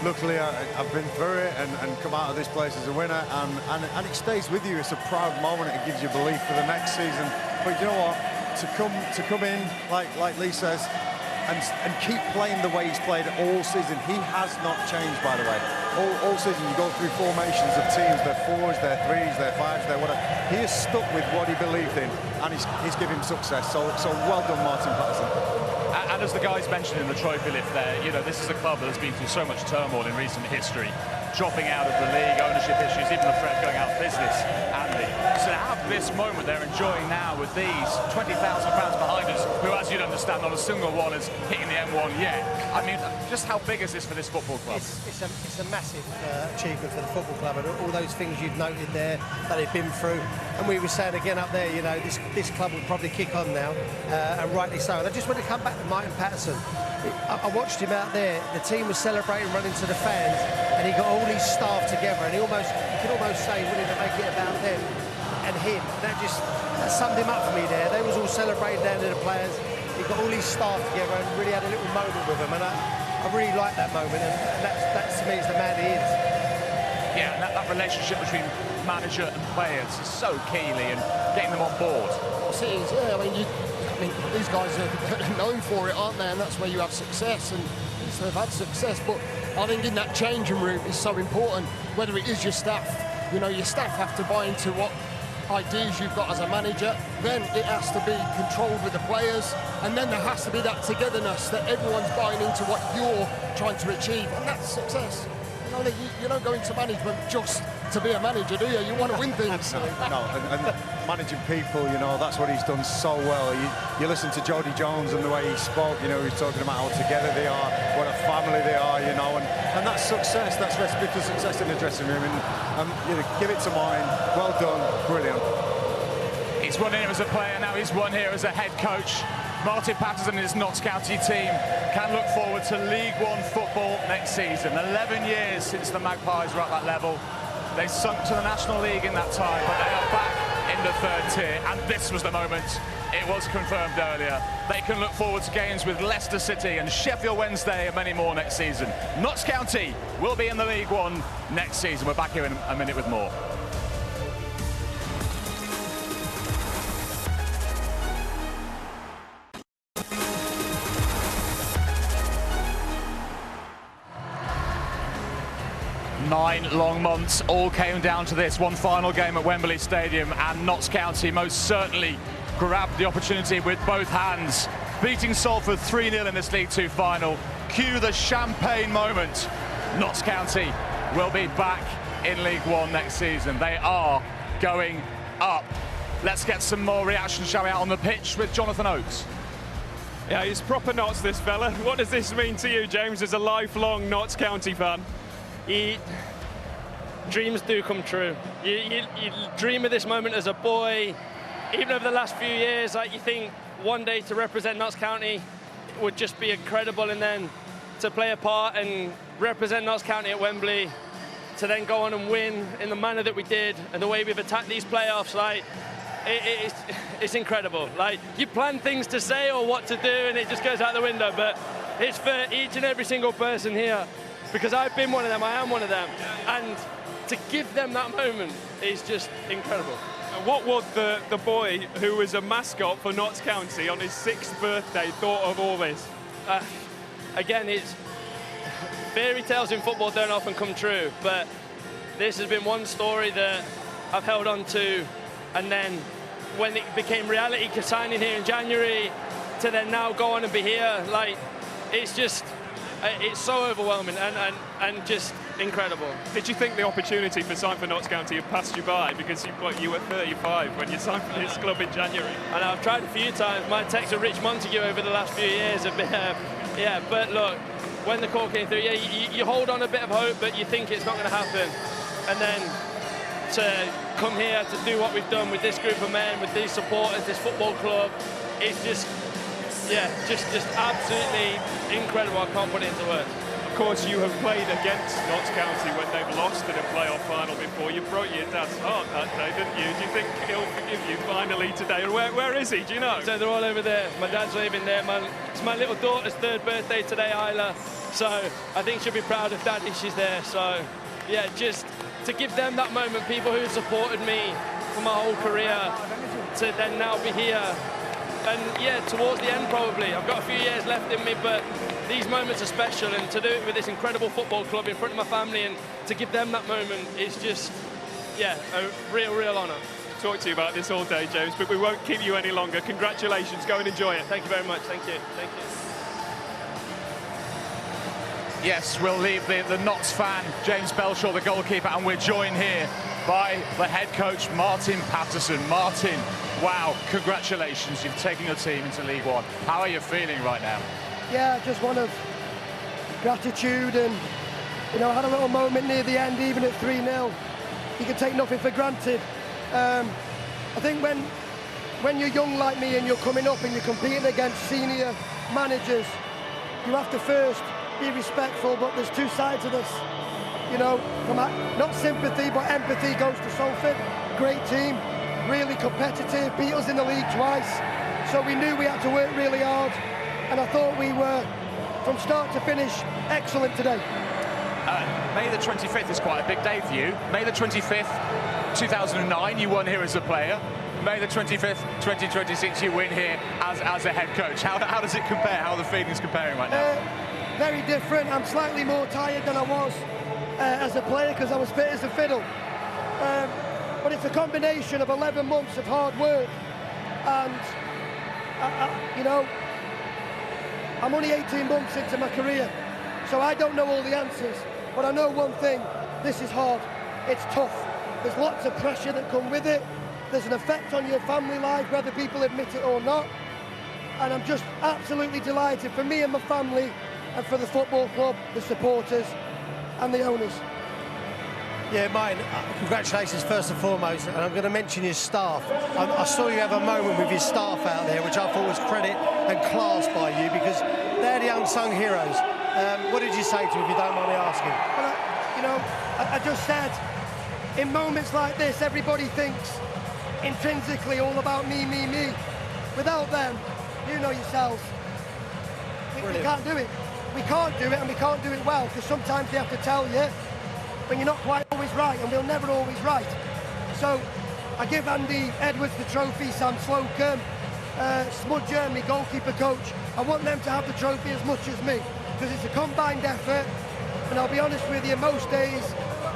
luckily I've been through it and come out of this place as a winner, and it stays with you. It's a proud moment, it gives you belief for the next season. But you know what, to come in, like Lee says, and keep playing the way he's played all season. He has not changed, by the way. All season you go through formations of teams, their 4s, their 3s, their 5s, their whatever. He has stuck with what he believed in, and he's given him success. So well done, Martin Patterson. And as the guys mentioned in the trophy lift there, you know, this is a club that has been through so much turmoil in recent history. Dropping out of the league, ownership issues, even the threat of going out of business, Andy. So to have this moment they're enjoying now with these 20,000 fans behind us, who, as you'd understand, not a single one is hitting the M1 yet. I mean, just how big is this for this football club? It's a massive achievement for the football club, and all those things you've noted there that they've been through. And we were saying again up there, you know, this club will probably kick on now, and rightly so. And I just want to come back to Martin Patterson. I watched him out there. The team was celebrating, running to the fans, and he got all his staff together, and you can almost say he wanted to make it about them and him. That summed him up for me there. They was all celebrating down to the players. He got all his staff together and really had a little moment with them, and I really like that moment, and that to me is the man he is. Yeah, and that relationship between manager and players is so key, Lee, and getting them on board. Yes, it is, yeah. I mean, these guys are known for it, aren't they? And that's where you have success, and they've had success. But I think in that changing room is so important, whether it is your staff. You know, your staff have to buy into what ideas you've got as a manager, then it has to be controlled with the players, and then there has to be that togetherness that everyone's buying into what you're trying to achieve, and that's success. You know, you don't go into management just to be a manager, do you? You want to win things. No, and managing people, you know, that's what he's done so well. You listen to Jody Jones and the way he spoke, you know, he's talking about how together they are, what a family they are, you know, and that's success, that's recipe for success in the dressing room, and you know, give it to mine, well done, brilliant. He's won here as a player, now he's won here as a head coach. Martin Patterson and his Notts County team can look forward to League One football next season. 11 years since the Magpies were at that level. They sunk to the National League in that time, but they are back in the third tier, and this was the moment. It was confirmed earlier. They can look forward to games with Leicester City and Sheffield Wednesday and many more next season. Notts County will be in the League One next season. We're back here in a minute with more. Nine long months all came down to this one final game at Wembley Stadium, and Notts County most certainly grabbed the opportunity with both hands, beating Salford 3-0 in this League Two final. Cue the champagne moment. Notts County will be back in League One next season. They are going up. Let's get some more reaction, shall we, out on the pitch with Jonathan Oates. Yeah, he's proper Notts, this fella. What does this mean to you, James, as a lifelong Notts County fan? Dreams do come true. You dream of this moment as a boy. Even over the last few years, like, you think one day to represent Notts County would just be incredible, and then to play a part and represent Notts County at Wembley, to then go on and win in the manner that we did and the way we've attacked these playoffs, like, it's incredible. Like, you plan things to say or what to do and it just goes out the window, but it's for each and every single person here, because I've been one of them, I am one of them, and to give them that moment is just incredible. What would the boy who was a mascot for Notts County on his 6th birthday thought of all this? Again, it's fairy tales in football don't often come true, but this has been one story that I've held on to, and then when it became reality, signing here in January, to then now go on and be here, like, it's just, it's so overwhelming and just incredible. Did you think the opportunity for signing for Notts County had passed you by? Because you were 35 when you signed for this club in January. And I've tried a few times. My text of Rich Montague over the last few years have been, yeah, but look, when the call came through, yeah, you hold on a bit of hope, but you think it's not going to happen. And then to come here to do what we've done with this group of men, with these supporters, this football club, it's just, yeah, just absolutely incredible. I can't put it into words. Of course, you have played against Notts County when they've lost in a playoff final before. You broke your dad's heart that day, didn't you? Do you think he'll forgive you finally today? Where is he? Do you know? So they're all over there. My dad's living there. It's my little daughter's 3rd birthday today, Isla. So I think she'll be proud of Daddy. She's there. So yeah, just to give them that moment, people who supported me for my whole career, to then now be here. And yeah, towards the end probably. I've got a few years left in me, but these moments are special, and to do it with this incredible football club in front of my family and to give them that moment is just, yeah, a real honour. Talk to you about this all day, James, but we won't keep you any longer. Congratulations, go and enjoy it. Thank you very much, thank you. Yes, we'll leave the Notts fan, James Belshaw, the goalkeeper, and we're joined here by the head coach, Martin Patterson. Martin, wow, congratulations, you've taken your team into League One. How are you feeling right now? Yeah, just one of gratitude, and you know, I had a little moment near the end, even at 3-0. You can take nothing for granted. I think when you're young like me and you're coming up and you're competing against senior managers, you have to first be respectful, but there's two sides of this. You know, not sympathy, but empathy goes to Salford. Great team, really competitive, beat us in the league twice. So we knew we had to work really hard. And I thought we were, from start to finish, excellent today. May the 25th is quite a big day for you. May the 25th, 2009, you won here as a player. May the 25th, 2026, you win here as a head coach. How does it compare? How are the feelings comparing right now? Very different. I'm slightly more tired than I was as a player because I was fit as a fiddle. But it's a combination of 11 months of hard work and, you know, I'm only 18 months into my career, so I don't know all the answers, but I know one thing, this is hard, it's tough. There's lots of pressure that come with it. There's an effect on your family life, whether people admit it or not. And I'm just absolutely delighted for me and my family and for the football club, the supporters and the owners. Yeah, Martin, congratulations first and foremost, and I'm going to mention your staff. I saw you have a moment with your staff out there, which I thought was credit and class by you, because they're the unsung heroes. What did you say to them, if you don't mind me asking? Well, you know, I just said, in moments like this, everybody thinks intrinsically all about me, me, me. Without them, you know yourselves, we can't do it. We can't do it, and we can't do it well, because sometimes they have to tell you when you're not quite always right, and we're never always right. So I give Andy Edwards the trophy, Sam Slocum, Smudger, my goalkeeper coach. I want them to have the trophy as much as me, because it's a combined effort, and I'll be honest with you, most days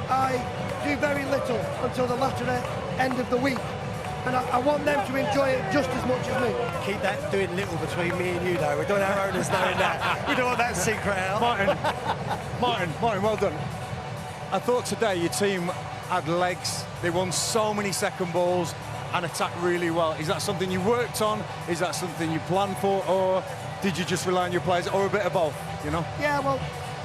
I do very little until the latter end of the week. And I want them to enjoy it just as much as me. Keep that doing little between me and you, though. We don't have our owners knowing that. You don't want that secret out. Martin, well done. I thought today your team had legs. They won so many second balls and attacked really well. Is that something you worked on? Is that something you planned for? Or did you just rely on your players? Or a bit of both, you know? Yeah, well,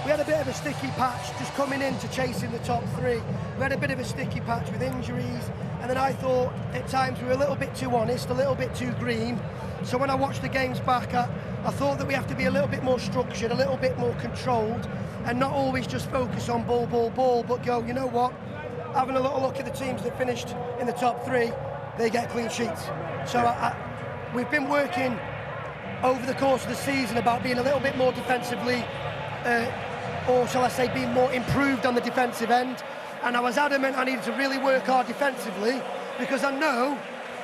we had a bit of a sticky patch just coming into chasing the top three. We had a bit of a sticky patch with injuries. And then I thought at times we were a little bit too honest, a little bit too green. So when I watched the games back, I thought that we have to be a little bit more structured, a little bit more controlled, and not always just focus on ball, ball, ball, but go, you know what? Having a little look at the teams that finished in the top three, they get clean sheets. So we've been working over the course of the season about being a little bit more defensively, or shall I say, being more improved on the defensive end. And I was adamant I needed to really work hard defensively, because I know,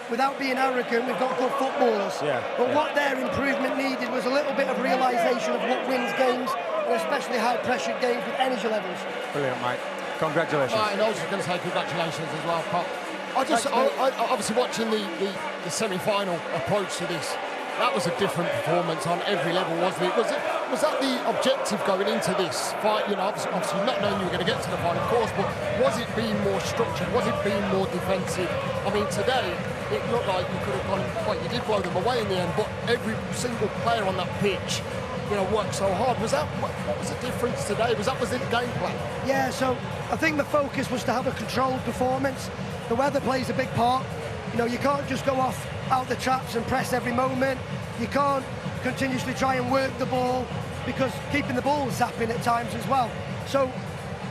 without being arrogant, we've got good footballers. But what their improvement needed was a little bit of realisation of what wins games, and especially high-pressured games with energy levels. Brilliant, mate. Congratulations. And I was just going to say congratulations as well, Pop. I obviously watching the semi-final approach to this, that was a different performance on every level, wasn't it? Was that the objective going into this fight? You know, obviously not knowing you were going to get to the final, of course, but was it being more structured? Was it being more defensive? I mean, today it looked like you could have gone. Well, you did blow them away in the end, but every single player on that pitch, you know, worked so hard. Was that what was the difference today? Was the game plan? Yeah, so I think the focus was to have a controlled performance. The weather plays a big part. You know, you can't just go off out the traps and press every moment. You can't continuously try and work the ball, because keeping the ball zapping at times as well. So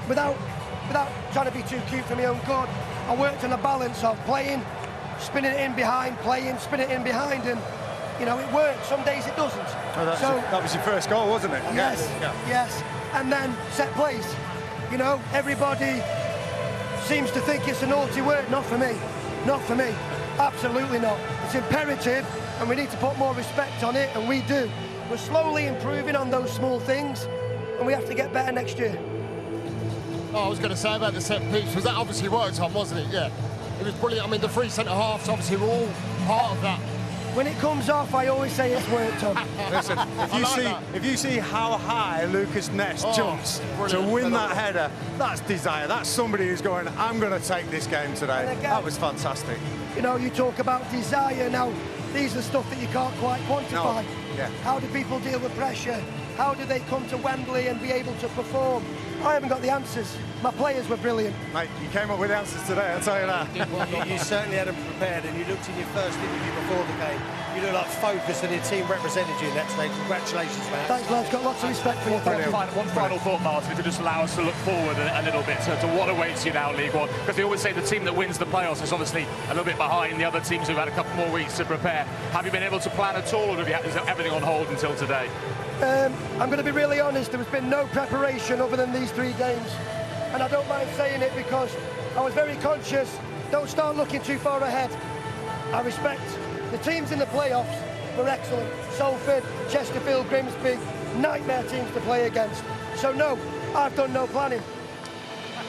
without trying to be too cute for my own good, I worked on a balance of playing, spinning it in behind, playing, spinning it in behind, and you know, it worked. Some days it doesn't. Oh, that was your first goal, wasn't it? Yes. And then set plays. You know, everybody seems to think it's a naughty word. Not for me. Not for me. Absolutely not. It's imperative, and we need to put more respect on it, and we do. We're slowly improving on those small things, and we have to get better next year. Oh, I was going to say about the set piece, was that obviously worked on, wasn't it? Yeah. It was brilliant. I mean, the three centre-halves obviously were all part of that. When it comes off, I always say it's worked on. Listen, if you see how high Lucas Ness jumps to win that header, that's desire. That's somebody who's going, I'm going to take this game today. Again, that was fantastic. You know, you talk about desire. Now, these are stuff that you can't quite quantify. No. Yeah. How do people deal with pressure? How do they come to Wembley and be able to perform? I haven't got the answers. My players were brilliant. Mate, you came up with the answers today, I'll tell you that. You certainly had them prepared, and you looked in your first interview before the game. You look like focused, and your team represented you in that stage. Congratulations, man. Thanks, lads. Got lots of respect for you. One final thought, Martin, if you just allow us to look forward a little bit to what awaits you now, League One. Because they always say the team that wins the playoffs is obviously a little bit behind the other teams who've had a couple more weeks to prepare. Have you been able to plan at all, or is everything on hold until today? I'm going to be really honest. There has been no preparation other than these 3 games. and I don't mind saying it because I was very conscious, don't start looking too far ahead. I respect the teams in the playoffs were excellent. Salford, Chesterfield, Grimsby, nightmare teams to play against. So no, I've done no planning.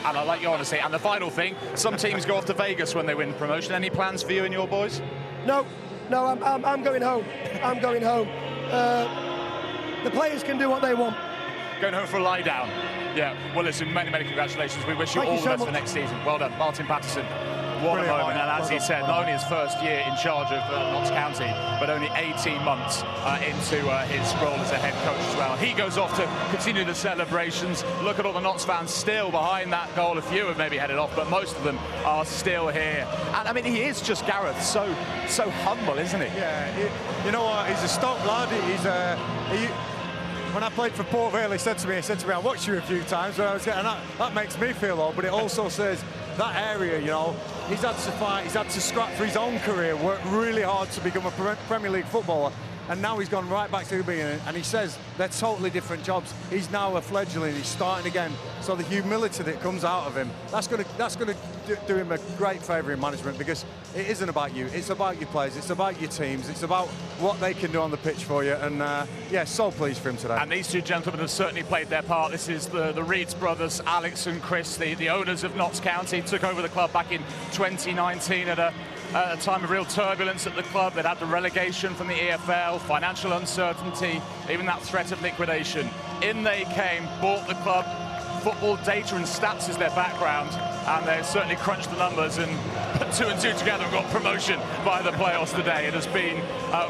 And I like your honesty. And the final thing, some teams go off to Vegas when they win promotion. Any plans for you and your boys? No, I'm going home. I'm going home. The players can do what they want. Going home for a lie down. Yeah, well listen, many congratulations. We wish you all the best for next season. Well done, Martin Patterson. What a moment, and as he said, not only his first year in charge of Notts County, but only 18 months into his role as a head coach as well. He goes off to continue the celebrations. Look at all the Notts fans still behind that goal. A few have maybe headed off, but most of them are still here. And I mean, he is just, Gareth, so humble, isn't he? Yeah, you know what? He's a Stoke lad. When I played for Port Vale, he said to me, I watched you a few times, and that makes me feel old, but it also says that area, you know, he's had to fight, he's had to scrap for his own career, work really hard to become a Premier League footballer, and now he's gone right back to the beginning, and he says they're totally different jobs. He's now a fledgling, he's starting again, so the humility that comes out of him, that's going to do him a great favour in management, because it isn't about you, it's about your players, it's about your teams, it's about what they can do on the pitch for you, and yeah, so pleased for him today. And these two gentlemen have certainly played their part. This is the Reeds brothers, Alex and Chris, the owners of Notts County, took over the club back in 2019 at a time of real turbulence at the club. They'd had the relegation from the EFL, financial uncertainty, even that threat of liquidation. In they came, bought the club. Football data and stats is their background, and they've certainly crunched the numbers and put 2 and 2 together and got promotion by the playoffs today. It has been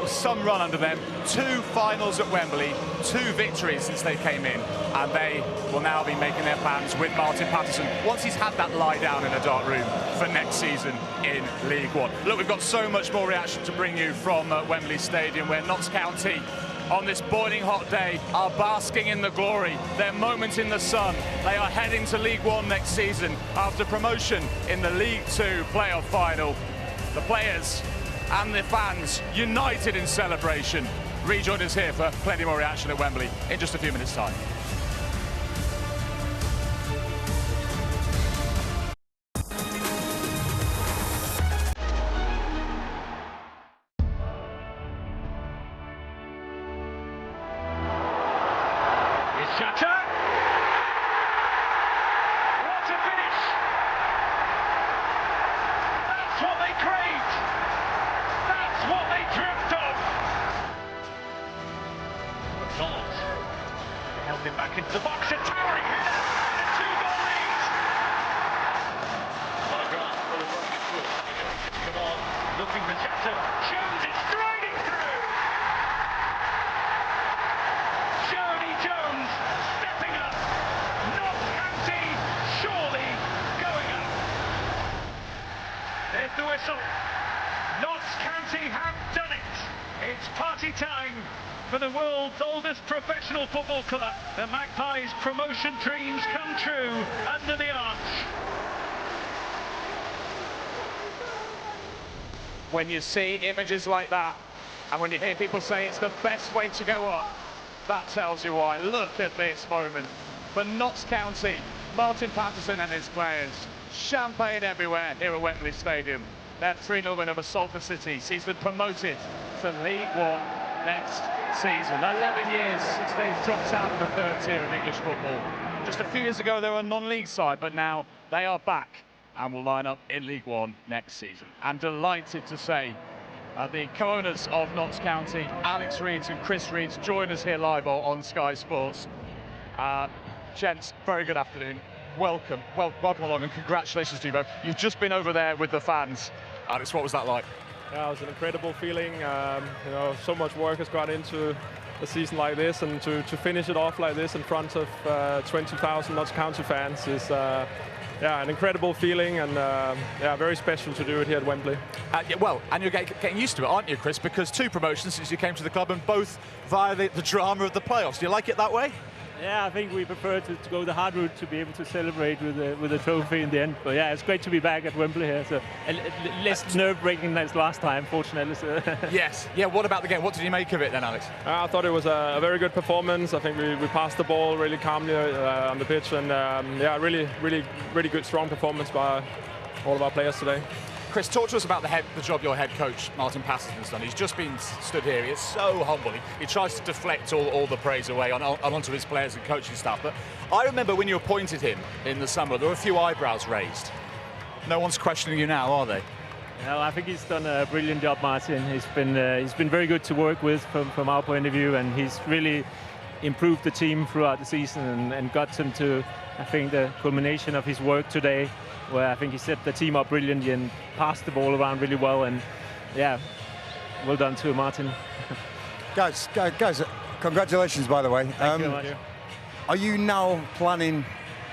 some run under them. 2 finals at Wembley, 2 victories since they came in, and they will now be making their plans with Martin Patterson once he's had that lie down in a dark room for next season in League One. Look, we've got so much more reaction to bring you from Wembley Stadium, where Notts County on this boiling hot day are basking in the glory, their moment in the sun. They are heading to League One next season after promotion in the League Two playoff final. The players and the fans united in celebration. Rejoin us here for plenty more reaction at Wembley in just a few minutes' time. Back into the box, a towering header, and a 2-goal lead. Come on, looking for Chatham, Jones is striding through. Journey Jones stepping up. Notts County surely going up. There's the whistle. Notts County have done it. It's party time for the world's oldest professional football club. The Magpies' promotion dreams come true under the arch. When you see images like that, and when you hear people say it's the best way to go up, that tells you why. Look at this moment. For Notts County, Martin Patterson and his players. Champagne everywhere here at Wembley Stadium. That 3-0 win over Salford City sees them promoted to League One next season. 11 years since they've dropped out of the 3rd tier of English football. Just a few years ago they were a non-league side, but now they are back and will line up in League One next season. And delighted to say the co-owners of Notts County, Alex Reeds and Chris Reeds, join us here live on Sky Sports. Gents, very good afternoon. Welcome along, and congratulations to you both. You've just been over there with the fans. Alex, what was that like? Yeah, it was an incredible feeling. You know, so much work has gone into a season like this, and to finish it off like this in front of 20,000 Notts County fans is yeah, an incredible feeling, and yeah, very special to do it here at Wembley. Yeah, well, and you're getting used to it, aren't you, Chris? Because 2 promotions since you came to the club, and both via the drama of the playoffs. Do you like it that way? Yeah, I think we prefer to go the hard route to be able to celebrate with a trophy in the end. But yeah, it's great to be back at Wembley here. So less nerve-wracking than last time, fortunately. So. Yes. Yeah. What about the game? What did you make of it then, Alex? I thought it was a very good performance. I think we passed the ball really calmly on the pitch, and yeah, really good, strong performance by all of our players today. Chris, talk to us about the job your head coach, Martin Patterson's done. He's just been stood here. He is so humble. He tries to deflect all the praise away onto his players and coaching staff. But I remember when you appointed him in the summer, there were a few eyebrows raised. No one's questioning you now, are they? No, I think he's done a brilliant job, Martin. He's been very good to work with from our point of view, and he's really improved the team throughout the season and got them to, I think, the culmination of his work today, where I think he set the team up brilliantly and passed the ball around really well. And yeah, well done to Martin. Guys, congratulations, by the way. Thank you very much. Are you now planning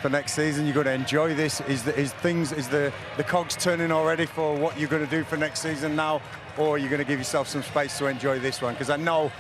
for next season? You're going to enjoy this? Is the cogs turning already for what you're going to do for next season now, or are you going to give yourself some space to enjoy this one? Because I know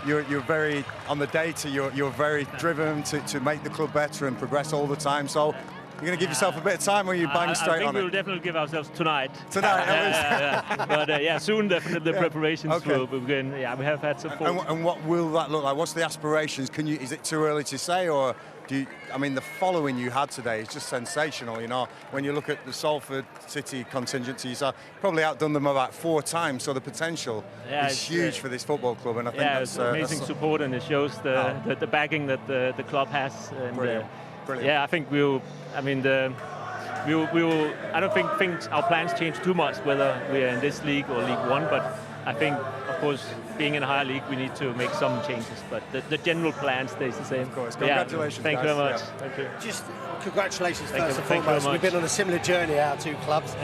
you're very on the data. You're very driven to make the club better and progress all the time. So you're going to give yourself a bit of time, or you bang straight on it? I think we'll definitely give ourselves tonight. Tonight, yeah. But yeah, soon definitely the preparations Okay. will begin. Yeah, we have had some. And what will that look like? What's the aspirations? Is it too early to say, or do you? I mean, the following you had today is just sensational. You know, when you look at the Salford City contingent, you've probably outdone them about 4 times. So the potential is huge for this football club, and I think that's it's amazing support, and it shows the backing that the club has. And, Brilliant. Yeah, I think we'll. I mean, we will. I don't think our plans change too much whether we are in this league or League One. But I think, of course, being in a higher league, we need to make some changes. But the general plan stays the same. Of course. Congratulations. Yeah, thank you very much. Yeah. Thank you. Just congratulations Thank first you. and Thank you very foremost. We've much. been on a similar journey, our two clubs.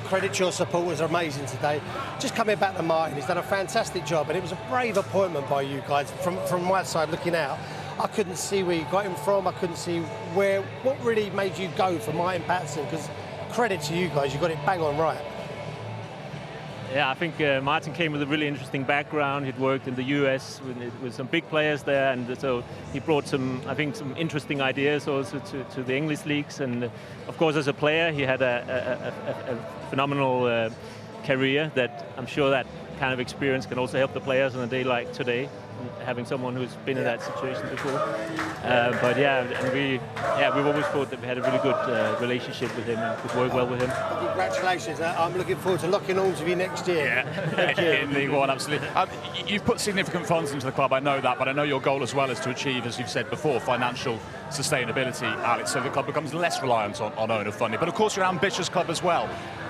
Credit to your support was amazing today. Just coming back to Martin, he's done a fantastic job, and it was a brave appointment by you guys. From my side looking out, I couldn't see where you got him from. I couldn't see what really made you go for Martin Patterson, because credit to you guys, you got it bang on right. Yeah, I think Martin came with a really interesting background. He'd worked in the US with some big players there, and so he brought some interesting ideas also to the English leagues. And of course, as a player, he had a phenomenal career that I'm sure that kind of experience can also help the players on a day like today, having someone who's been in that situation before. But yeah, and we've always thought that we had a really good relationship with him and could work well with him. Congratulations. I'm looking forward to locking arms with you next year. In League One, absolutely. You've put significant funds into the club, I know that, but I know your goal as well is to achieve, as you've said before, financial sustainability, Alex, so the club becomes less reliant on owner funding. But of course, you're an ambitious club as well.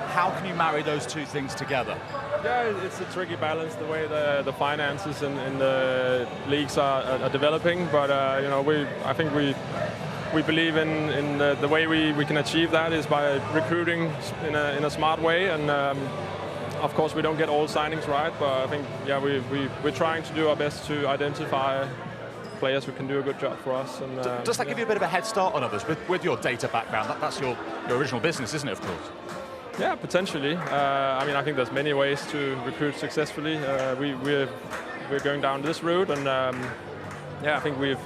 How can you marry those two things together? Yeah, it's a tricky balance, the way the finances in the leagues are developing. But you know, I think we believe in the way we can achieve that is by recruiting in a smart way. And of course, we don't get all signings right, but I think we're trying to do our best to identify players who can do a good job for us. And does that give you a bit of a head start on others with your data background? That's your original business, isn't it? Of course. Yeah, potentially. I mean, I think there's many ways to recruit successfully. We're going down this route, and yeah, I think we've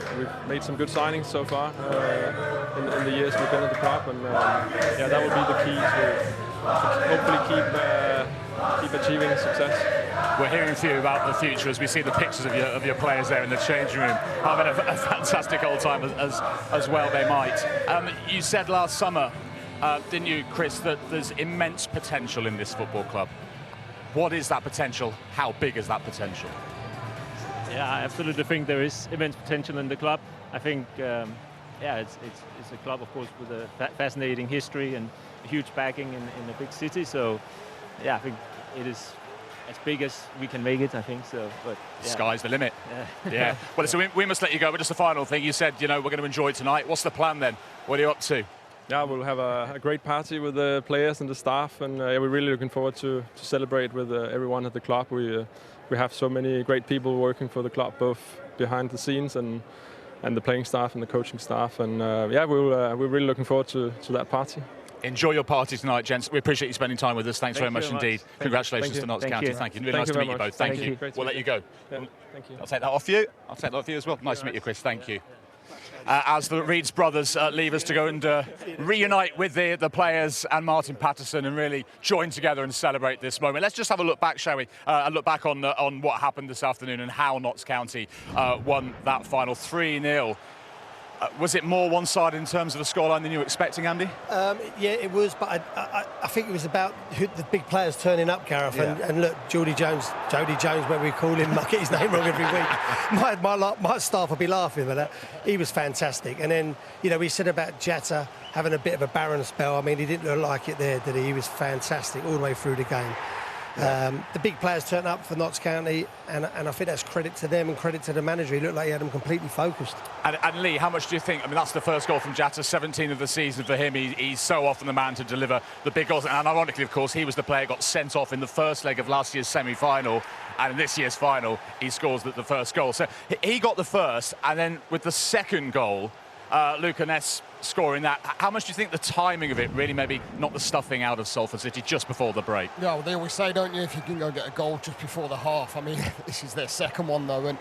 made some good signings so far in the years we've been at the club, and yeah, that will be the key to hopefully keep achieving success. We're hearing from you about the future as we see the pictures of your players there in the changing room, having a fantastic old time as well they might. You said last summer, didn't you, Chris, that there's immense potential in this football club. What is that potential? How big is that potential? Yeah, I absolutely think there is immense potential in the club. I think, yeah, it's a club, of course, with a fascinating history and a huge backing in a big city. So, yeah, I think it is as big as we can make it, I think so. But yeah. Sky's the limit. Yeah. Well, so we must let you go, but just a final thing. You said, we're going to enjoy tonight. What's the plan then? What are you up to? Yeah, we'll have a great party with the players and the staff, and we're really looking forward to celebrate with everyone at the club. We have so many great people working for the club, both behind the scenes and the playing staff and the coaching staff, and yeah, we're really looking forward to that party. Enjoy your party tonight, gents. We appreciate you spending time with us. Thanks very much indeed. Congratulations to Notts County. Thank you. Really nice to meet you both. Thank you. We'll let you go. Yeah, thank you. I'll take that off you. I'll take that off you as well. Nice to meet you, Chris. Thank you. as the Reeds brothers leave us to go and reunite with the players and Martin Patterson and really join together and celebrate this moment. Let's just have a look back, shall we? A look back on what happened this afternoon and how Notts County won that final 3-0. Was it more one-sided in terms of the scoreline than you were expecting, Andy? Yeah, it was, but I think it was about the big players turning up, Gareth. Yeah. And look, Jody Jones, where we call him, I get his name wrong every week. My staff will be laughing at that. He was fantastic. And then, you know, we said about Jatta having a bit of a barren spell. I mean, he didn't look like it there, did he? He was fantastic all the way through the game. The big players turned up for Notts County, and I think that's credit to them and credit to the manager. He looked like he had them completely focused. And Lee, how much do you think? I mean, that's the first goal from Jatta, 17 of the season for him. He's so often the man to deliver the big goals. And ironically, of course, he was the player who got sent off in the first leg of last year's semi-final. And in this year's final, he scores the first goal. So he got the first, and then with the second goal, Luca Ness scoring that. How much do you think the timing of it really maybe knocked the stuffing out of Salford City just before the break? Yeah, well, they always say, don't you, if you can go get a goal just before the half. I mean, this is their second one, though, and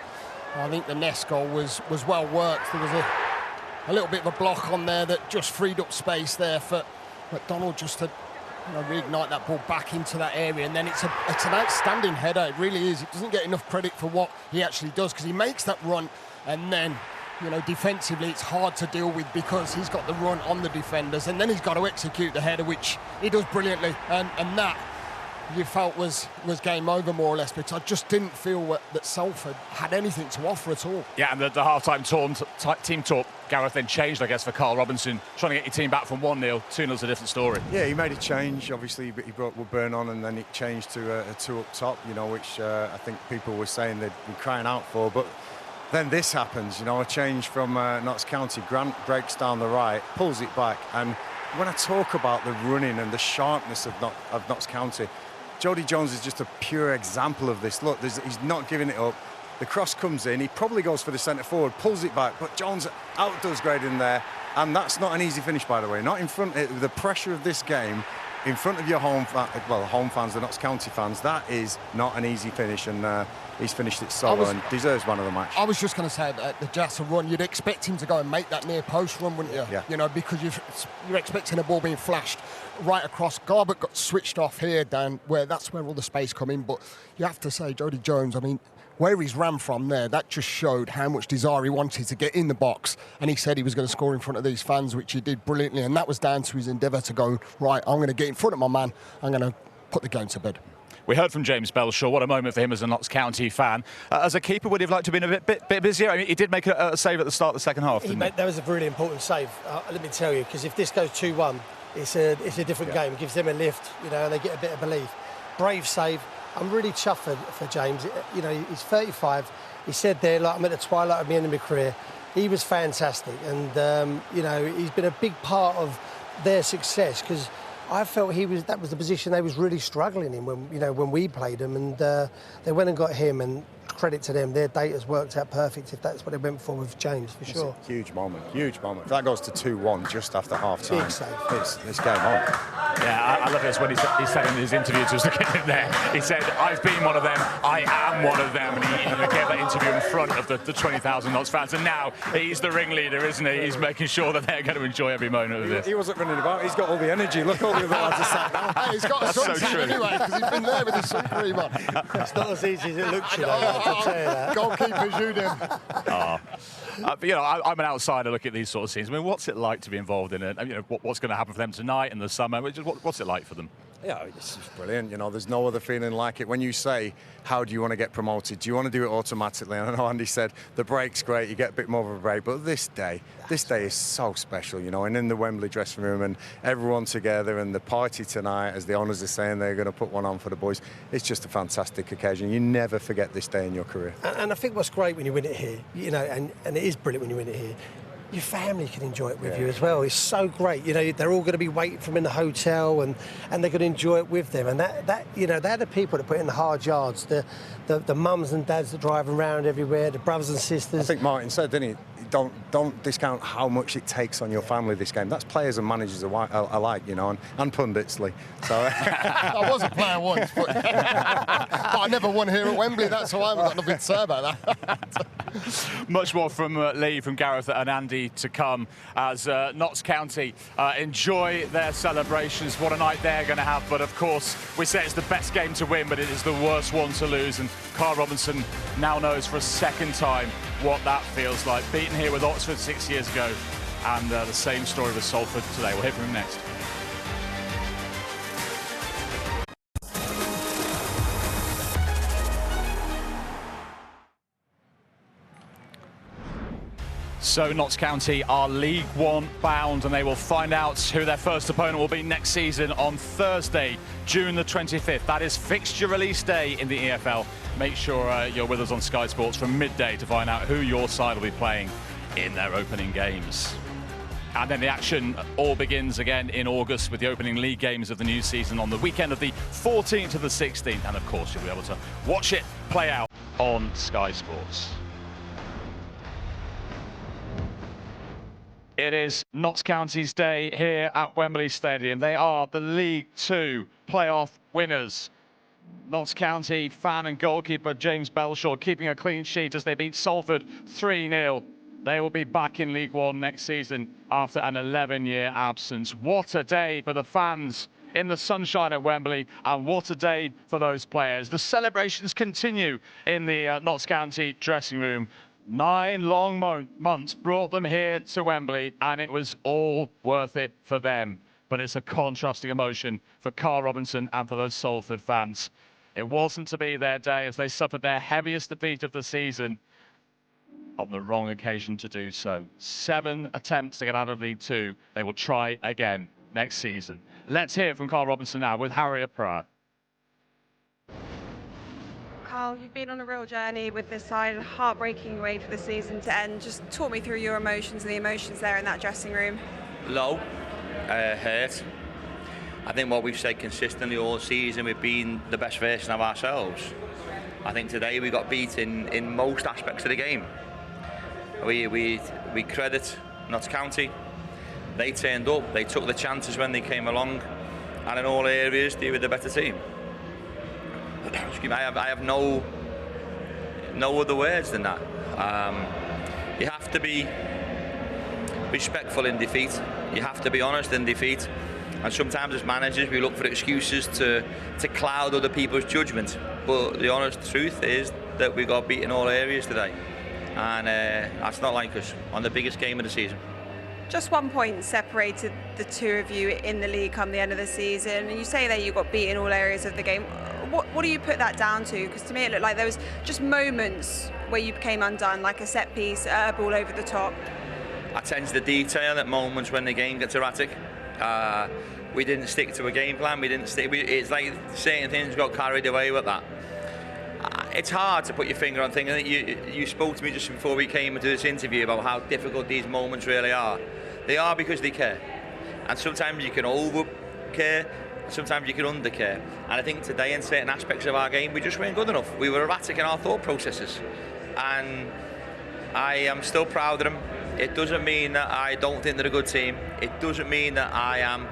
I think the Ness goal was well worked. There was a little bit of a block on there that just freed up space there for McDonald just to reignite that ball back into that area, and then it's an outstanding header. It really is. It doesn't get enough credit for what he actually does, because he makes that run, and then defensively it's hard to deal with because he's got the run on the defenders, and then he's got to execute the header, which he does brilliantly, and that you felt was game over more or less, because I just didn't feel that Salford had anything to offer at all. Yeah, and the half-time team talk, Gareth, then changed, I guess, for Carl Robinson. Trying to get your team back from 1-0, 2-0's a different story. Yeah, he made a change. Obviously, he brought Woodburn on, and then it changed to a 2 up top, which I think people were saying they'd been crying out for. But then this happens, a change from Notts County. Grant breaks down the right, pulls it back, and when I talk about the running and the sharpness of Notts County, Jody Jones is just a pure example of this. Look, he's not giving it up. The cross comes in, he probably goes for the centre forward, pulls it back, but Jones outdoes Grade in there, and that's not an easy finish, by the way. Not in front of the pressure of this game, in front of your home fans, the Notts County fans. That is not an easy finish, and he's finished it solo and deserves one of the match. I was just going to say that the Jatta run, you'd expect him to go and make that near post run, wouldn't you? Yeah. Because you're expecting a ball being flashed right across. Garbutt got switched off here, Dan, that's where all the space come in. But you have to say, Jody Jones, I mean, where he's ran from there, that just showed how much desire he wanted to get in the box. And he said he was going to score in front of these fans, which he did brilliantly. And that was down to his endeavour to go, right, I'm going to get in front of my man. I'm going to put the game to bed. We heard from James Belshaw. What a moment for him as a Notts County fan. As a keeper, would he have liked to have been a bit busier? I mean, he did make a save at the start of the second half, didn't he? That was a really important save, let me tell you, because if this goes 2-1, it's a different game. It gives them a lift, and they get a bit of belief. Brave save. I'm really chuffed for James. He's 35. He said there, I'm at the twilight of the end of my career. He was fantastic, and he's been a big part of their success, because I felt that was the position they was really struggling in when we played them, and they went and got him, and credit to them, their data's worked out perfect if that's what they went for with James, for sure. It's a huge moment. If that goes to 2-1 just after half-time, big save. It's game on. Yeah, I love this when he said in his interview to us in there, he said, I've been one of them, I am one of them, and he gave that interview in front of the 20,000 Notts fans, and now he's the ringleader, isn't he? He's making sure that they're going to enjoy every moment of this. He wasn't running about, he's got all the energy. Look, all the other lads are sat down. Hey, he's got a suntan anyway, because he's been there with his sun cream on. It's not as easy as it looks, I'll tell you that. Goalkeepers, you do. I'm an outsider looking at these sort of scenes. I mean, what's it like to be involved in it? What's going to happen for them tonight in the summer? What's it like for them? Yeah, it's brilliant. There's no other feeling like it. When you say, how do you want to get promoted? Do you want to do it automatically? And I know Andy said the break's great, you get a bit more of a break, but this day is so special, and in the Wembley dressing room and everyone together, and the party tonight, as the owners are saying, they're going to put one on for the boys. It's just a fantastic occasion. You never forget this day in your career. And I think what's great when you win it here, and it is brilliant when you win it here, your family can enjoy it with you as well. It's so great. They're all going to be waiting for them in the hotel, and they're going to enjoy it with them. And they're the people that put in the hard yards, the mums and dads that drive around everywhere, the brothers and sisters. I think Martin said, didn't he? Don't discount how much it takes on your family this game. That's players and managers alike, and pundits, Lee. So I was a player once, but I never won here at Wembley. That's why I've got nothing to say about that. Much more from Lee, from Gareth and Andy to come as Notts County enjoy their celebrations. What a night they're going to have. But of course, we say it's the best game to win, but it is the worst one to lose. And Carl Robinson now knows for a second time what that feels like. Beaten here with Oxford 6 years ago, and the same story with Salford today. We'll hear from him next. So Notts County are League One bound, and they will find out who their first opponent will be next season on Thursday, June the 25th. That is fixture release day in the EFL. Make sure you're with us on Sky Sports from midday to find out who your side will be playing in their opening games. And then the action all begins again in August with the opening league games of the new season on the weekend of the 14th to the 16th. And of course, you'll be able to watch it play out on Sky Sports. It is Notts County's day here at Wembley Stadium. They are the League Two playoff winners. Notts County fan and goalkeeper James Belshaw keeping a clean sheet as they beat Salford 3-0. They will be back in League One next season after an 11-year absence. What a day for the fans in the sunshine at Wembley, and what a day for those players. The celebrations continue in the Notts County dressing room. 9 long months brought them here to Wembley, and it was all worth it for them. But it's a contrasting emotion for Carl Robinson and for those Salford fans. It wasn't to be their day as they suffered their heaviest defeat of the season on the wrong occasion to do so. 7 attempts to get out of League Two. They will try again next season. Let's hear from Carl Robinson now with Harriet Pratt. Carl, you've been on a real journey with this side, a heartbreaking way for the season to end. Just talk me through your emotions and the emotions there in that dressing room. Low, hurt. I think what we've said consistently all season, we've been the best version of ourselves. I think today we got beat in most aspects of the game. We credit Notts County. They turned up, they took the chances when they came along, and in all areas they were the better team. Excuse me, I have no other words than that. You have to be respectful in defeat. You have to be honest in defeat. And sometimes as managers we look for excuses to cloud other people's judgment. But the honest truth is that we got beat in all areas today. And that's not like us on the biggest game of the season. Just 1 point separated the two of you in the league come the end of the season. And you say that you got beat in all areas of the game. What do you put that down to? Because to me it looked like there was just moments where you became undone, like a set piece, a ball over the top. Attend to the detail at moments when the game gets erratic. We didn't stick to a game plan. It's like certain things got carried away with that. It's hard to put your finger on things. I think you spoke to me just before we came into this interview about how difficult these moments really are. They are because they care. And sometimes you can over care, sometimes you can under care. And I think today in certain aspects of our game we just weren't good enough. We were erratic in our thought processes. And I am still proud of them. It doesn't mean that I don't think they're a good team. It doesn't mean that I am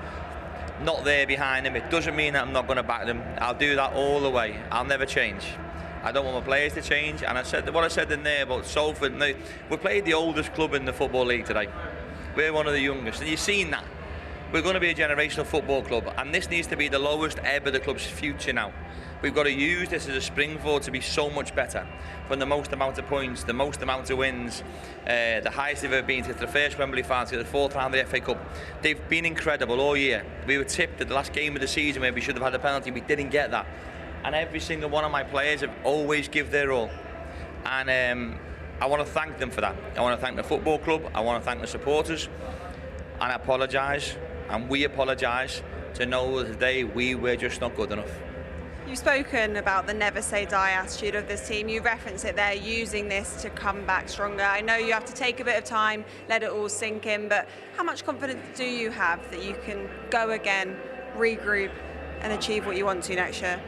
not there behind them. It doesn't mean that I'm not going to back them. I'll do that all the way. I'll never change. I don't want my players to change. And I said what I said in there about Salford. We played the oldest club in the Football League today. We're one of the youngest. And you've seen that. We're going to be a generational football club. And this needs to be the lowest ebb of the club's future now. We've got to use this as a springboard to be so much better. From the most amount of points, the most amount of wins, the highest they've ever been, to the first Wembley final, to the 4th round of the FA Cup. They've been incredible all year. We were tipped at the last game of the season where we should have had a penalty. We didn't get that. And every single one of my players have always give their all. And I want to thank them for that. I want to thank the football club. I want to thank the supporters. And I apologise, and we apologise, to know that today we were just not good enough. You've spoken about the never say die attitude of this team. You reference it there, using this to come back stronger. I know you have to take a bit of time, let it all sink in, but how much confidence do you have that you can go again, regroup and achieve what you want to next year?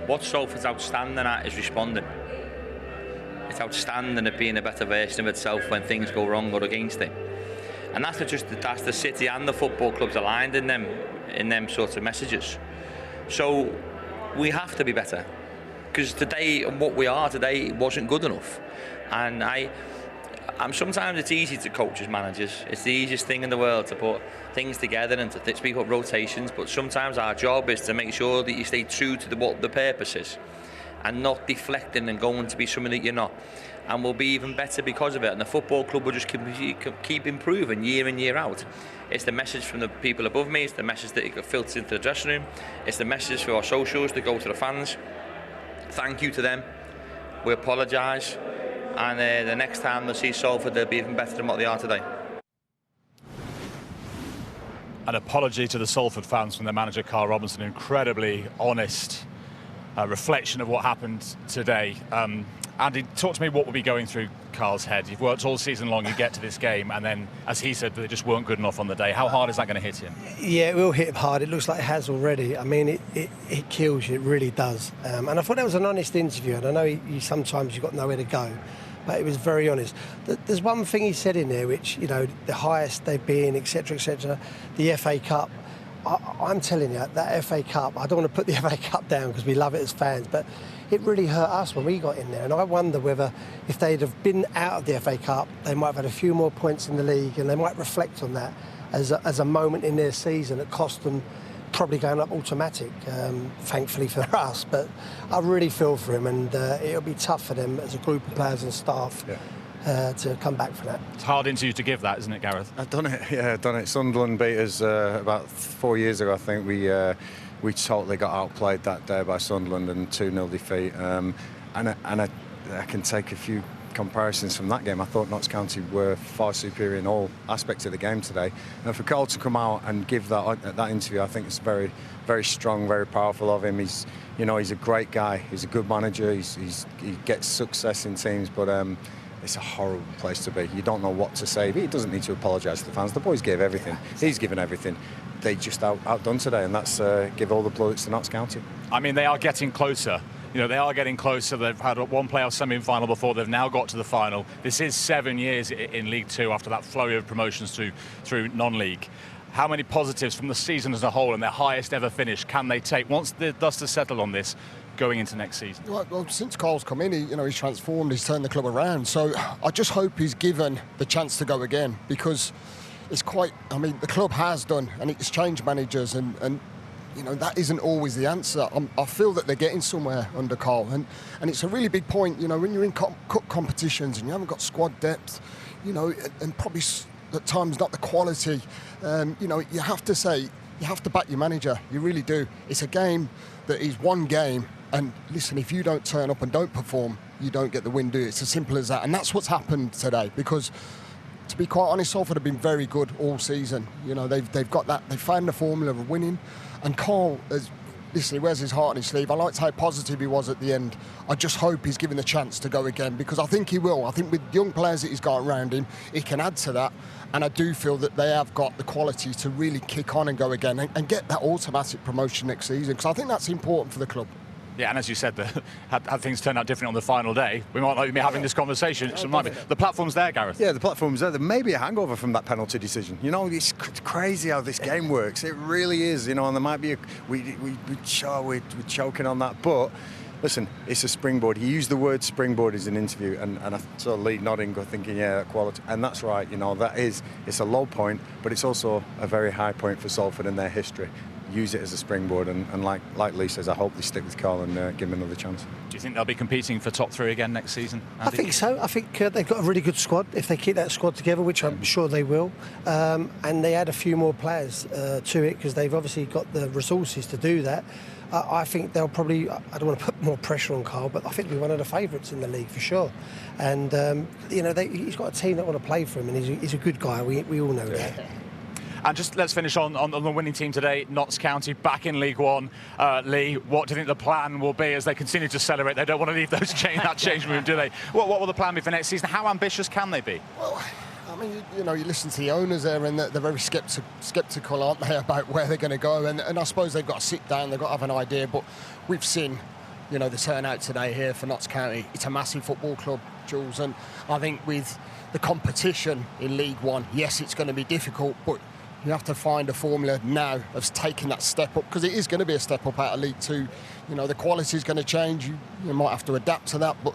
What Salford's outstanding at is responding. It's outstanding at being a better version of itself when things go wrong or against it. And that's the city and the football clubs aligned in them sorts of messages. So we have to be better. because today, and what we are today, wasn't good enough. And sometimes it's easy to coach as managers. It's the easiest thing in the world to put things together and to speak up rotations. But sometimes our job is to make sure that you stay true to what the purpose is, and not deflecting and going to be something that you're not. And we'll be even better because of it. And the football club will just keep improving year in, year out. It's the message from the people above me. It's the message that filters into the dressing room. It's the message for our socials to go to the fans. Thank you to them. We apologise. And the next time they see Salford, they'll be even better than what they are today. An apology to the Salford fans from their manager, Carl Robinson. Incredibly honest reflection of what happened today. Andy, talk to me what will be going through Carl's head. You've worked all season long, you get to this game, and then, as he said, they just weren't good enough on the day. How hard is that going to hit him? Yeah, it will hit him hard. It looks like it has already. I mean, it kills you, it really does. And I thought that was an honest interview, and I know sometimes you've got nowhere to go, but it was very honest. There's one thing he said in there, which, you know, the highest they've been, etc., the FA Cup. I'm telling you, that FA Cup, I don't want to put the FA Cup down because we love it as fans, but it really hurt us when we got in there. And I wonder whether if they'd have been out of the FA Cup, they might have had a few more points in the league, and they might reflect on that as a moment in their season that cost them probably going up automatic, thankfully for us. But I really feel for him, and it'll be tough for them as a group of players and staff. Yeah. To come back for that. It's hard into you to give that, isn't it, Gareth? I've done it, yeah, I've done it. Sunderland beat us about 4 years ago, I think. We totally got outplayed that day by Sunderland and 2-0 defeat. And I can take a few comparisons from that game. I thought Notts County were far superior in all aspects of the game today. And for Carl to come out and give that interview, I think it's very, very strong, very powerful of him. He's a great guy. He's a good manager. He gets success in teams, but it's a horrible place to be. You don't know what to say. He doesn't need to apologise to the fans. The boys gave everything. He's given everything. They just outdone today, and that's give all the plaudits to Notts County. I mean, they are getting closer. You know, they are getting closer. They've had one playoff semi-final before. They've now got to the final. This is 7 years in League Two after that flurry of promotions through non-league. How many positives from the season as a whole and their highest ever finish can they take once the dust has settled on this, going into next season? Well, since Carl's come in, he's transformed, he's turned the club around. So I just hope he's given the chance to go again, because it's the club has done, and it's changed managers, and that isn't always the answer. I feel that they're getting somewhere under Carl, and it's a really big point, when you're in cup competitions and you haven't got squad depth, and probably at times not the quality, you have to say, you have to back your manager, you really do. It's a game that is one game. And listen, if you don't turn up and don't perform, you don't get the win, do you? It's as simple as that. And that's what's happened today, because, to be quite honest, Salford have been very good all season. They've got that. They've found the formula of winning. And Carl, he wears his heart on his sleeve. I liked how positive he was at the end. I just hope he's given the chance to go again, because I think he will. I think with young players that he's got around him, he can add to that. And I do feel that they have got the quality to really kick on and go again and get that automatic promotion next season, because I think that's important for the club. Yeah, and as you said, had things turned out different on the final day, we might not even be having this conversation. The platform's there, Gareth. Yeah, the platform's there. There may be a hangover from that penalty decision. It's crazy how this game works. It really is. And there might be we're choking on that. But listen, it's a springboard. He used the word springboard as an interview, and I saw Lee nodding, thinking, yeah, quality. And that's right. It's a low point, but it's also a very high point for Salford in their history. Use it as a springboard, and like Lee says, I hope they stick with Carl and give him another chance. Do you think they'll be competing for top three again next season, Andy? I think so. I think they've got a really good squad if they keep that squad together, which I'm sure they will. And they add a few more players to it, because they've obviously got the resources to do that. I think they'll probably, I don't want to put more pressure on Carl, but I think we're one of the favourites in the league for sure. And he's got a team that want to play for him, and he's a good guy. We all know that. And just let's finish on the winning team today, Notts County, back in League One. Lee, what do you think the plan will be as they continue to celebrate? They don't want to leave that change room, do they? What will the plan be for next season? How ambitious can they be? Well, I mean, you listen to the owners there, and they're very sceptical, aren't they, about where they're going to go? And I suppose they've got to sit down, they've got to have an idea. But we've seen, the turnout today here for Notts County. It's a massive football club, Jules, and I think with the competition in League One, yes, it's going to be difficult, but You have to find a formula now of taking that step up, because it is going to be a step up out of League Two. You know, the quality is going to change. You might have to adapt to that, but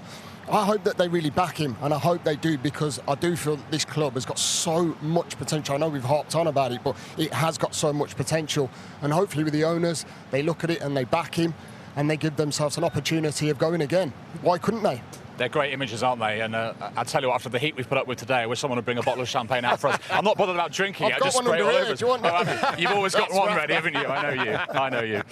I hope that they really back him, and I hope they do, because I do feel that this club has got so much potential. I know we've harped on about it, but it has got so much potential, and hopefully with the owners, they look at it and they back him, and they give themselves an opportunity of going again. Why couldn't they? They're great images, aren't they? And I tell you what, after the heat we've put up with today, I wish someone would bring a bottle of champagne out for us. I'm not bothered about drinking it, I just spray it all over us. You've always got one ready, haven't you? I know you. I know you.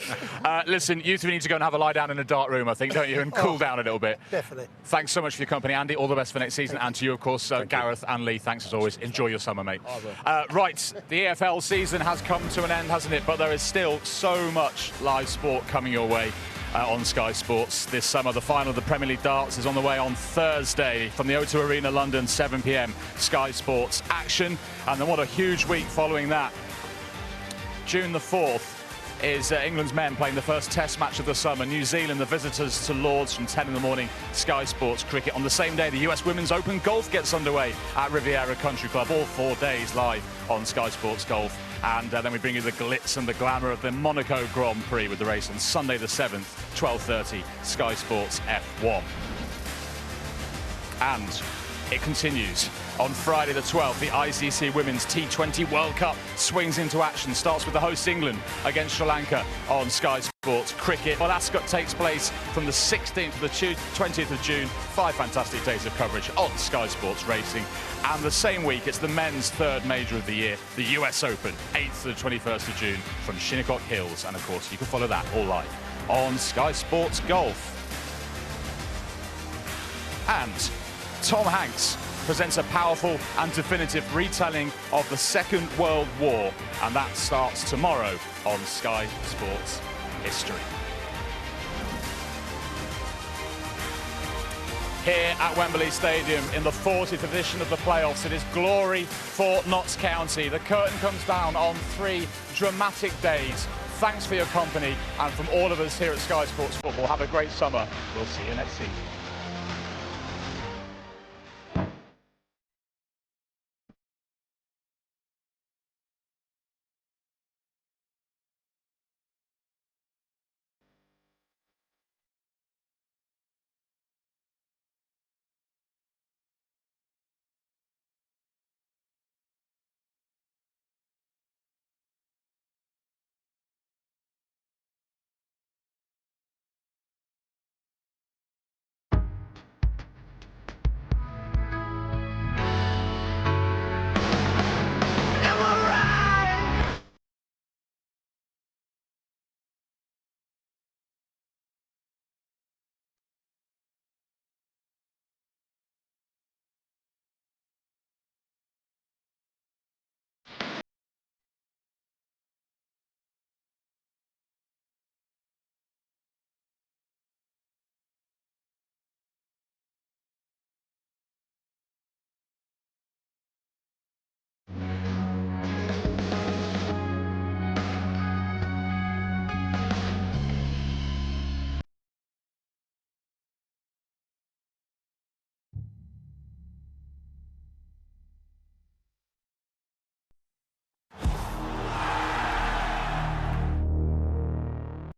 Listen, you three need to go and have a lie down in a dark room, I think, don't you? And cool down a little bit. Definitely. Thanks so much for your company, Andy. All the best for next season. And to you, of course, Gareth and Lee, thanks as always. Enjoy your summer, mate. Right, the EFL season has come to an end, hasn't it? But there is still so much live sport coming your way. On Sky Sports this summer. The final of the Premier League darts is on the way on Thursday from the O2 Arena, London, 7 p.m. Sky Sports action. And then what a huge week following that. June the 4th is England's men playing the first test match of the summer. New Zealand, the visitors to Lords from 10 in the morning. Sky Sports cricket. On the same day, the US Women's Open Golf gets underway at Riviera Country Club. All 4 days live on Sky Sports Golf. And then we bring you the glitz and the glamour of the Monaco Grand Prix with the race on Sunday the 7th, 12:30, Sky Sports F1. And it continues. On Friday the 12th, the ICC Women's T20 World Cup swings into action. Starts with the hosts England against Sri Lanka on Sky Sports Cricket. Well, Ascot takes place from the 16th to the 20th of June. 5 fantastic days of coverage on Sky Sports Racing. And the same week, it's the men's 3rd major of the year, the US Open, 8th to the 21st of June from Shinnecock Hills. And of course, you can follow that all live on Sky Sports Golf. And Tom Hanks presents a powerful and definitive retelling of the Second World War, and that starts tomorrow on Sky Sports History. Here at Wembley Stadium in the 40th edition of the playoffs, it is glory for Notts County. The curtain comes down on 3 dramatic days. Thanks for your company, and from all of us here at Sky Sports Football, have a great summer. We'll see you next season.